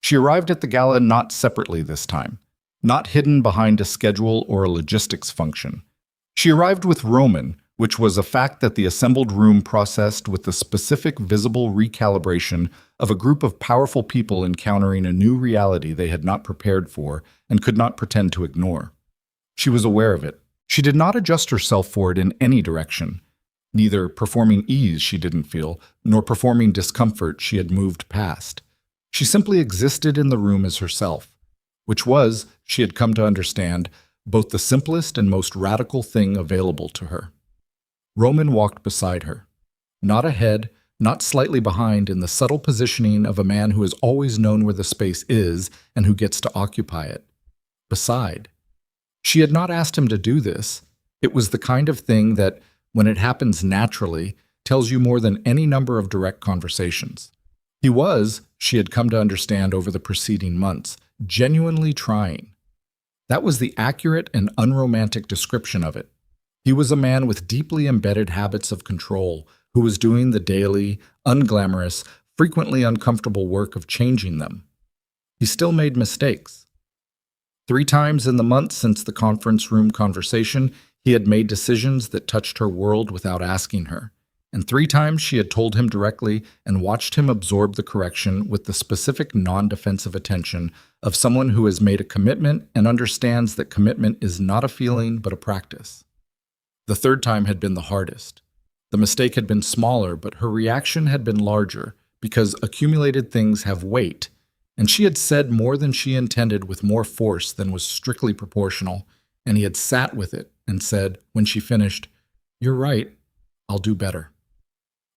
She arrived at the gala not separately this time, not hidden behind a schedule or a logistics function. She arrived with Roman, which was a fact that the assembled room processed with the specific visible recalibration of a group of powerful people encountering a new reality they had not prepared for and could not pretend to ignore. She was aware of it. She did not adjust herself for it in any direction. Neither performing ease she didn't feel, nor performing discomfort she had moved past. She simply existed in the room as herself, which was, she had come to understand, both the simplest and most radical thing available to her. Roman walked beside her. Not ahead, not slightly behind, in the subtle positioning of a man who has always known where the space is and who gets to occupy it. Beside. She had not asked him to do this. It was the kind of thing that, when it happens naturally, tells you more than any number of direct conversations. He was, she had come to understand over the preceding months, genuinely trying. That was the accurate and unromantic description of it. He was a man with deeply embedded habits of control who was doing the daily, unglamorous, frequently uncomfortable work of changing them. He still made mistakes. 3 times in the months since the conference room conversation, he had made decisions that touched her world without asking her. And 3 times she had told him directly and watched him absorb the correction with the specific non-defensive attention of someone who has made a commitment and understands that commitment is not a feeling but a practice. The 3rd time had been the hardest. The mistake had been smaller, but her reaction had been larger because accumulated things have weight, and she had said more than she intended with more force than was strictly proportional, and he had sat with it and said, when she finished, "You're right, I'll do better."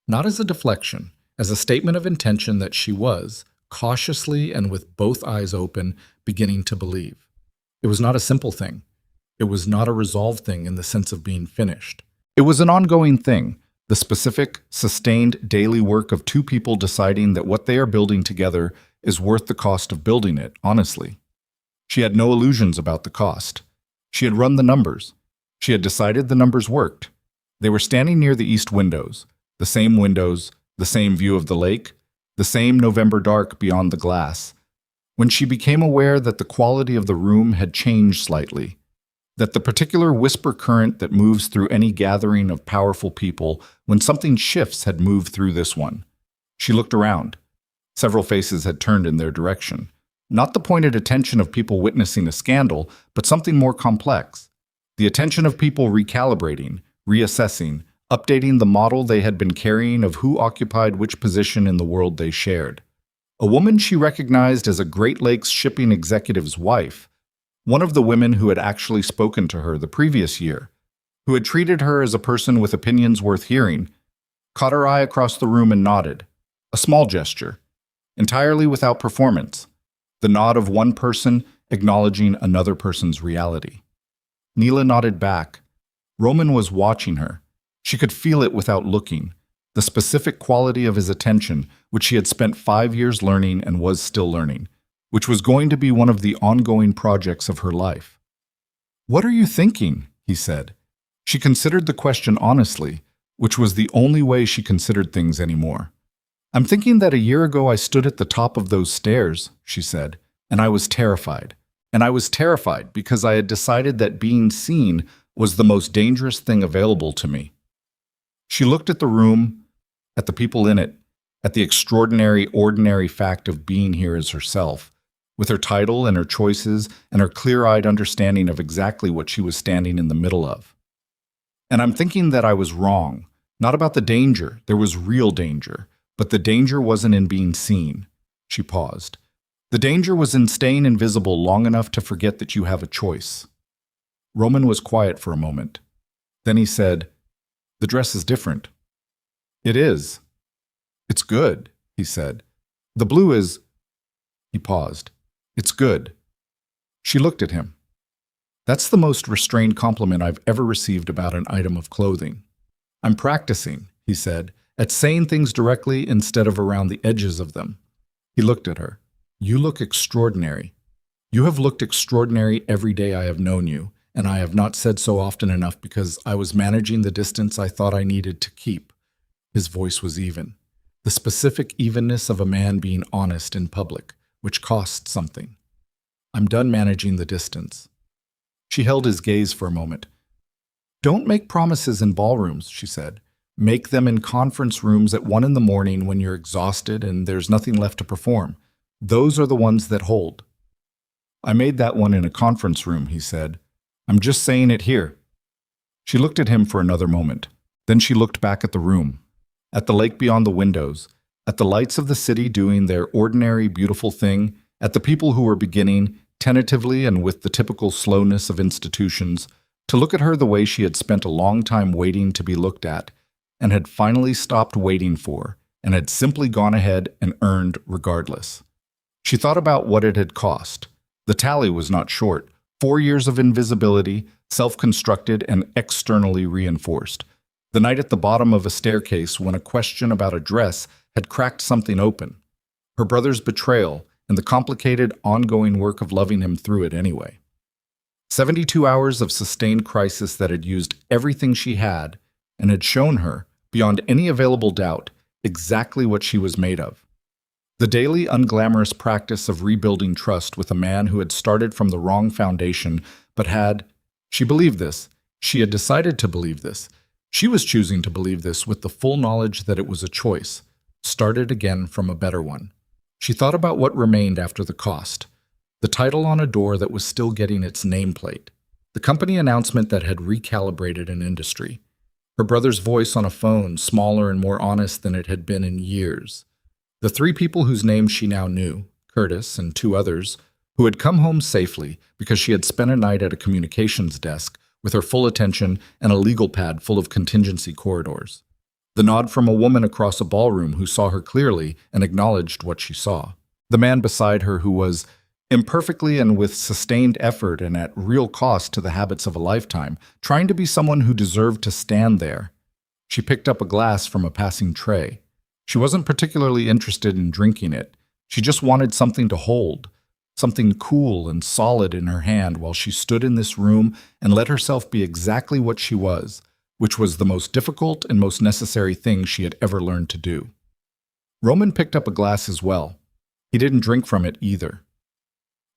Not as a deflection, as a statement of intention that she was, cautiously and with both eyes open, beginning to believe. It was not a simple thing. It was not a resolved thing in the sense of being finished. It was an ongoing thing, the specific, sustained daily work of 2 people deciding that what they are building together is worth the cost of building it, honestly. She had no illusions about the cost. She had run the numbers. She had decided the numbers worked. They were standing near the east windows, the same view of the lake, the same November dark beyond the glass, when she became aware that the quality of the room had changed slightly, that the particular whisper current that moves through any gathering of powerful people when something shifts had moved through this one. She looked around. Several faces had turned in their direction. Not the pointed attention of people witnessing a scandal, but something more complex. The attention of people recalibrating, reassessing, updating the model they had been carrying of who occupied which position in the world they shared. A woman she recognized as a Great Lakes shipping executive's wife, one of the women who had actually spoken to her the previous year, who had treated her as a person with opinions worth hearing, caught her eye across the room and nodded. A small gesture, entirely without performance. The nod of one person acknowledging another person's reality. Nyla nodded back. Roman was watching her. She could feel it without looking, the specific quality of his attention, which she had spent 5 years learning and was still learning, which was going to be one of the ongoing projects of her life. "What are you thinking?" he said. She considered the question honestly, which was the only way she considered things anymore. I'm thinking that a year ago I stood at the top of those stairs, she said, and I was terrified. And I was terrified because I had decided that being seen was the most dangerous thing available to me. She looked at the room, at the people in it, at the extraordinary, ordinary fact of being here as herself, with her title and her choices and her clear-eyed understanding of exactly what she was standing in the middle of. And I'm thinking that I was wrong, not about the danger, there was real danger, but the danger wasn't in being seen. She paused. The danger was in staying invisible long enough to forget that you have a choice. Roman was quiet for a moment. Then he said, "The dress is different." "It is." "It's good," he said. "The blue is—" He paused. "It's good." She looked at him. "That's the most restrained compliment I've ever received about an item of clothing." "I'm practicing," he said, "at saying things directly instead of around the edges of them." He looked at her. "You look extraordinary. You have looked extraordinary every day I have known you, and I have not said so often enough because I was managing the distance I thought I needed to keep." His voice was even. The specific evenness of a man being honest in public, which costs something. "I'm done managing the distance." She held his gaze for a moment. "Don't make promises in ballrooms," she said. "Make them in conference rooms at 1 a.m. when you're exhausted and there's nothing left to perform. Those are the ones that hold." "I made that one in a conference room," he said. "I'm just saying it here." She looked at him for another moment. Then she looked back at the room, at the lake beyond the windows, at the lights of the city doing their ordinary, beautiful thing, at the people who were beginning, tentatively and with the typical slowness of institutions, to look at her the way she had spent a long time waiting to be looked at, and had finally stopped waiting for, and had simply gone ahead and earned regardless. She thought about what it had cost. The tally was not short. 4 years of invisibility, self-constructed and externally reinforced. The night at the bottom of a staircase when a question about a dress had cracked something open. Her brother's betrayal and the complicated, ongoing work of loving him through it anyway. 72 hours of sustained crisis that had used everything she had and had shown her, beyond any available doubt, exactly what she was made of. The daily, unglamorous practice of rebuilding trust with a man who had started from the wrong foundation, but she believed this. She had decided to believe this. She was choosing to believe this with the full knowledge that it was a choice, started again from a better one. She thought about what remained after the cost. The title on a door that was still getting its nameplate. The company announcement that had recalibrated an industry. Her brother's voice on a phone, smaller and more honest than it had been in years. The 3 people whose names she now knew, Curtis and 2 others, who had come home safely because she had spent a night at a communications desk with her full attention and a legal pad full of contingency corridors. The nod from a woman across a ballroom who saw her clearly and acknowledged what she saw. The man beside her who was, imperfectly and with sustained effort and at real cost to the habits of a lifetime, trying to be someone who deserved to stand there. She picked up a glass from a passing tray. She wasn't particularly interested in drinking it. She just wanted something to hold, something cool and solid in her hand while she stood in this room and let herself be exactly what she was, which was the most difficult and most necessary thing she had ever learned to do. Roman picked up a glass as well. He didn't drink from it either.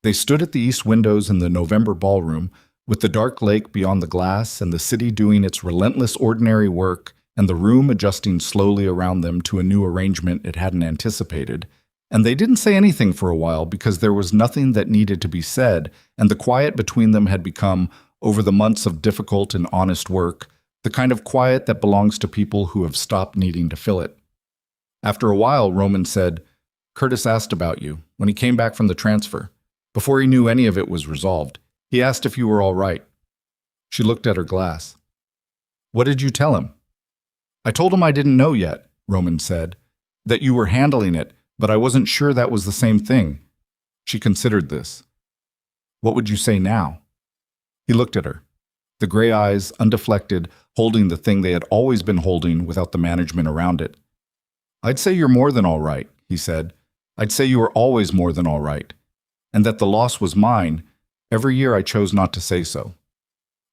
They stood at the east windows in the November ballroom, with the dark lake beyond the glass and the city doing its relentless ordinary work and the room adjusting slowly around them to a new arrangement it hadn't anticipated. And they didn't say anything for a while because there was nothing that needed to be said, and the quiet between them had become, over the months of difficult and honest work, the kind of quiet that belongs to people who have stopped needing to fill it. After a while, Roman said, "Curtis asked about you when he came back from the transfer. Before he knew any of it was resolved, he asked if you were all right." She looked at her glass. "What did you tell him?" "I told him I didn't know yet," Roman said. "That you were handling it, but I wasn't sure that was the same thing." She considered this. "What would you say now?" He looked at her. The gray eyes, undeflected, holding the thing they had always been holding without the management around it. "I'd say you're more than all right," he said. "I'd say you were always more than all right. And that the loss was mine, every year I chose not to say so."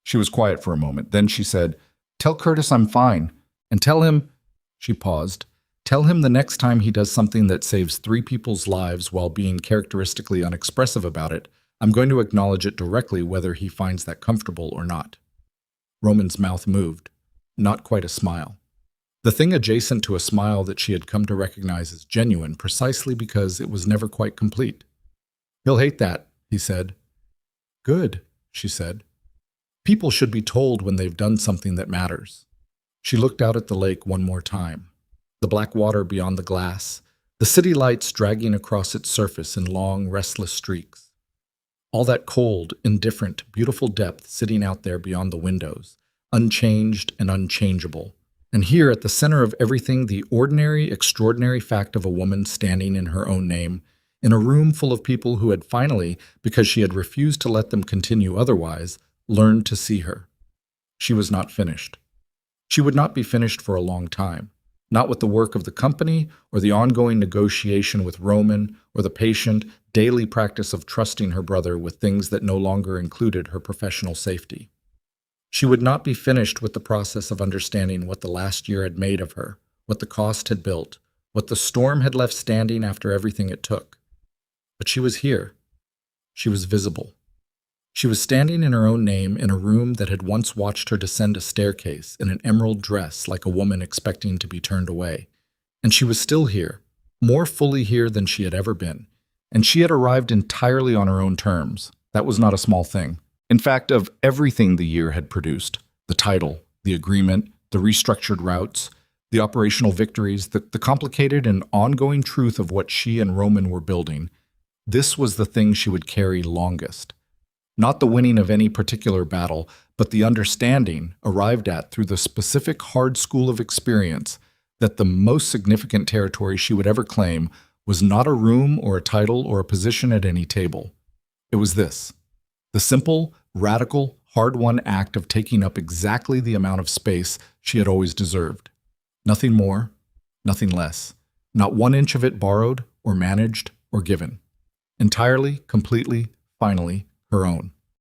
She was quiet for a moment. Then she said, "Tell Curtis I'm fine. And tell him," she paused, Tell him the next time he does something that saves 3 people's lives while being characteristically unexpressive about it, I'm going to acknowledge it directly whether he finds that comfortable or not. Roman's mouth moved. Not quite a smile. The thing adjacent to a smile that she had come to recognize as genuine precisely because it was never quite complete. He'll hate that, he said. Good, she said. People should be told when they've done something that matters. She looked out at the lake one more time. The black water beyond the glass, the city lights dragging across its surface in long, restless streaks. All that cold, indifferent, beautiful depth sitting out there beyond the windows, unchanged and unchangeable. And here at the center of everything, the ordinary, extraordinary fact of a woman standing in her own name, in a room full of people who had finally, because she had refused to let them continue otherwise, learned to see her. She was not finished. She would not be finished for a long time. Not with the work of the company, or the ongoing negotiation with Roman, or the patient, daily practice of trusting her brother with things that no longer included her professional safety. She would not be finished with the process of understanding what the last year had made of her, what the cost had built, what the storm had left standing after everything it took. But she was here. She was visible. She was standing in her own name in a room that had once watched her descend a staircase in an emerald dress like a woman expecting to be turned away. And she was still here, more fully here than she had ever been. And she had arrived entirely on her own terms. That was not a small thing. In fact, of everything the year had produced, the title, the agreement, the restructured routes, the operational victories, the complicated and ongoing truth of what she and Roman were building, this was the thing she would carry longest. Not the winning of any particular battle, but the understanding, arrived at through the specific hard school of experience, that the most significant territory she would ever claim was not a room or a title or a position at any table. It was this: the simple, radical, hard-won act of taking up exactly the amount of space she had always deserved. Nothing more, nothing less. Not 1 inch of it borrowed or managed or given. Entirely, completely, finally, her own.